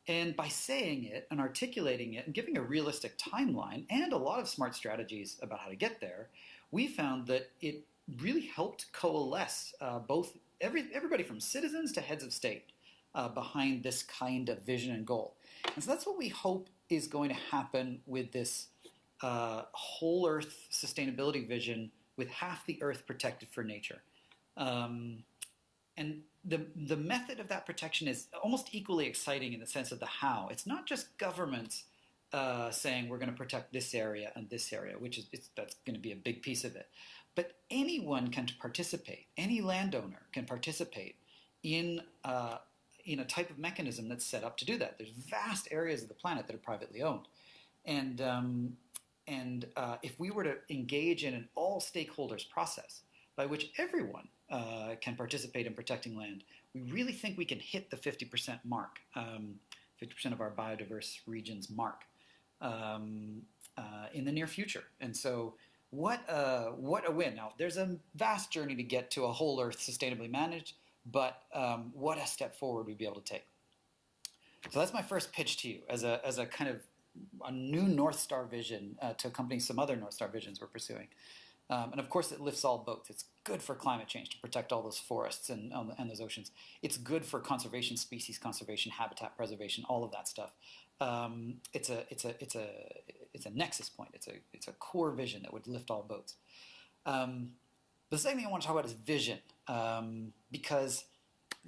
And by saying it and articulating it and giving a realistic timeline and a lot of smart strategies about how to get there, we found that it really helped coalesce everybody from citizens to heads of state behind this kind of vision and goal. And so that's what we hope is going to happen with this whole Earth sustainability vision with half the Earth protected for nature. And the method of that protection is almost equally exciting in the sense of the how. It's not just governments saying we're going to protect this area and this area, that's going to be a big piece of it. But anyone can participate. Any landowner can participate in a type of mechanism that's set up to do that. There's vast areas of the planet that are privately owned. And if we were to engage in an all stakeholders process by which everyone can participate in protecting land, we really think we can hit the 50% mark, 50% of our biodiverse regions mark in the near future. And so what a win. Now, there's a vast journey to get to a whole Earth sustainably managed, but what a step forward we'd be able to take. So that's my first pitch to you as a kind of a new North Star vision to accompany some other North Star visions we're pursuing. And of course, it lifts all boats. It's good for climate change to protect all those forests and those oceans. It's good for conservation, species conservation, habitat preservation, all of that stuff. It's a nexus point. It's a core vision that would lift all boats. The second thing I want to talk about is vision, because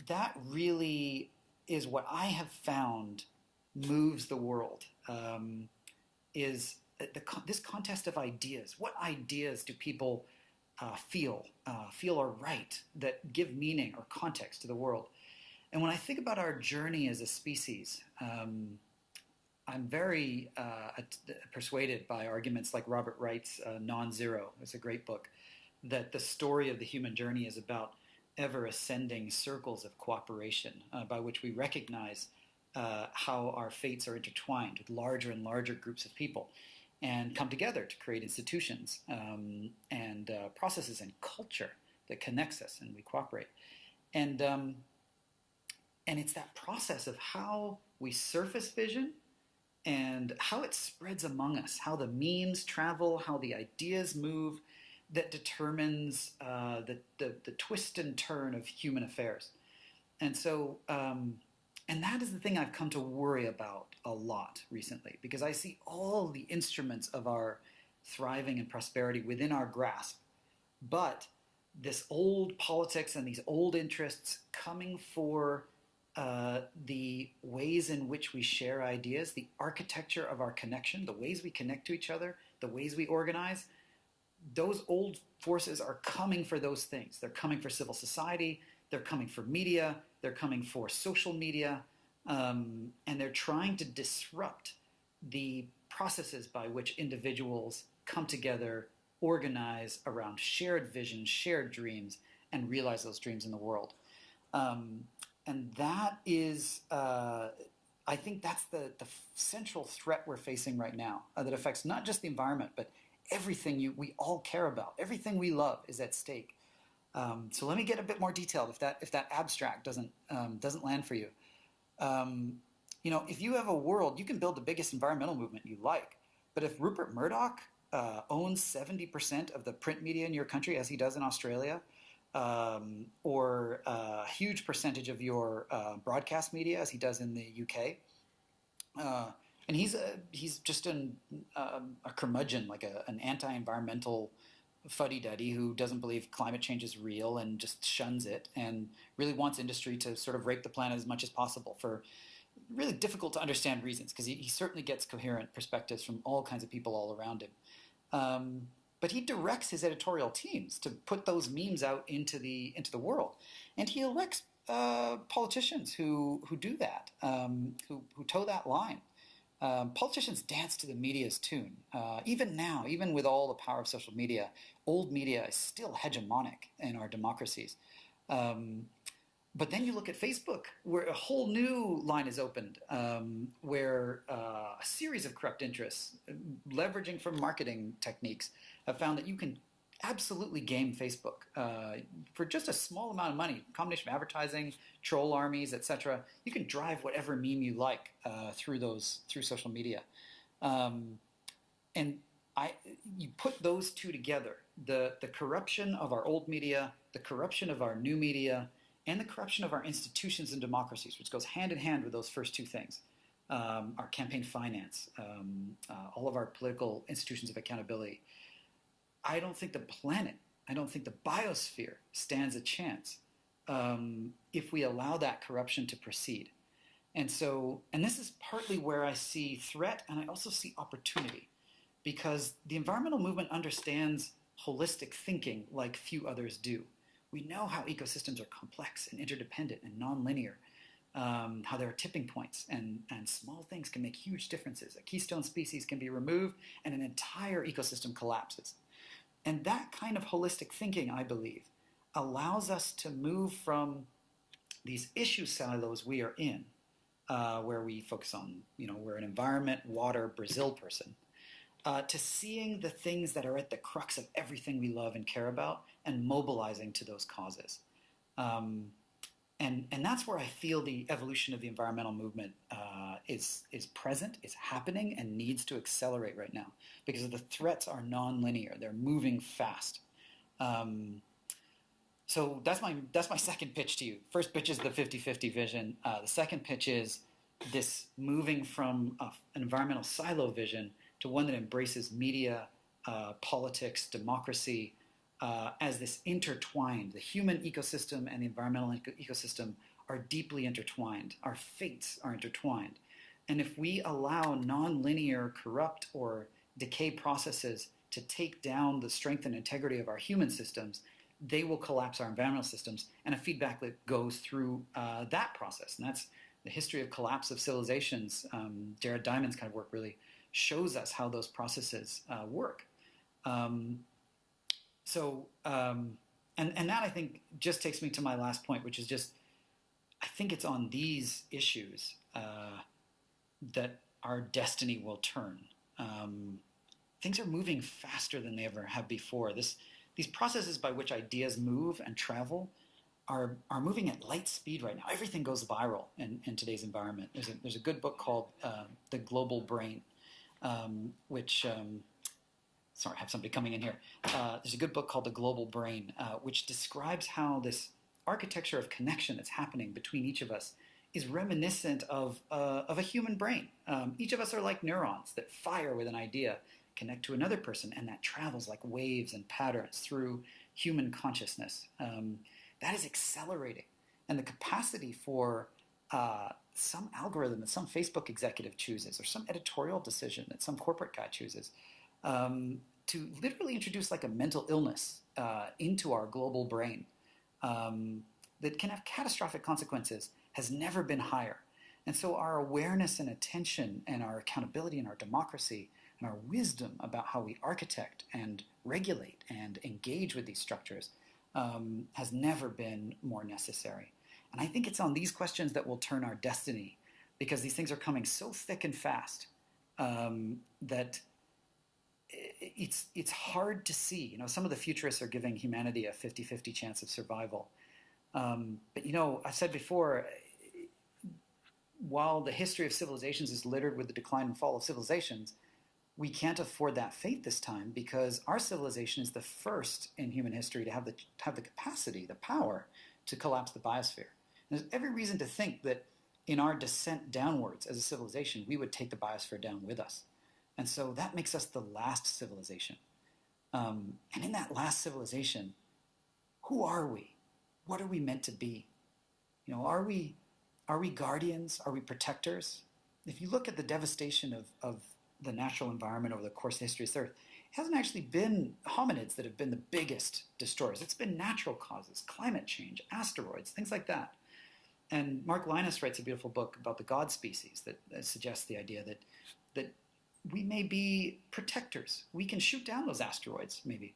that really is what I have found moves the world. Is this contest of ideas. What ideas do people feel are right, that give meaning or context to the world? And when I think about our journey as a species, I'm very persuaded by arguments like Robert Wright's Non-Zero. It's a great book, that the story of the human journey is about ever ascending circles of cooperation by which we recognize how our fates are intertwined with larger and larger groups of people and come together to create institutions and processes and culture that connects us, and we cooperate. And it's that process of how we surface vision and how it spreads among us, how the memes travel, how the ideas move, that determines the twist and turn of human affairs. And so, and that is the thing I've come to worry about a lot recently, because I see all the instruments of our thriving and prosperity within our grasp, but this old politics and these old interests coming for the ways in which we share ideas, the architecture of our connection, the ways we connect to each other, the ways we organize. Those old forces are coming for those things. They're coming for civil society, they're coming for media, they're coming for social media, and they're trying to disrupt the processes by which individuals come together, organize around shared visions, shared dreams, and realize those dreams in the world. And that is, I think that's the central threat we're facing right now, that affects not just the environment, but everything we all care about, everything we love is at stake. So let me get a bit more detailed if that abstract doesn't land for you. If you have a world, you can build the biggest environmental movement you like, But if Rupert Murdoch owns 70% of the print media in your country, as he does in Australia, or a huge percentage of your broadcast media, as he does in the UK, and he's just a curmudgeon, like an anti-environmental fuddy-duddy who doesn't believe climate change is real and just shuns it and really wants industry to sort of rape the planet as much as possible for really difficult to understand reasons, because he certainly gets coherent perspectives from all kinds of people all around him. But he directs his editorial teams to put those memes out into the world, and he elects politicians who do that, who toe that line. Politicians dance to the media's tune. Even now, even with all the power of social media, old media is still hegemonic in our democracies. But then you look at Facebook, where a whole new line is opened, where a series of corrupt interests, leveraging from marketing techniques, have found that you can absolutely game Facebook for just a small amount of money, combination of advertising, troll armies, etc. You can drive whatever meme you like through social media, and you put those two together: the corruption of our old media, the corruption of our new media, and the corruption of our institutions and democracies, which goes hand in hand with those first two things. Our campaign finance, all of our political institutions of accountability. I don't think the planet, I don't think the biosphere stands a chance if we allow that corruption to proceed. And this is partly where I see threat, and I also see opportunity, because the environmental movement understands holistic thinking like few others do. We know how ecosystems are complex and interdependent and nonlinear, how there are tipping points, and small things can make huge differences. A keystone species can be removed and an entire ecosystem collapses. And that kind of holistic thinking, I believe, allows us to move from these issue silos we are in, where we focus on, we're an environment, water, Brazil person, to seeing the things that are at the crux of everything we love and care about and mobilizing to those causes. And that's where I feel the evolution of the environmental movement is present, is happening, and needs to accelerate right now, because the threats are non-linear. They're moving fast. So that's my second pitch to you. First pitch is the 50-50 vision. The second pitch is this moving from an environmental silo vision to one that embraces media, politics, democracy, as this intertwined. The human ecosystem and the environmental ecosystem are deeply intertwined. Our fates are intertwined. And if we allow non-linear, corrupt, or decay processes to take down the strength and integrity of our human systems, they will collapse our environmental systems, and a feedback loop goes through that process. And that's the history of collapse of civilizations. Jared Diamond's kind of work really shows us how those processes work. And that, I think, just takes me to my last point, which is just, I think it's on these issues that our destiny will turn. Things are moving faster than they ever have before. These processes by which ideas move and travel are moving at light speed right now. Everything goes viral in today's environment. There's a good book called The Global Brain, which... sorry, I have somebody coming in here. There's a good book called The Global Brain, which describes how this architecture of connection that's happening between each of us is reminiscent of a human brain. Each of us are like neurons that fire with an idea, connect to another person, and that travels like waves and patterns through human consciousness. That is accelerating. And the capacity for some algorithm that some Facebook executive chooses, or some editorial decision that some corporate guy chooses, to literally introduce like a mental illness into our global brain that can have catastrophic consequences has never been higher. And so our awareness and attention and our accountability and our democracy and our wisdom about how we architect and regulate and engage with these structures has never been more necessary. And I think it's on these questions that will turn our destiny, because these things are coming so thick and fast that it's hard to see. Some of the futurists are giving humanity a 50-50 chance of survival. But I've said before, while the history of civilizations is littered with the decline and fall of civilizations, we can't afford that fate this time because our civilization is the first in human history to have the capacity, the power to collapse the biosphere. And there's every reason to think that in our descent downwards as a civilization, we would take the biosphere down with us. And so that makes us the last civilization. And in that last civilization, who are we? What are we meant to be? You know, are we guardians? Are we protectors? If you look at the devastation of the natural environment over the course of history of the Earth, it hasn't actually been hominids that have been the biggest destroyers. It's been natural causes, climate change, asteroids, things like that. And Mark Linus writes a beautiful book about the God species that suggests the idea that we may be protectors. We can shoot down those asteroids, maybe.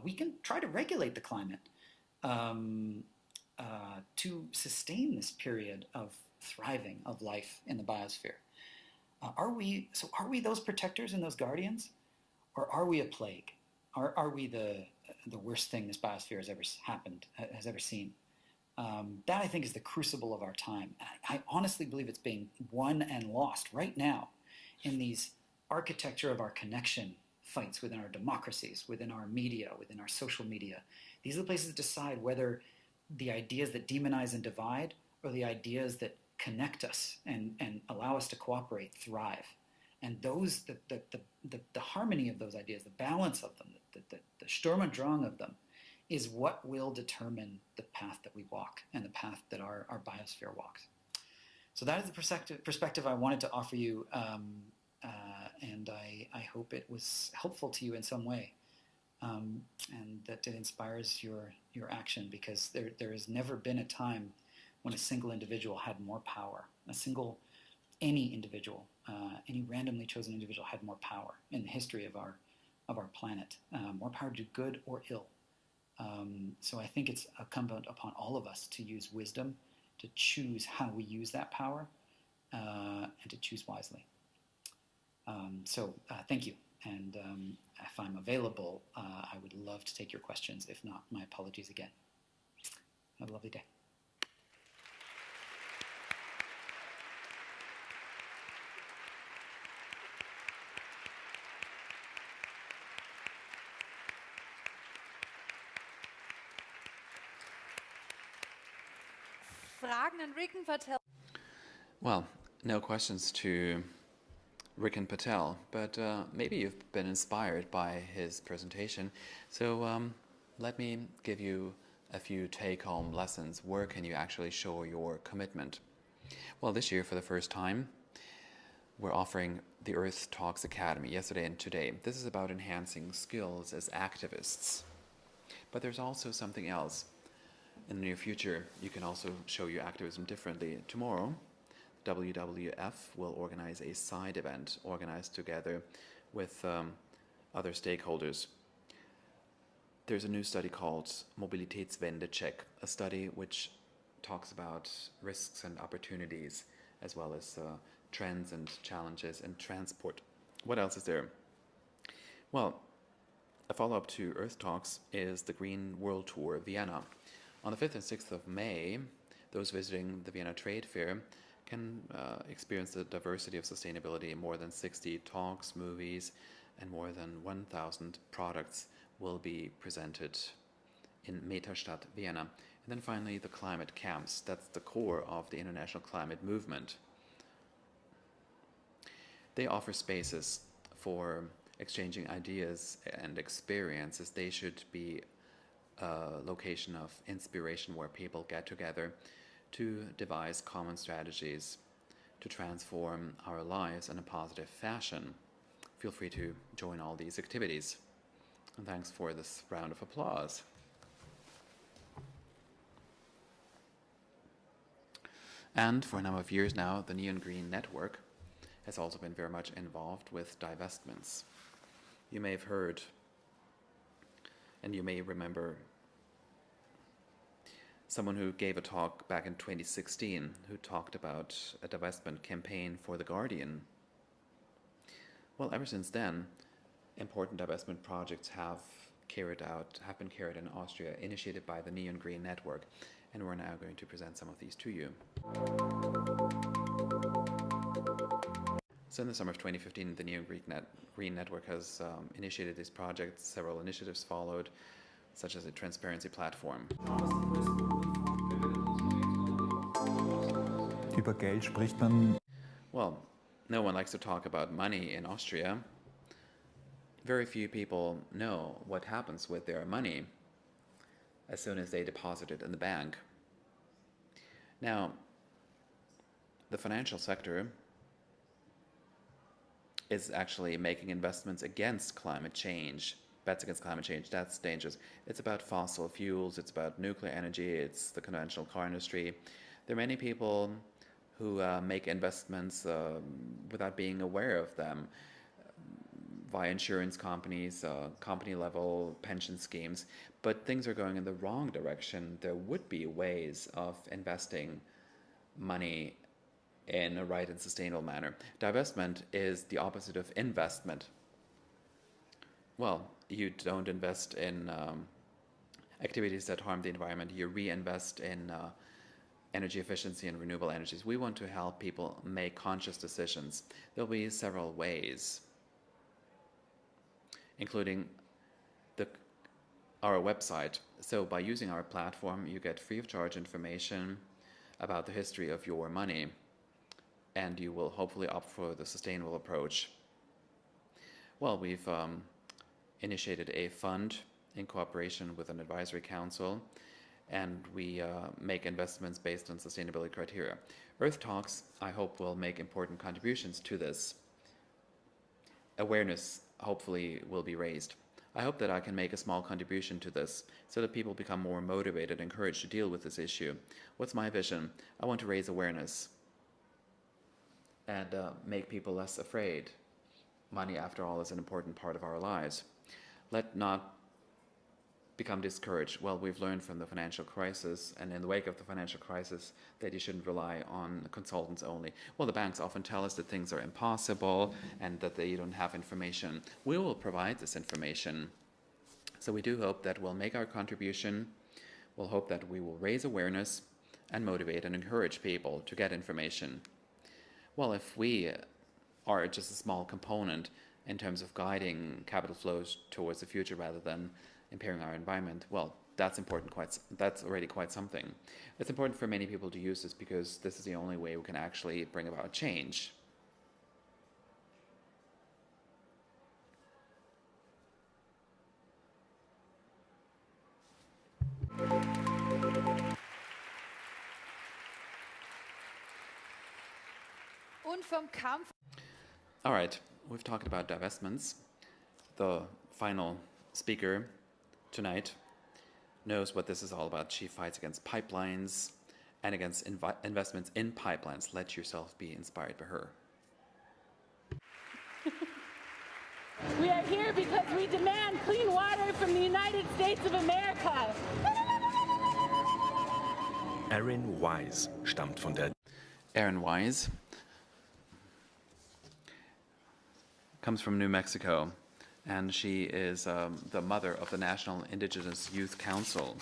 We can try to regulate the climate to sustain this period of thriving of life in the biosphere. Are we those protectors and those guardians? Or are we a plague? Are we the worst thing this biosphere has ever seen? That, I think, is the crucible of our time. And I honestly believe it's being won and lost right now in these architecture of our connection fights within our democracies, within our media, within our social media. These are the places that decide whether the ideas that demonize and divide or the ideas that connect us and allow us to cooperate thrive. And those, the harmony of those ideas, the balance of them, the Sturm und Drang of them, is what will determine the path that we walk and the path that our biosphere walks. So that is the perspective I wanted to offer you, and I hope it was helpful to you in some way, and that it inspires your action, because there has never been a time when a single individual had more power. Any individual, any randomly chosen individual had more power in the history of our planet, more power to do good or ill. So I think it's incumbent upon all of us to use wisdom, to choose how we use that power, and to choose wisely. So thank you. And if I'm available, I would love to take your questions. If not, my apologies again. Have a lovely day. Well, no questions to Rick and Patel, but maybe you've been inspired by his presentation. So let me give you a few take-home lessons. Where can you actually show your commitment? Well, this year, for the first time, we're offering the EARTHtalks Academy, yesterday and today. This is about enhancing skills as activists. But there's also something else. In the near future, you can also show your activism differently. Tomorrow, WWF will organize a side event organized together with other stakeholders. There's a new study called Mobilitätswende-Check, a study which talks about risks and opportunities, as well as trends and challenges in transport. What else is there? Well, a follow-up to EARTHtalks is the Green World Tour Vienna. On the 5th and 6th of May, those visiting the Vienna Trade Fair can experience the diversity of sustainability. More than 60 talks, movies, and more than 1,000 products will be presented in Metastadt Vienna. And then finally, the climate camps. That's the core of the international climate movement. They offer spaces for exchanging ideas and experiences. They should be a location of inspiration where people get together to devise common strategies to transform our lives in a positive fashion. Feel free to join all these activities. And thanks for this round of applause. And for a number of years now, the Neon Green Network has also been very much involved with divestments. You may have heard, and you may remember, someone who gave a talk back in 2016 who talked about a divestment campaign for The Guardian. Well, ever since then, important divestment projects have been carried in Austria, initiated by the Neon Green Network, and we're now going to present some of these to you. So in the summer of 2015, the Neon Green Network has initiated this project. Several initiatives followed, such as a transparency platform. Über Geld spricht man. Well, no one likes to talk about money in Austria. Very few people know what happens with their money as soon as they deposit it in the bank. Now, the financial sector is actually making investments against climate change, bets against climate change. That's dangerous. It's about fossil fuels, it's about nuclear energy, it's the conventional car industry. There are many people who make investments without being aware of them, via insurance companies, company-level pension schemes, but things are going in the wrong direction. There would be ways of investing money in a right and sustainable manner. Divestment is the opposite of investment. Well, you don't invest in activities that harm the environment, you reinvest in energy efficiency and renewable energies. We want to help people make conscious decisions. There'll be several ways, including our website. So by using our platform, you get free of charge information about the history of your money, and you will hopefully opt for the sustainable approach. Well, we've initiated a fund in cooperation with an advisory council, and we make investments based on sustainability criteria. EARTHtalks, I hope, will make important contributions to this. Awareness, hopefully, will be raised. I hope that I can make a small contribution to this so that people become more motivated and encouraged to deal with this issue. What's my vision? I want to raise awareness and make people less afraid. Money, after all, is an important part of our lives. Let not become discouraged. Well, we've learned from the financial crisis, and in the wake of the financial crisis, that you shouldn't rely on consultants only. Well, the banks often tell us that things are impossible and that they don't have information. We will provide this information. So we do hope that we'll make our contribution. We'll hope that we will raise awareness and motivate and encourage people to get information. Well, if we are just a small component in terms of guiding capital flows towards the future rather than impairing our environment, well, that's important. That's already quite something. It's important for many people to use this because this is the only way we can actually bring about change. All right, we've talked about divestments. The final speaker tonight knows what this is all about. She fights against pipelines and against investments in pipelines. Let yourself be inspired by her. We are here because we demand clean water from the United States of America. Erin Wise stammt von der... Erin Wise comes from New Mexico, and she is the mother of the National Indigenous Youth Council.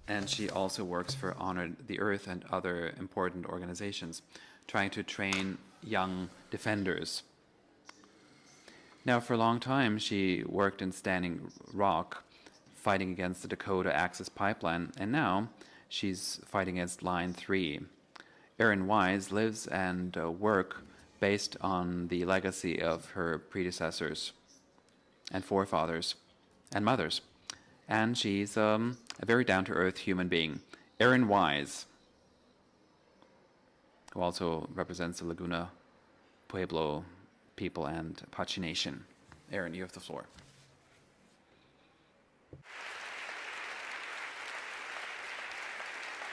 And she also works for Honor the Earth and other important organizations, trying to train young defenders. Now, for a long time, she worked in Standing Rock, fighting against the Dakota Access Pipeline, and now she's fighting against Line 3. Erin Wise lives and works based on the legacy of her predecessors and forefathers and mothers. And she's a very down-to-earth human being. Erin Wise, who also represents the Laguna Pueblo people and Apache Nation. Erin, you have the floor.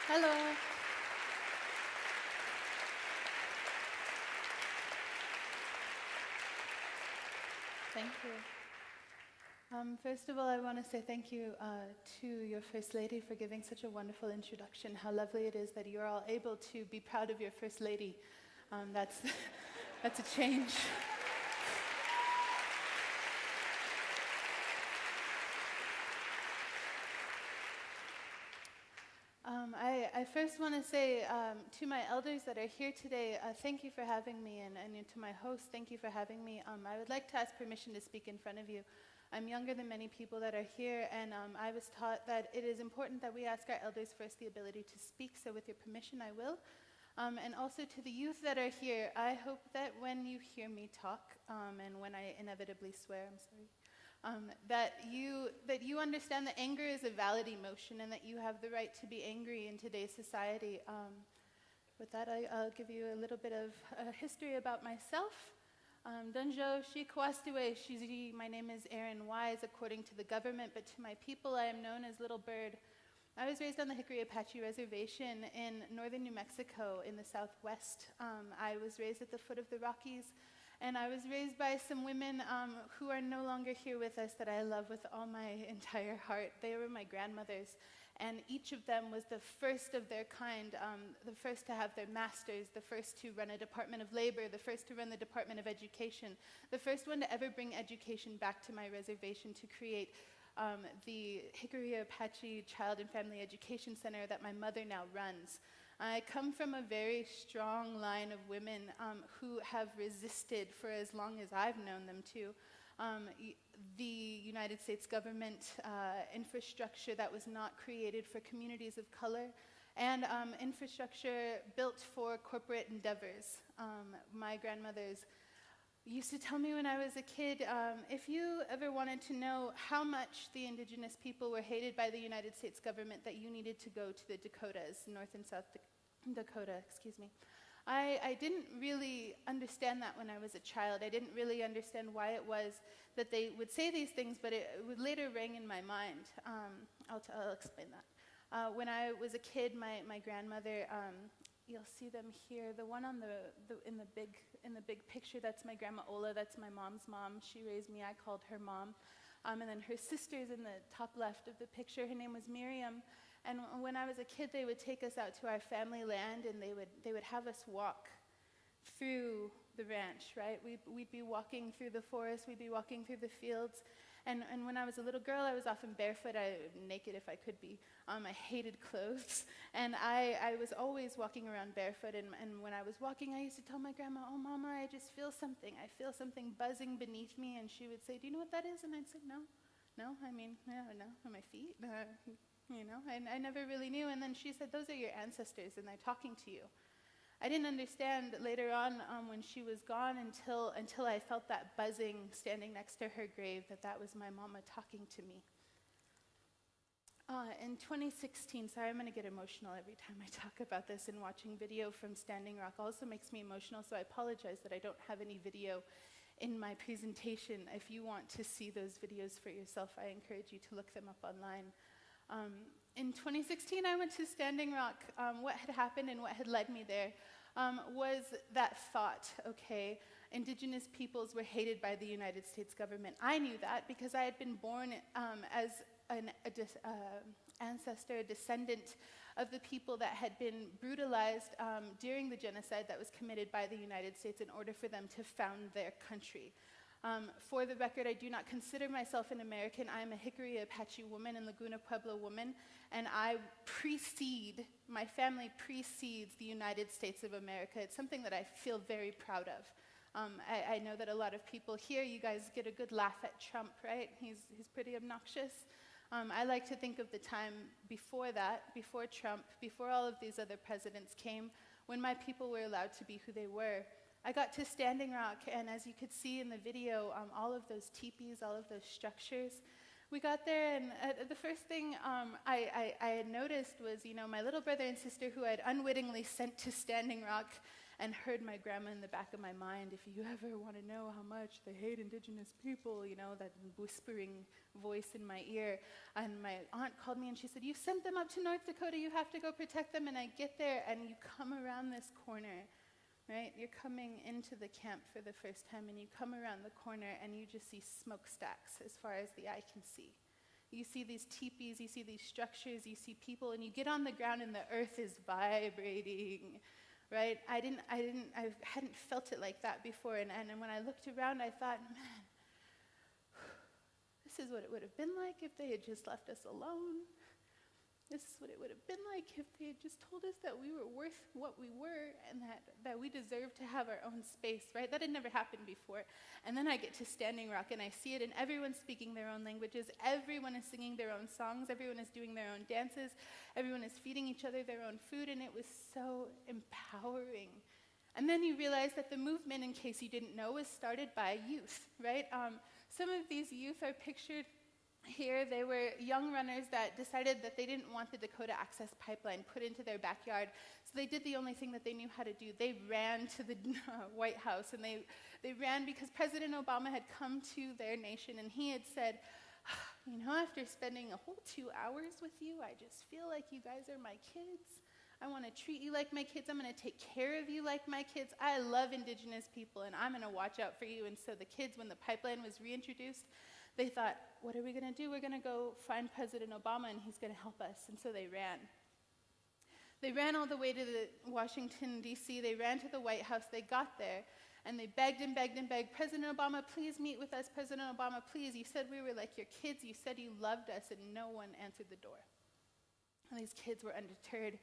Hello. Thank you. First of all, I want to say thank you to your First Lady for giving such a wonderful introduction. How lovely it is that you're all able to be proud of your First Lady. That's a change. I first want to say to my elders that are here today, thank you for having me, and to my host, thank you for having me. I would like to ask permission to speak in front of you. I'm younger than many people that are here, and I was taught that it is important that we ask our elders first the ability to speak, so with your permission, I will. And also to the youth that are here, I hope that when you hear me talk, and when I inevitably swear, I'm sorry, that you understand that anger is a valid emotion and that you have the right to be angry in today's society. With that, I'll give you a little bit of history about myself. Dunjo Shikwastiwe Shiziri, my name is Erin Wise, according to the government, but to my people, I am known as Little Bird. I was raised on the Hickory Apache Reservation in northern New Mexico in the southwest. I was raised at the foot of the Rockies, and I was raised by some women who are no longer here with us that I love with all my entire heart. They were my grandmothers, and each of them was the first of their kind, the first to have their masters, the first to run a Department of Labor, the first to run the Department of Education, the first one to ever bring education back to my reservation to create the Hickory Apache Child and Family Education Center that my mother now runs. I come from a very strong line of women who have resisted for as long as I've known them to the United States government infrastructure that was not created for communities of color, and infrastructure built for corporate endeavors. My grandmothers used to tell me when I was a kid, if you ever wanted to know how much the indigenous people were hated by the United States government, that you needed to go to the Dakotas, North and South Dakota, excuse me. I didn't really understand that when I was a child. I didn't really understand why it was that they would say these things, but it would later ring in my mind. I'll explain that. When I was a kid, my grandmother, you'll see them here. The one on in the big picture, that's my grandma Ola. That's my mom's mom. She raised me. I called her mom. And then her sister's in the top left of the picture. Her name was Miriam. And when I was a kid, they would take us out to our family land, and they would have us walk through the ranch, right? We'd be walking through the forest. We'd be walking through the fields. And when I was a little girl, I was often barefoot, naked if I could be. I hated clothes. And I was always walking around barefoot. And when I was walking, I used to tell my grandma, "Oh, Mama, I just feel something. I feel something buzzing beneath me." And she would say, "Do you know what that is?" And I'd say, "No. I mean, no, on my feet. I never really knew." And then she said, "Those are your ancestors, and they're talking to you." I didn't understand later on when she was gone until I felt that buzzing standing next to her grave, that was my mama talking to me. In 2016, sorry, I'm going to get emotional every time I talk about this, and watching video from Standing Rock also makes me emotional, so I apologize that I don't have any video in my presentation. If you want to see those videos for yourself, I encourage you to look them up online. In 2016, I went to Standing Rock. What had happened and what had led me there was that thought, okay, Indigenous peoples were hated by the United States government. I knew that because I had been born as an ancestor, a descendant of the people that had been brutalized during the genocide that was committed by the United States in order for them to found their country. For the record, I do not consider myself an American. I am a Hickory Apache woman and Laguna Pueblo woman, and my family precedes the United States of America. It's something that I feel very proud of. I know that a lot of people here, you guys get a good laugh at Trump, right? He's pretty obnoxious. I like to think of the time before that, before Trump, before all of these other presidents came, when my people were allowed to be who they were. I got to Standing Rock, and as you could see in the video, all of those teepees, all of those structures, we got there, and the first thing I had noticed was, my little brother and sister who I had unwittingly sent to Standing Rock, and heard my grandma in the back of my mind, "If you ever want to know how much they hate Indigenous people," that whispering voice in my ear. And my aunt called me and she said, "You sent them up to North Dakota, you have to go protect them." And I get there, and you come around this corner, right? You're coming into the camp for the first time, and you come around the corner, and you just see smokestacks as far as the eye can see. You see these teepees, you see these structures, you see people, and you get on the ground, and the earth is vibrating, right? I hadn't felt it like that before, and when I looked around, I thought, man, this is what it would have been like if they had just left us alone. This is what it would have been like if they had just told us that we were worth what we were and that we deserved to have our own space, right? That had never happened before. And then I get to Standing Rock and I see it, and everyone's speaking their own languages, everyone is singing their own songs, everyone is doing their own dances, everyone is feeding each other their own food, and it was so empowering. And then you realize that the movement, in case you didn't know, was started by youth, right? Some of these youth are pictured here. They were young runners that decided that they didn't want the Dakota Access Pipeline put into their backyard, so they did the only thing that they knew how to do. They ran to the White House, and they ran because President Obama had come to their nation, and he had said, you know, after spending a whole 2 hours with you, I just feel like you guys are my kids. I want to treat you like my kids. I'm going to take care of you like my kids. I love Indigenous people, and I'm going to watch out for you. And so the kids, when the pipeline was reintroduced, they thought, what are we going to do? We're going to go find President Obama, and he's going to help us. And so they ran. They ran all the way to the Washington, D.C. They ran to the White House. They got there, and they begged and begged and begged, President Obama, please meet with us. President Obama, please. You said we were like your kids. You said you loved us, and no one answered the door. And these kids were undeterred.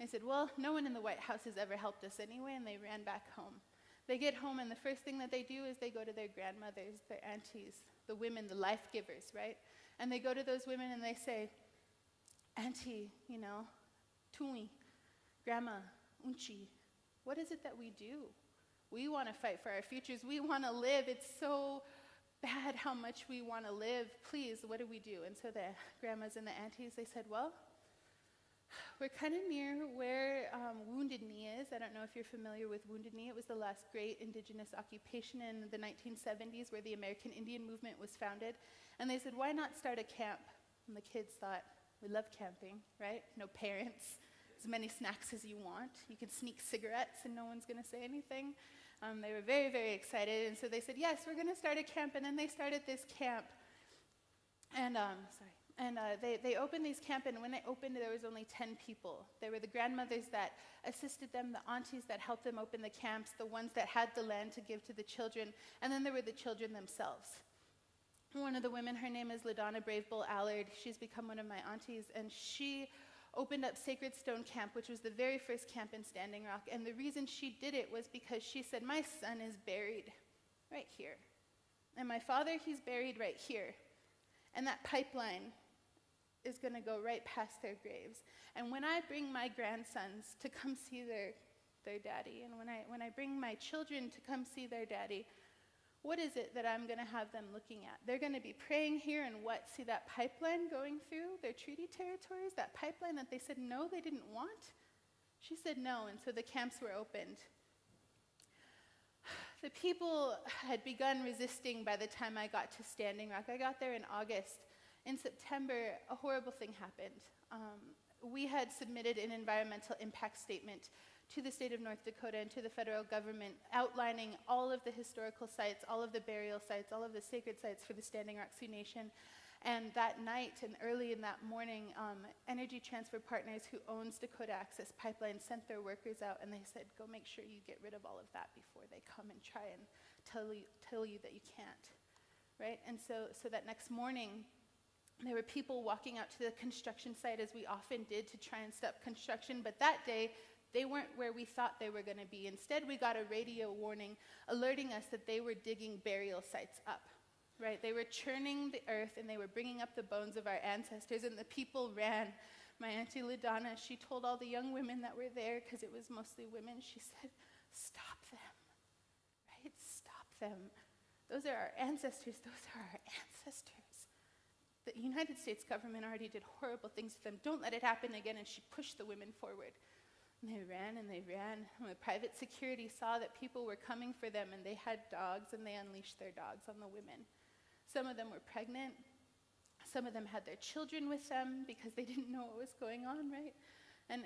They said, well, no one in the White House has ever helped us anyway, and they ran back home. They get home, and the first thing that they do is they go to their grandmothers, their aunties, the women, the life givers, right? And they go to those women and they say, Auntie, you know, Tui, Grandma, Unchi, what is it that we do? We want to fight for our futures. We want to live. It's so bad how much we want to live. Please, what do we do? And so the grandmas and the aunties, they said, well, we're kind of near where Wounded Knee is. I don't know if you're familiar with Wounded Knee. It was the last great Indigenous occupation in the 1970s where the American Indian movement was founded. And they said, why not start a camp? And the kids thought, we love camping, right? No parents, as many snacks as you want. You can sneak cigarettes and no one's going to say anything. They were very, very excited. And so they said, yes, we're going to start a camp. And then they started this camp. And, they opened these camp, and when they opened, there was only 10 people. There were the grandmothers that assisted them, the aunties that helped them open the camps, the ones that had the land to give to the children, and then there were the children themselves. One of the women, her name is LaDonna Brave Bull Allard. She's become one of my aunties, and she opened up Sacred Stone Camp, which was the very first camp in Standing Rock, and the reason she did it was because she said, my son is buried right here, and my father, he's buried right here, and that pipeline is going to go right past their graves. And when I bring my grandsons to come see their daddy, and when I bring my children to come see their daddy, what is it that I'm going to have them looking at? They're going to be praying here and what? See that pipeline going through their treaty territories? That pipeline that they said no, they didn't want? She said no, and so the camps were opened. The people had begun resisting by the time I got to Standing Rock. I got there in August. In September, a horrible thing happened. We had submitted an environmental impact statement to the state of North Dakota and to the federal government outlining all of the historical sites, all of the burial sites, all of the sacred sites for the Standing Rock Sioux Nation. And that night and early in that morning, Energy Transfer Partners, who owns Dakota Access Pipeline, sent their workers out and they said, go make sure you get rid of all of that before they come and try and tell you that you can't, right? And so that next morning, there were people walking out to the construction site, as we often did, to try and stop construction. But that day, they weren't where we thought they were going to be. Instead, we got a radio warning alerting us that they were digging burial sites up, right? They were churning the earth, and they were bringing up the bones of our ancestors, and the people ran. My Auntie LaDonna, she told all the young women that were there, because it was mostly women, she said, stop them, right? Stop them. Those are our ancestors. Those are our ancestors. The United States government already did horrible things to them. Don't let it happen again. And she pushed the women forward. And they ran and they ran. And the private security saw that people were coming for them, and they had dogs, and they unleashed their dogs on the women. Some of them were pregnant. Some of them had their children with them because they didn't know what was going on, right? And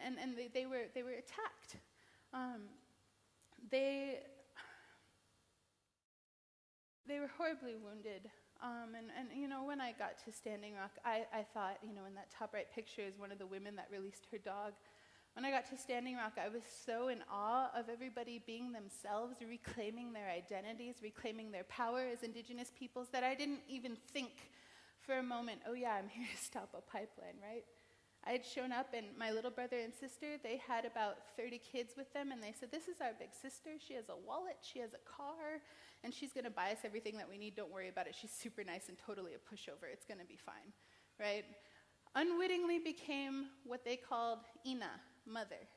they were attacked. They were horribly wounded. And you know, when I got to Standing Rock, I thought, you know, in that top right picture is one of the women that released her dog. When I got to Standing Rock, I was so in awe of everybody being themselves, reclaiming their identities, reclaiming their power as Indigenous peoples, that I didn't even think for a moment, oh yeah, I'm here to stop a pipeline, right? I had shown up, and my little brother and sister, they had about 30 kids with them, and they said, this is our big sister. She has a wallet, she has a car, and she's going to buy us everything that we need. Don't worry about it. She's super nice and totally a pushover. It's going to be fine, right? Unwittingly became what they called Ina, mother.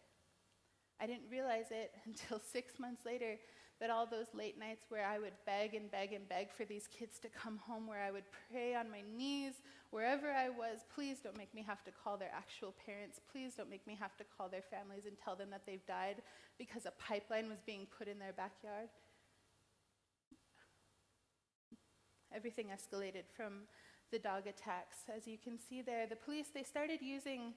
I didn't realize it until 6 months later that all those late nights where I would beg and beg and beg for these kids to come home, where I would pray on my knees, wherever I was, please don't make me have to call their actual parents. Please don't make me have to call their families and tell them that they've died because a pipeline was being put in their backyard. Everything escalated from the dog attacks. As you can see there, the police, they started using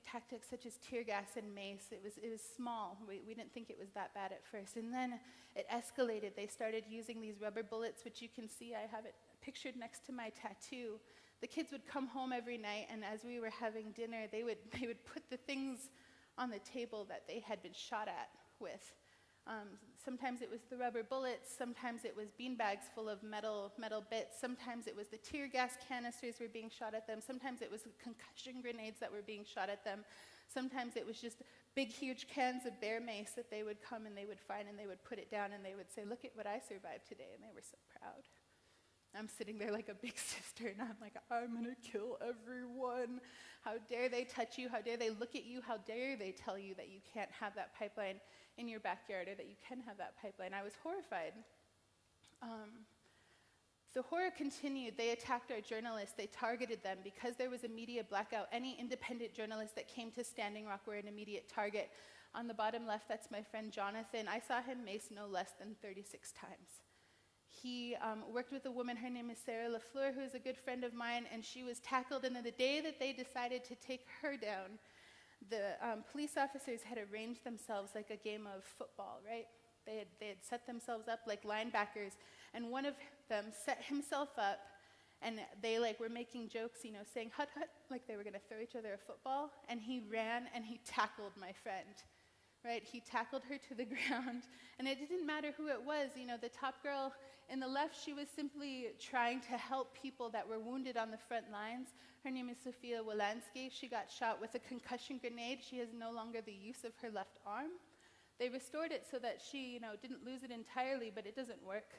tactics such as tear gas and mace. It was small. We didn't think it was that bad at first. And then it escalated. They started using these rubber bullets, which you can see. I have it pictured next to my tattoo. The kids would come home every night, and as we were having dinner, they would put the things on the table that they had been shot at with. Sometimes it was the rubber bullets, sometimes it was beanbags full of metal bits, sometimes it was the tear gas canisters were being shot at them, sometimes it was concussion grenades that were being shot at them, sometimes it was just big huge cans of bear mace that they would come and they would find and they would put it down and they would say, look at what I survived today, and they were so proud. I'm sitting there like a big sister, and I'm like, I'm gonna kill everyone. How dare they touch you? How dare they look at you? How dare they tell you that you can't have that pipeline in your backyard or that you can have that pipeline? I was horrified. The horror continued. They attacked our journalists. They targeted them. Because there was a media blackout, any independent journalists that came to Standing Rock were an immediate target. On the bottom left, that's my friend Jonathan. I saw him mace no less than 36 times. He worked with a woman, her name is Sarah Lafleur, who is a good friend of mine, and she was tackled, and then the day that they decided to take her down, the police officers had arranged themselves like a game of football, right? They had set themselves up like linebackers, and one of them set himself up, and they were making jokes, saying hut hut, like they were going to throw each other a football, and he ran and he tackled my friend. Right, he tackled her to the ground, and it didn't matter who it was. The top girl in the left, she was simply trying to help people that were wounded on the front lines. Her name is Sofia Wolanski. She got shot with a concussion grenade. She has no longer the use of her left arm. They restored it so that she, didn't lose it entirely, but it doesn't work.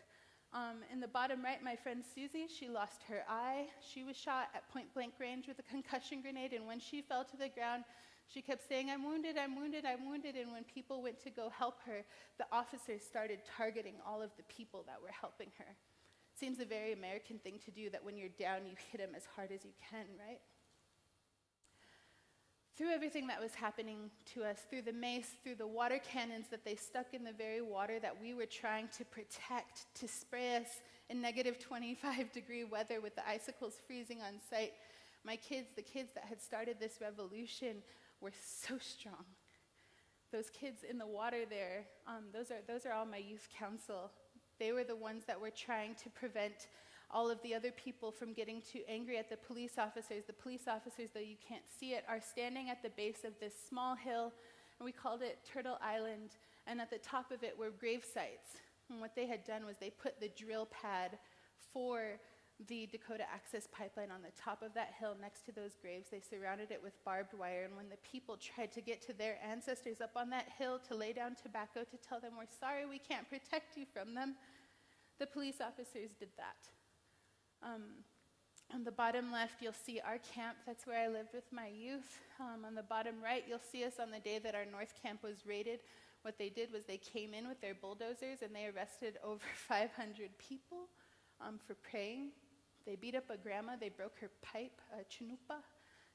In the bottom right, my friend Susie, she lost her eye. She was shot at point-blank range with a concussion grenade, and when she fell to the ground, she kept saying, I'm wounded, I'm wounded, I'm wounded, and when people went to go help her, the officers started targeting all of the people that were helping her. Seems a very American thing to do, that when you're down, you hit them as hard as you can, right? Through everything that was happening to us, through the mace, through the water cannons that they stuck in the very water that we were trying to protect, to spray us in negative 25-degree weather with the icicles freezing on site, my kids, the kids that had started this revolution, were so strong. Those kids in the water there, those are all my youth council. They were the ones that were trying to prevent all of the other people from getting too angry at the police officers. The police officers, though you can't see it, are standing at the base of this small hill, and we called it Turtle Island, and at the top of it were grave sites. And what they had done was they put the drill pad for the Dakota Access Pipeline on the top of that hill next to those graves. They surrounded it with barbed wire, and when the people tried to get to their ancestors up on that hill to lay down tobacco to tell them, we're sorry, we can't protect you from them, the police officers did that. On the bottom left, you'll see our camp. That's where I lived with my youth. On the bottom right, you'll see us on the day that our north camp was raided. What they did was they came in with their bulldozers, and they arrested over 500 people for praying. They beat up a grandma. They broke her pipe, a chanupa.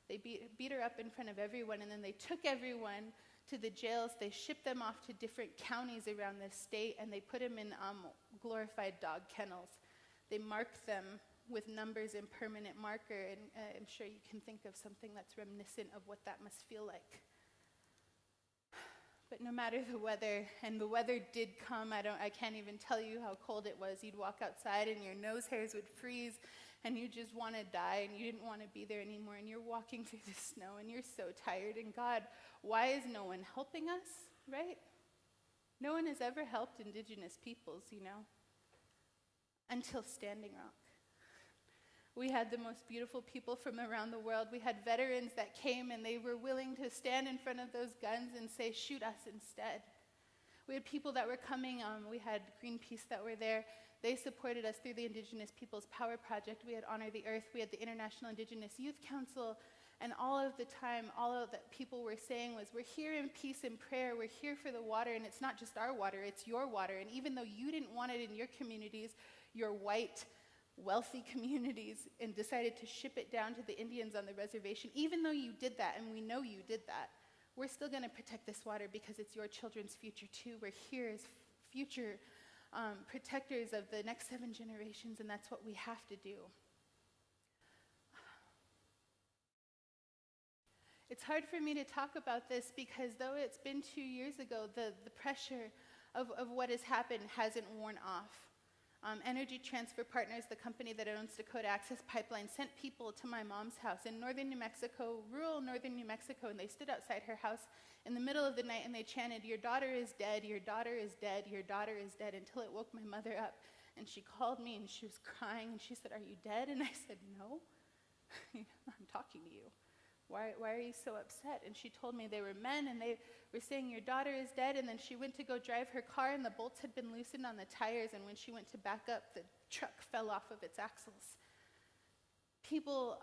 They beat her up in front of everyone, and then they took everyone to the jails. They shipped them off to different counties around the state, and they put them in glorified dog kennels. They marked them with numbers and permanent marker, and I'm sure you can think of something that's reminiscent of what that must feel like. But no matter the weather, and the weather did come, I can't even tell you how cold it was. You'd walk outside and your nose hairs would freeze, and you just want to die, and you didn't want to be there anymore, and you're walking through the snow, and you're so tired, and God, why is no one helping us, right? No one has ever helped Indigenous peoples, until Standing Rock. We had the most beautiful people from around the world. We had veterans that came and they were willing to stand in front of those guns and say, shoot us instead. We had people that were coming, we had Greenpeace that were there. They supported us through the Indigenous Peoples Power Project. We had Honor the Earth. We had the International Indigenous Youth Council. And all of the time, all of that people were saying was, we're here in peace and prayer. We're here for the water. And it's not just our water, it's your water. And even though you didn't want it in your communities, your white, wealthy communities, and decided to ship it down to the Indians on the reservation, even though you did that, and we know you did that, we're still going to protect this water because it's your children's future too. We're here as future protectors of the next 7 generations, and that's what we have to do. It's hard for me to talk about this because though it's been 2 years ago, the pressure of what has happened hasn't worn off. Energy Transfer Partners, the company that owns Dakota Access Pipeline, sent people to my mom's house in northern New Mexico, rural northern New Mexico, and they stood outside her house in the middle of the night and they chanted, your daughter is dead, your daughter is dead, your daughter is dead, until it woke my mother up. And she called me and she was crying and she said, are you dead? And I said, no, I'm talking to you. Why are you so upset? And she told me they were men and they were saying your daughter is dead, and then she went to go drive her car and the bolts had been loosened on the tires, and when she went to back up, the truck fell off of its axles. People,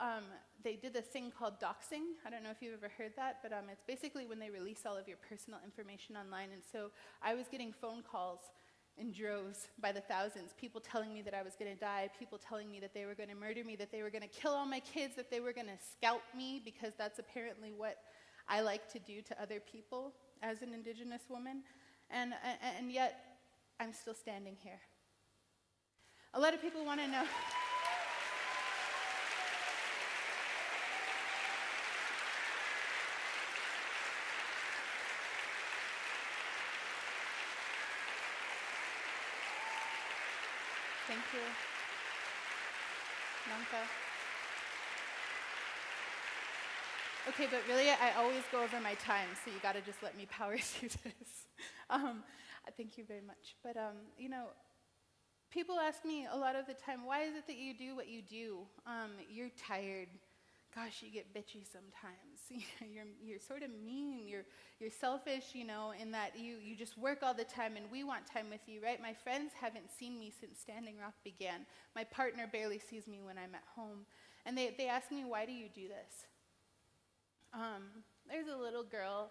they did a thing called doxing. I don't know if you've ever heard that, but it's basically when they release all of your personal information online. And so I was getting phone calls in droves by the thousands, people telling me that I was going to die, people telling me that they were going to murder me, that they were going to kill all my kids, that they were going to scalp me, because that's apparently what I like to do to other people as an Indigenous woman. And yet, I'm still standing here. A lot of people want to know... Thank you. Nanka. Okay, but really, I always go over my time, so you got to just let me power through this. Thank you very much. But, you know, people ask me a lot of the time, why is it that you do what you do? You're tired. Gosh, you get bitchy sometimes. You're sort of mean. You're selfish, you know, in that you just work all the time, and we want time with you, right? My friends haven't seen me since Standing Rock began. My partner barely sees me when I'm at home. And they ask me, why do you do this? There's a little girl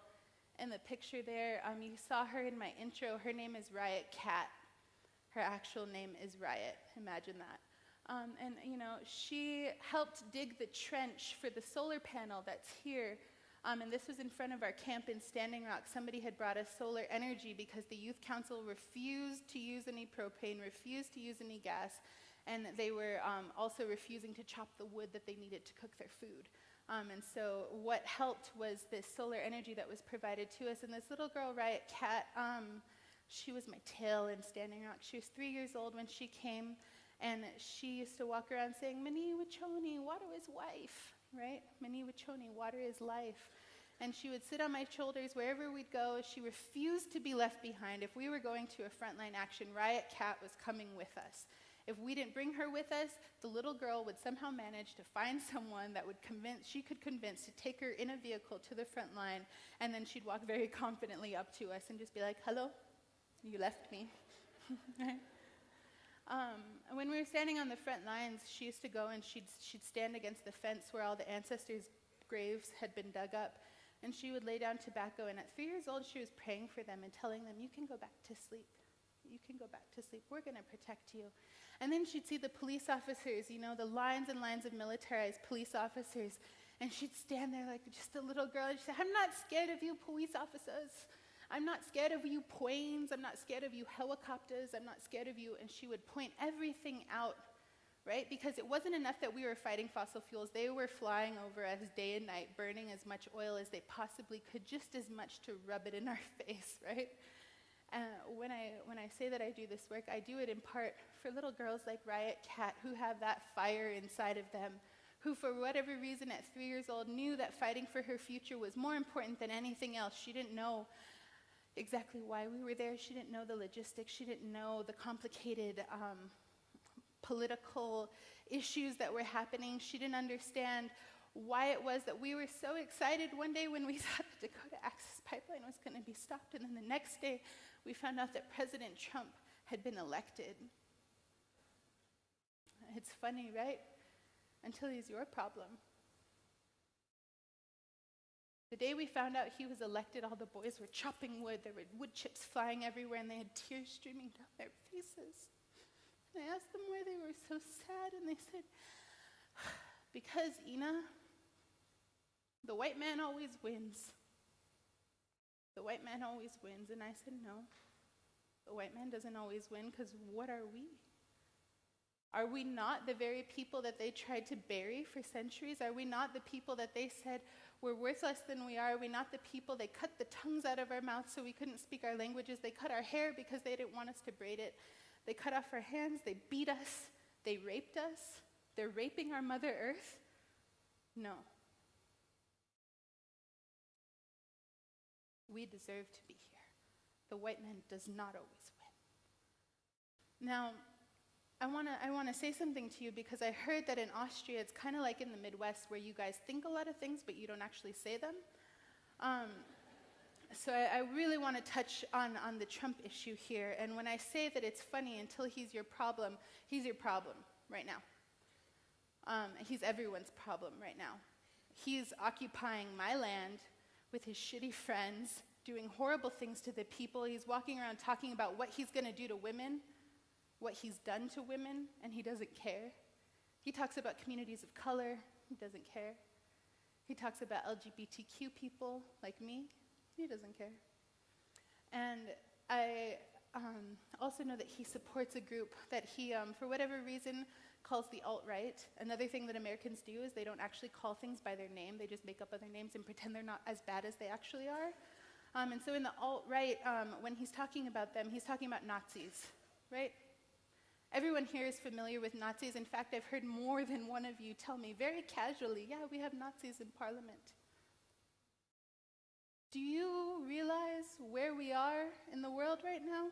in the picture there. You saw her in my intro. Her name is Riot Cat. Her actual name is Riot. Imagine that. And, you know, she helped dig the trench for the solar panel that's here. And this was in front of our camp in Standing Rock. Somebody had brought us solar energy because the youth council refused to use any propane, refused to use any gas, and they were also refusing to chop the wood that they needed to cook their food. And so what helped was this solar energy that was provided to us. And this little girl, Riot Cat, she was my tail in Standing Rock. She was 3 years old when she came. And she used to walk around saying, Mani Wachoni, water is wife, right? Mani Wachoni, water is life. And she would sit on my shoulders wherever we'd go. She refused to be left behind. If we were going to a frontline action, Riot Cat was coming with us. If we didn't bring her with us, the little girl would somehow manage to find someone that she could convince to take her in a vehicle to the front line, and then she'd walk very confidently up to us and just be like, hello, you left me, right? When we were standing on the front lines, she used to go and she'd stand against the fence where all the ancestors' graves had been dug up, and she would lay down tobacco, and at 3 years old, she was praying for them and telling them, you can go back to sleep. You can go back to sleep. We're going to protect you. And then she'd see the police officers, you know, the lines and lines of militarized police officers, and she'd stand there like just a little girl, and she'd say, I'm not scared of you police officers. I'm not scared of you planes. I'm not scared of you helicopters. I'm not scared of you. And she would point everything out, right? Because it wasn't enough that we were fighting fossil fuels. They were flying over us day and night, burning as much oil as they possibly could, just as much to rub it in our face, right? When I say that I do this work, I do it in part for little girls like Riot Cat who have that fire inside of them, who for whatever reason at 3 years old knew that fighting for her future was more important than anything else. She didn't know exactly why we were there. She didn't know the logistics. She didn't know the complicated political issues that were happening. She didn't understand why it was that we were so excited one day when we thought the Dakota Access Pipeline was going to be stopped, and then the next day we found out that President Trump had been elected. It's funny, right? Until he's your problem. The day we found out he was elected, all the boys were chopping wood. There were wood chips flying everywhere, and they had tears streaming down their faces. And I asked them why they were so sad, and they said, because, Ina, the white man always wins. The white man always wins. And I said, no, the white man doesn't always win, because what are we? Are we not the very people that they tried to bury for centuries? Are we not the people that they said we're worth less than we are? Are we not the people they cut the tongues out of our mouths so we couldn't speak our languages? They cut our hair because they didn't want us to braid it. They cut off our hands. They beat us. They raped us. They're raping our Mother Earth. No. We deserve to be here. The white man does not always win. Now, I want to say something to you, because I heard that in Austria it's kind of like in the Midwest, where you guys think a lot of things but you don't actually say them. So I really want to touch on the Trump issue here. And when I say that it's funny, until he's your problem right now. He's everyone's problem right now. He's occupying my land with his shitty friends, doing horrible things to the people. He's walking around talking about what he's going to do to women, what he's done to women, and he doesn't care. He talks about communities of color. He doesn't care. He talks about LGBTQ people like me. He doesn't care. And I also know that he supports a group that he, for whatever reason, calls the alt-right. Another thing that Americans do is they don't actually call things by their name. They just make up other names and pretend they're not as bad as they actually are. And so in the alt-right, when he's talking about them, he's talking about Nazis, right? Everyone here is familiar with Nazis. In fact, I've heard more than one of you tell me very casually, yeah, we have Nazis in Parliament. Do you realize where we are in the world right now?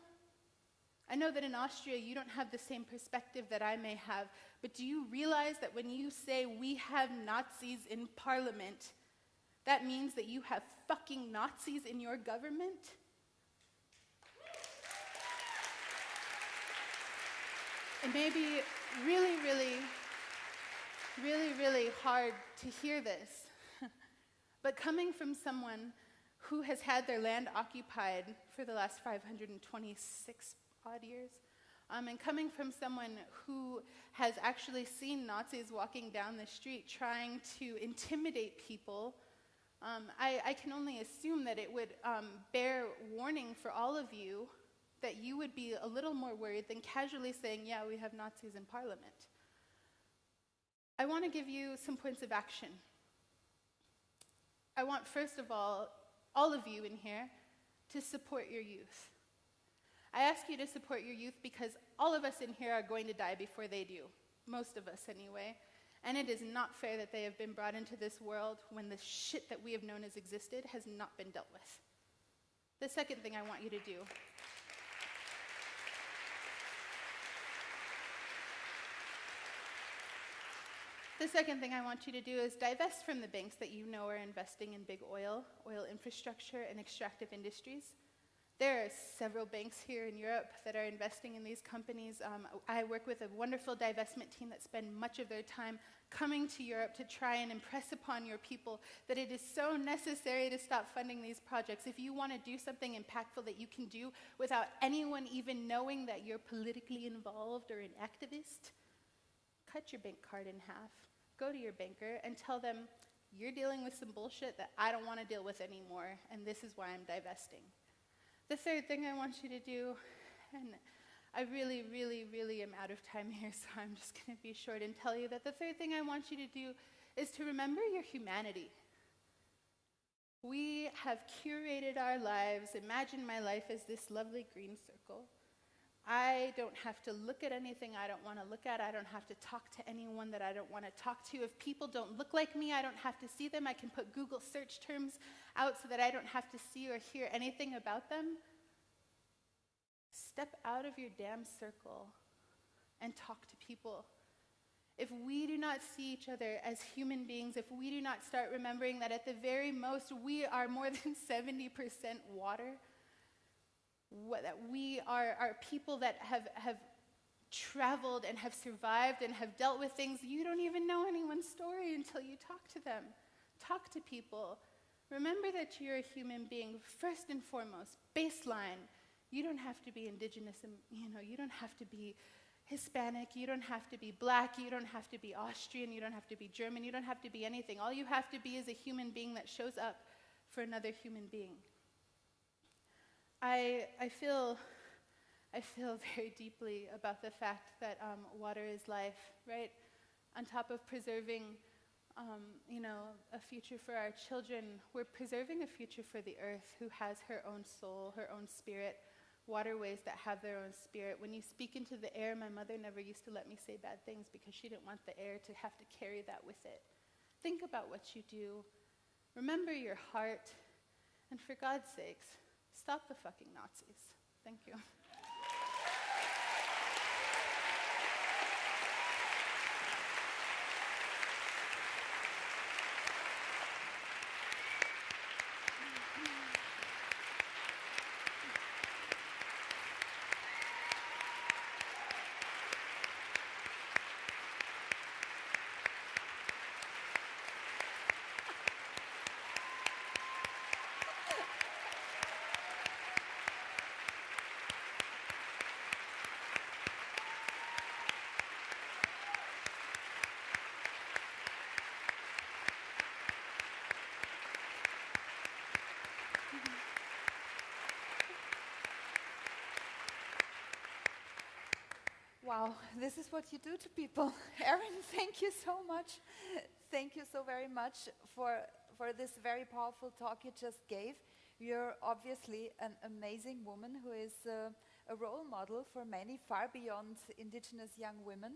I know that in Austria you don't have the same perspective that I may have, but do you realize that when you say we have Nazis in Parliament, that means that you have fucking Nazis in your government? It may be really, really, really, really hard to hear this, but coming from someone who has had their land occupied for the last 526 odd years, and coming from someone who has actually seen Nazis walking down the street trying to intimidate people, I can only assume that it would bear warning for all of you that you would be a little more worried than casually saying, yeah, we have Nazis in Parliament. I want to give you some points of action. I want, first of all of you in here, to support your youth. I ask you to support your youth because all of us in here are going to die before they do. Most of us, anyway. And it is not fair that they have been brought into this world when the shit that we have known as existed has not been dealt with. The second thing I want you to do is divest from the banks that you know are investing in big oil infrastructure, and extractive industries. There are several banks here in Europe that are investing in these companies. I work with a wonderful divestment team that spend much of their time coming to Europe to try and impress upon your people that it is so necessary to stop funding these projects. If you want to do something impactful that you can do without anyone even knowing that you're politically involved or an activist, cut your bank card in half. Go to your banker and tell them, you're dealing with some bullshit that I don't want to deal with anymore, and this is why I'm divesting. The third thing I want you to do, and I really, really, really am out of time here, so I'm just going to be short and tell you that the third thing I want you to do is to remember your humanity. We have curated our lives. Imagine my life as this lovely green circle. I don't have to look at anything I don't want to look at. I don't have to talk to anyone that I don't want to talk to. If people don't look like me, I don't have to see them. I can put Google search terms out so that I don't have to see or hear anything about them. Step out of your damn circle and talk to people. If we do not see each other as human beings, if we do not start remembering that at the very most we are more than 70% water, that we are people that have traveled and have survived and have dealt with things, you don't even know anyone's story until you talk to them. Talk to people. Remember that you're a human being, first and foremost, baseline. You don't have to be indigenous, you don't have to be Hispanic, you don't have to be black, you don't have to be Austrian, you don't have to be German, you don't have to be anything. All you have to be is a human being that shows up for another human being. I feel very deeply about the fact that water is life, right? On top of preserving, a future for our children, we're preserving a future for the earth who has her own soul, her own spirit, waterways that have their own spirit. When you speak into the air, my mother never used to let me say bad things because she didn't want the air to have to carry that with it. Think about what you do. Remember your heart. And for God's sakes, stop the fucking Nazis. Thank you. Wow, this is what you do to people. Erin, thank you so much. Thank you so very much for this very powerful talk you just gave. You're obviously an amazing woman who is a role model for many, far beyond indigenous young women.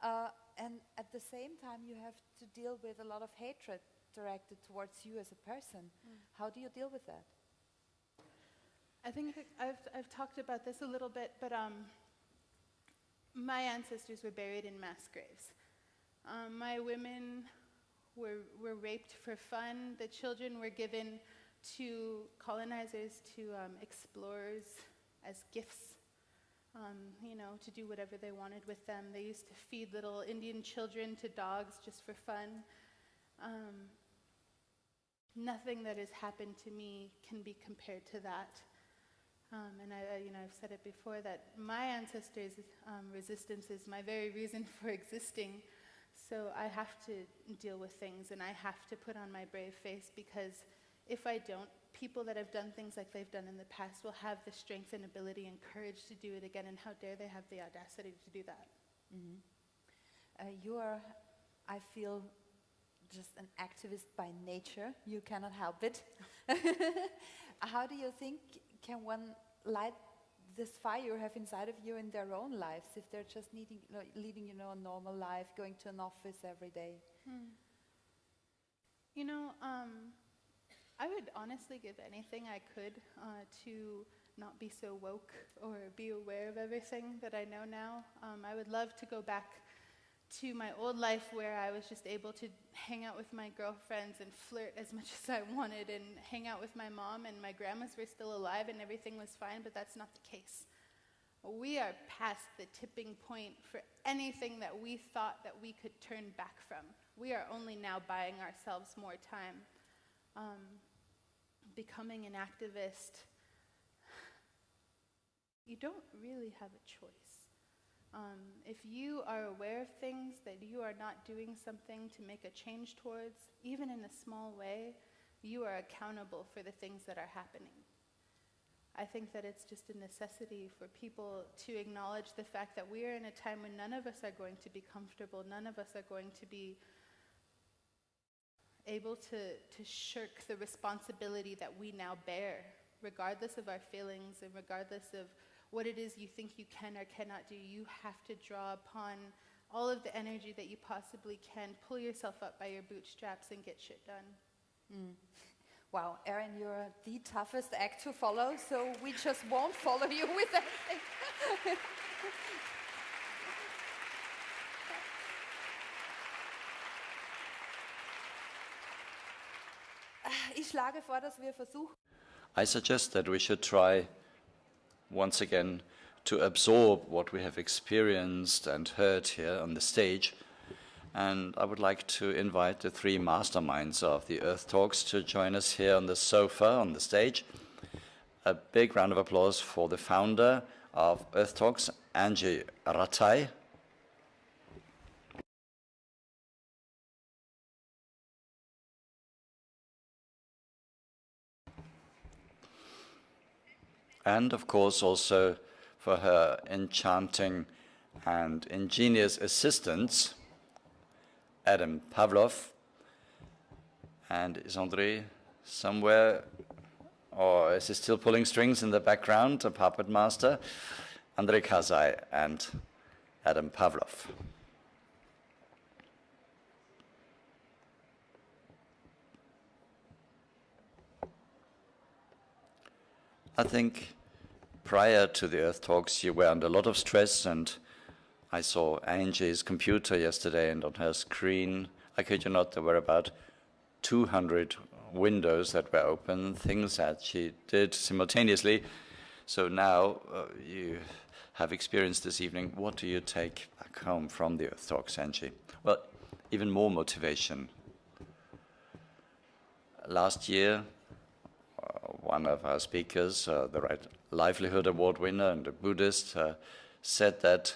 And at the same time, you have to deal with a lot of hatred directed towards you as a person. How do you deal with that? I think I've talked about this a little bit, but my ancestors were buried in mass graves. My women were raped for fun. The children were given to colonizers, to explorers as gifts, to do whatever they wanted with them. They used to feed little Indian children to dogs just for fun. Nothing that has happened to me can be compared to that. And I've said it before that my ancestors' resistance is my very reason for existing. So I have to deal with things and I have to put on my brave face, because if I don't, people that have done things like they've done in the past will have the strength and ability and courage to do it again, and how dare they have the audacity to do that. Mm-hmm. You are, I feel, just an activist by nature. You cannot help it. How do you think can one light this fire you have inside of you in their own lives if they're just leading a normal life, going to an office every day? I would honestly give anything I could to not be so woke or be aware of everything that I know now. I would love to go back to my old life where I was just able to hang out with my girlfriends and flirt as much as I wanted and hang out with my mom, and my grandmas were still alive and everything was fine, but that's not the case. We are past the tipping point for anything that we thought that we could turn back from. We are only now buying ourselves more time. Becoming an activist, you don't really have a choice. If you are aware of things that you are not doing something to make a change towards, even in a small way, you are accountable for the things that are happening. I think that it's just a necessity for people to acknowledge the fact that we are in a time when none of us are going to be comfortable, none of us are going to be able to shirk the responsibility that we now bear, regardless of our feelings and regardless of what it is you think you can or cannot do. You have to draw upon all of the energy that you possibly can, pull yourself up by your bootstraps and get shit done. Wow, Erin, you're the toughest act to follow, so we just won't follow you with anything. schlage vor, dass wir versuchen. I suggest that we should try once again to absorb what we have experienced and heard here on the stage. And I would like to invite the three masterminds of the EARTHtalks to join us here on the sofa, on the stage. A big round of applause for the founder of EARTHtalks, Angie Ratai. And of course also for her enchanting and ingenious assistants, Adam Pavlov, and is André somewhere, or is he still pulling strings in the background, a puppet master? André Kazai and Adam Pavlov. I think prior to the EARTHtalks you were under a lot of stress, and I saw Angie's computer yesterday, and on her screen, I kid you not, there were about 200 windows that were open, things that she did simultaneously. So now you have experienced this evening. What do you take back home from the EARTHtalks, Angie? Well, even more motivation. Last year, one of our speakers, the Right Livelihood Award winner and a Buddhist, said that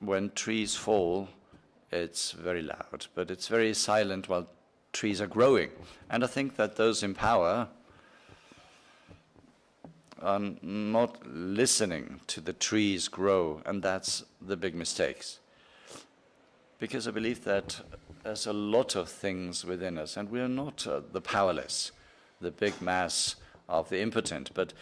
when trees fall, it's very loud, but it's very silent while trees are growing. And I think that those in power are not listening to the trees grow, and that's the big mistakes. Because I believe that there's a lot of things within us, and we are not the powerless, the big mass of the impotent, but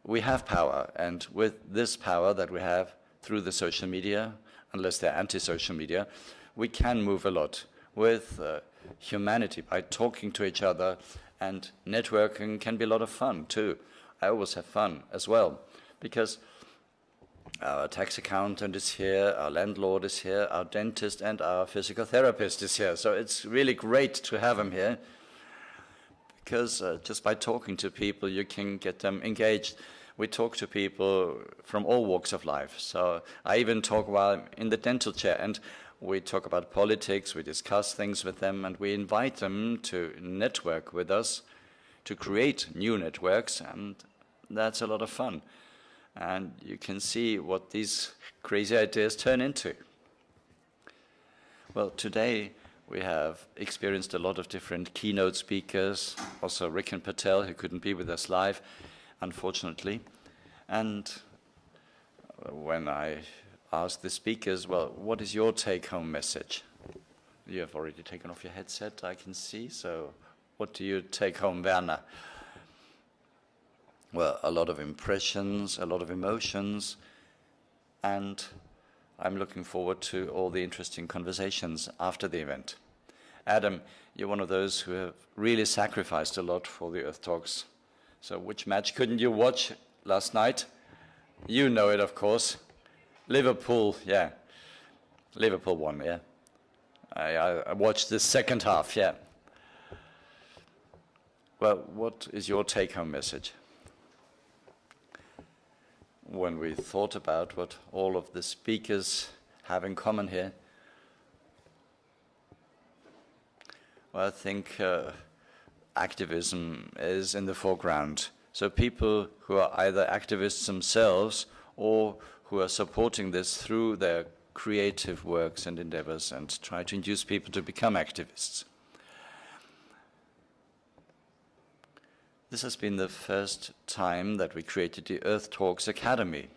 we have power, and with this power that we have through the social media, unless they're anti-social media, we can move a lot with humanity by talking to each other, and networking can be a lot of fun too. I always have fun as well, because our tax accountant is here, our landlord is here, our dentist and our physical therapist is here. So it's really great to have them here, because just by talking to people, you can get them engaged. We talk to people from all walks of life. So I even talk while I'm in the dental chair, and we talk about politics, we discuss things with them, and we invite them to network with us, to create new networks, and that's a lot of fun. And you can see what these crazy ideas turn into. Well, today we have experienced a lot of different keynote speakers, also Rick and Patel, who couldn't be with us live, unfortunately. And when I asked the speakers, well, what is your take-home message? You have already taken off your headset, I can see, so what do you take home, Werner? Well, a lot of impressions, a lot of emotions, and I'm looking forward to all the interesting conversations after the event. Adam, you're one of those who have really sacrificed a lot for the EARTHtalks. So which match couldn't you watch last night? You know it, of course. Liverpool, yeah. Liverpool won, yeah. I watched the second half, yeah. Well, what is your take-home message? When we thought about what all of the speakers have in common here, well, I think activism is in the foreground. So people who are either activists themselves or who are supporting this through their creative works and endeavors and try to induce people to become activists. This has been the first time that we created the EARTHtalks Academy.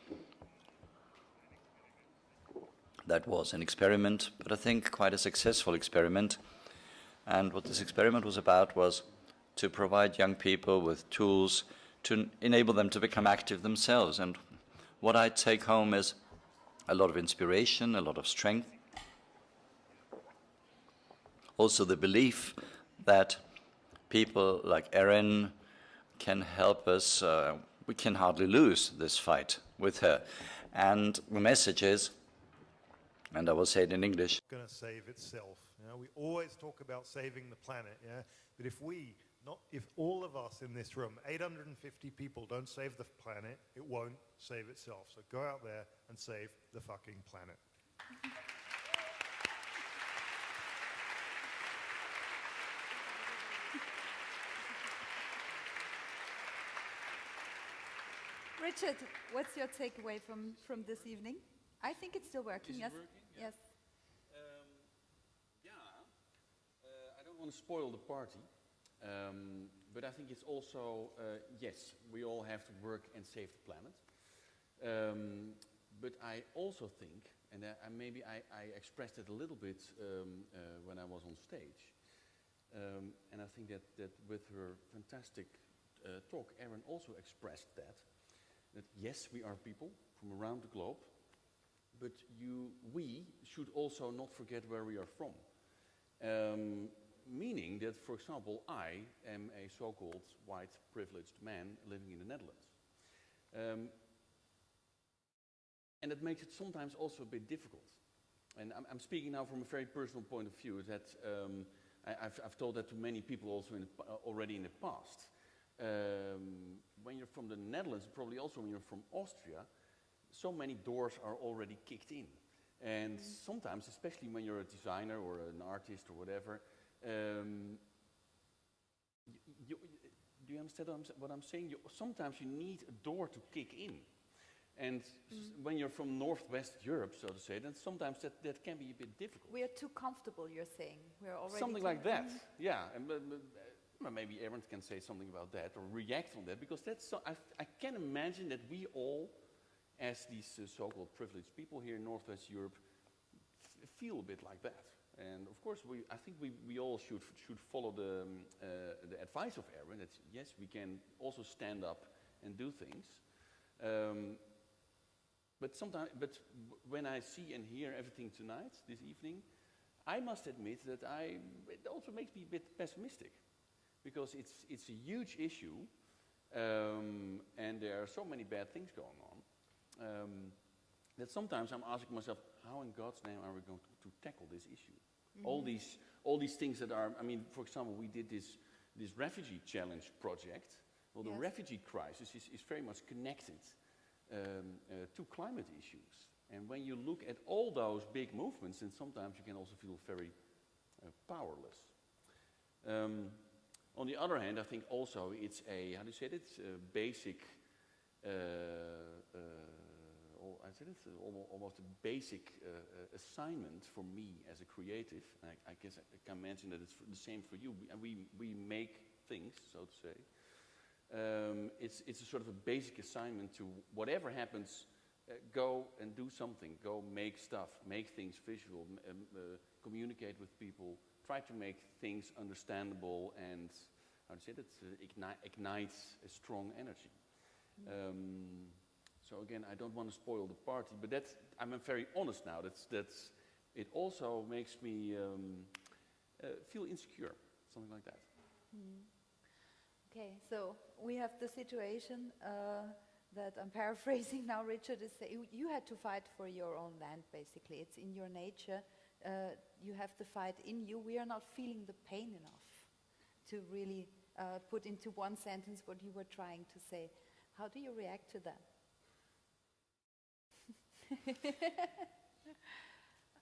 That was an experiment, but I think quite a successful experiment. And what this experiment was about was to provide young people with tools to enable them to become active themselves. And what I take home is a lot of inspiration, a lot of strength. Also the belief that people like Erin can help us. We can hardly lose this fight with her. And the message is, and I will say it in English, Going to save itself. You know, we always talk about saving the planet, yeah? But if all of us in this room, 850 people, don't save the planet, it won't save itself. So go out there and save the fucking planet. Richard, what's your takeaway from this evening? I think it's still working, Is it yes? working? Yeah. Yes. I don't want to spoil the party, but I think it's also, yes, we all have to work and save the planet. But I also think, and maybe I expressed it a little bit when I was on stage, and I think that with her fantastic talk, Erin also expressed that yes, we are people from around the globe, but we should also not forget where we are from. Meaning that, for example, I am a so-called white privileged man living in the Netherlands. And it makes it sometimes also a bit difficult. And I'm speaking now from a very personal point of view, that I've told that to many people also already in the past. When you're from the Netherlands, probably also when you're from Austria, so many doors are already kicked in. And sometimes, especially when you're a designer or an artist or whatever, do you understand what I'm saying? Sometimes you need a door to kick in. And when you're from Northwest Europe, so to say, then sometimes that can be a bit difficult. We are too comfortable, you're saying. We're already something like that, yeah. And, maybe Erin can say something about that or react on that, because that's I can imagine that we all, as these so-called privileged people here in Northwest Europe, feel a bit like that. And of course, I think we all should follow the advice of Erin, that yes, we can also stand up and do things. But when I see and hear everything tonight, this evening, I must admit that it also makes me a bit pessimistic, because it's a huge issue, and there are so many bad things going on, that sometimes I'm asking myself, how in God's name are we going to tackle this issue? All these things that are, I mean, for example, we did this refugee challenge project. Well, the refugee crisis is very much connected to climate issues. And when you look at all those big movements, then sometimes you can also feel very powerless. On the other hand, I think also it's it's a basic, almost a basic assignment for me as a creative. I guess I can mention that it's the same for you. We make things, so to say. It's a sort of a basic assignment to whatever happens, go and do something. Go make stuff, make things visual, communicate with people, try to make things understandable, and ignites a strong energy. So again, I don't want to spoil the party, but I'm very honest now. That's it also makes me feel insecure, something like that. Okay, so we have the situation that I'm paraphrasing now, Richard, is saying you had to fight for your own land, basically. It's in your nature. You have to fight in you. We are not feeling the pain enough to really put into one sentence what you were trying to say. How do you react to that?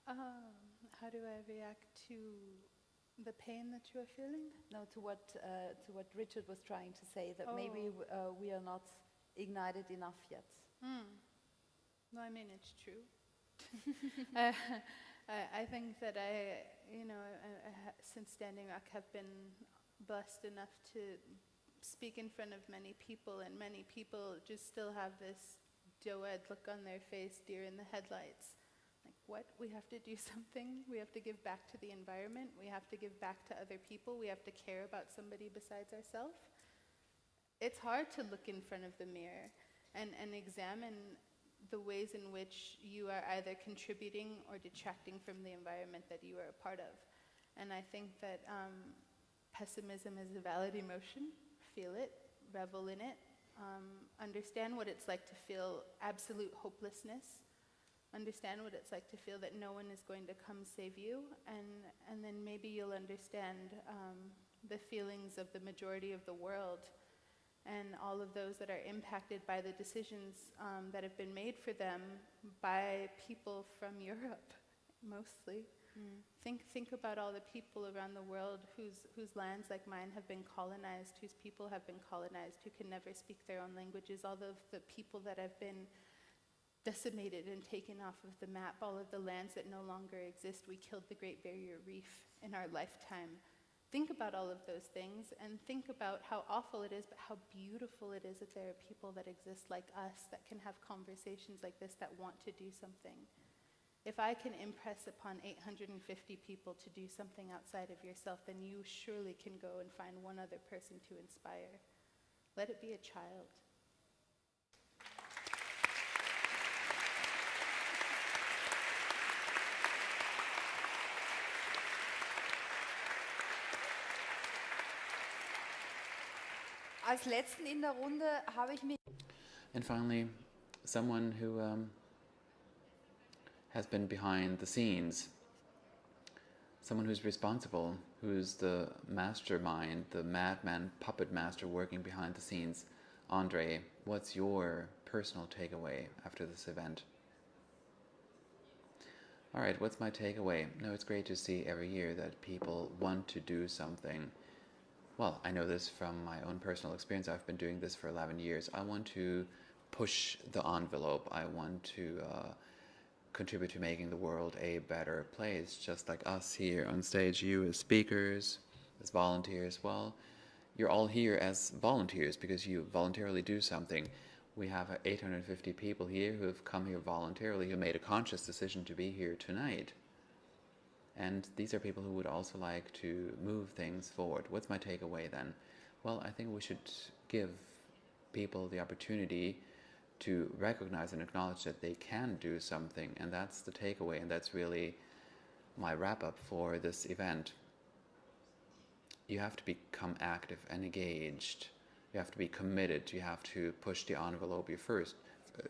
How do I react to the pain that you are feeling? No, to what Richard was trying to say, that maybe we are not ignited enough yet. No, I mean, it's true. I think that since Standing Rock, have been blessed enough to speak in front of many people, and many people just still have this doe-eyed look on their face, deer in the headlights. Like, what? We have to do something? We have to give back to the environment? We have to give back to other people? We have to care about somebody besides ourselves? It's hard to look in front of the mirror and examine the ways in which you are either contributing or detracting from the environment that you are a part of. And I think that pessimism is a valid emotion. Feel it, revel in it, understand what it's like to feel absolute hopelessness, Understand what it's like to feel that no one is going to come save you, and then maybe you'll understand the feelings of the majority of the world and all of those that are impacted by the decisions that have been made for them by people from Europe, mostly. Think about all the people around the world whose lands, like mine, have been colonized, whose people have been colonized, who can never speak their own languages, all of the people that have been decimated and taken off of the map, all of the lands that no longer exist. We killed the Great Barrier Reef in our lifetime. Think about all of those things and think about how awful it is, but how beautiful it is that there are people that exist like us that can have conversations like this, that want to do something. If I can impress upon 850 people to do something outside of yourself, then you surely can go and find one other person to inspire. Let it be a child. Als letzten in der Runde habe ich mich... And finally, someone who has been behind the scenes, someone who's responsible, who's the mastermind, the madman puppet master working behind the scenes. Andre, what's your personal takeaway after this event? All right, what's my takeaway? No, it's great to see every year that people want to do something. Well, I know this from my own personal experience. I've been doing this for 11 years. I want to push the envelope. I want to contribute to making the world a better place, just like us here on stage, you as speakers, as volunteers. Well, you're all here as volunteers because you voluntarily do something. We have 850 people here who have come here voluntarily, who made a conscious decision to be here tonight. And these are people who would also like to move things forward. What's my takeaway then? Well, I think we should give people the opportunity to recognize and acknowledge that they can do something, and that's the takeaway, and that's really my wrap-up for this event. You have to become active and engaged. You have to be committed. You have to push the envelope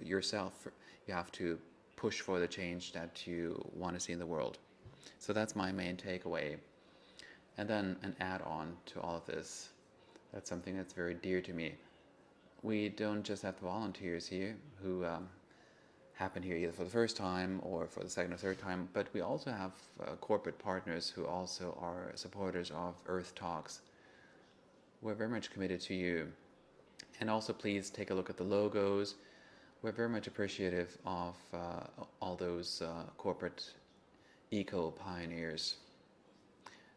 yourself. You have to push for the change that you want to see in the world. So that's my main takeaway. And then an add-on to all of this. That's something that's very dear to me. We don't just have volunteers here who happen here either for the first time or for the second or third time, but we also have corporate partners who also are supporters of EARTHtalks. We're very much committed to you. And also please take a look at the logos. We're very much appreciative of all those corporate eco-pioneers.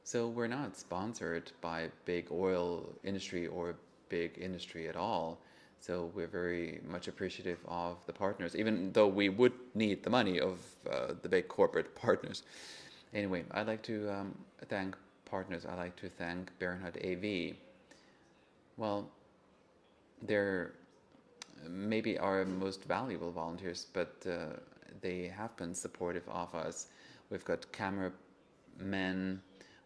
So we're not sponsored by big oil industry or big industry at all. So we're very much appreciative of the partners, even though we would need the money of the big corporate partners. Anyway, I'd like to thank partners. I'd like to thank Bernhard AV. Well, they're maybe our most valuable volunteers, but they have been supportive of us. We've got cameramen,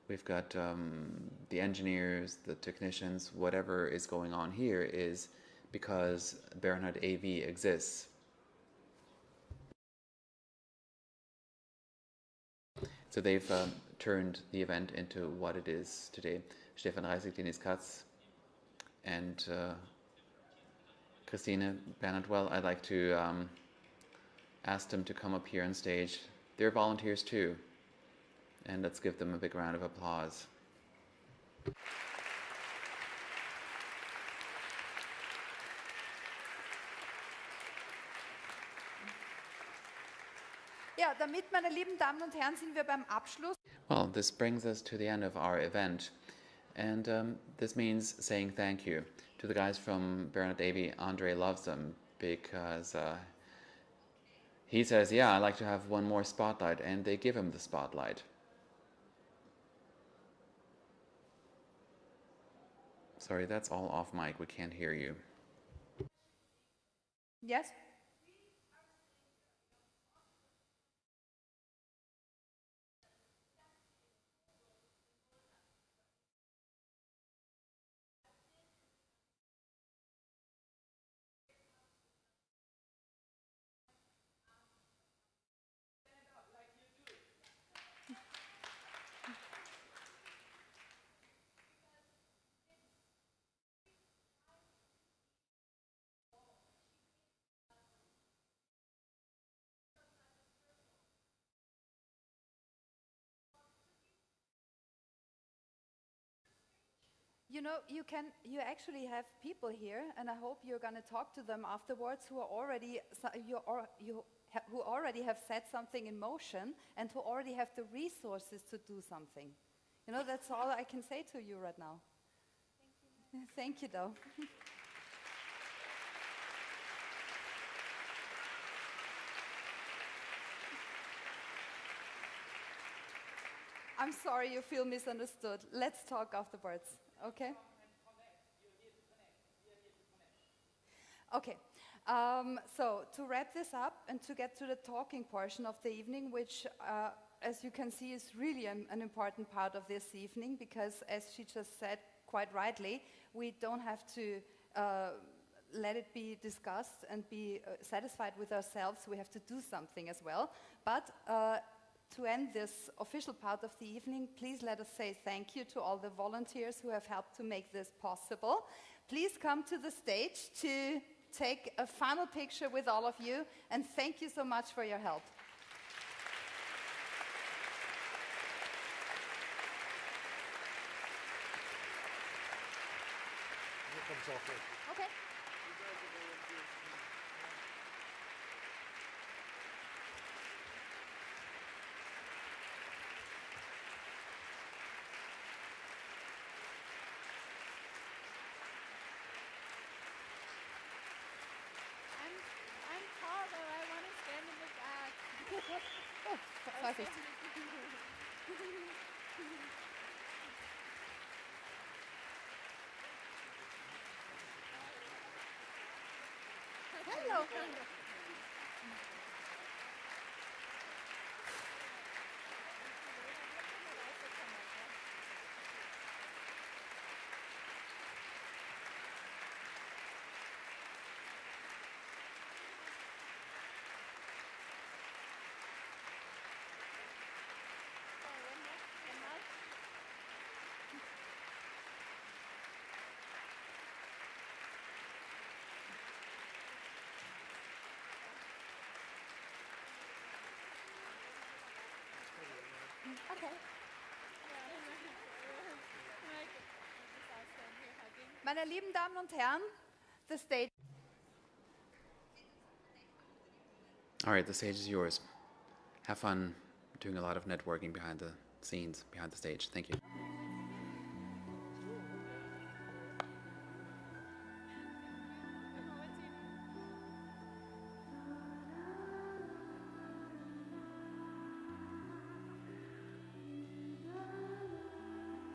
we've got the engineers, the technicians. Whatever is going on here is because Bernhard AV exists. So they've turned the event into what it is today. Stefan Reisig, Denise Katz, and Christine, Bernhard. Well, I'd like to ask them to come up here on stage. They're volunteers too. And let's give them a big round of applause. Ja, damit, meine lieben Damen und Herren, sind wir beim Abschluss. Well, this brings us to the end of our event. And this means saying thank you to the guys from Bernhard AV. Andre loves them because he says, yeah, I'd like to have one more spotlight, and they give him the spotlight. Sorry, that's all off mic. We can't hear you. Yes? You know, you actually have people here, and I hope you're going to talk to them afterwards who already have set something in motion and who already have the resources to do something. You know, that's all I can say to you right now. Thank you, though. I'm sorry you feel misunderstood. Let's talk afterwards, okay? Okay, so to wrap this up and to get to the talking portion of the evening, which as you can see is really an important part of this evening, because as she just said quite rightly, we don't have to let it be discussed and be satisfied with ourselves. We have to do something as well. But to end this official part of the evening, please let us say thank you to all the volunteers who have helped to make this possible. Please come to the stage to take a final picture with all of you, and thank you so much for your help. Okay. I'm tall, though. I want to stand in the back. Oh, perfect. Hello. Okay. Meine lieben Damen und Herren, the stage. All right, the stage is yours. Have fun doing a lot of networking behind the scenes, behind the stage. Thank you.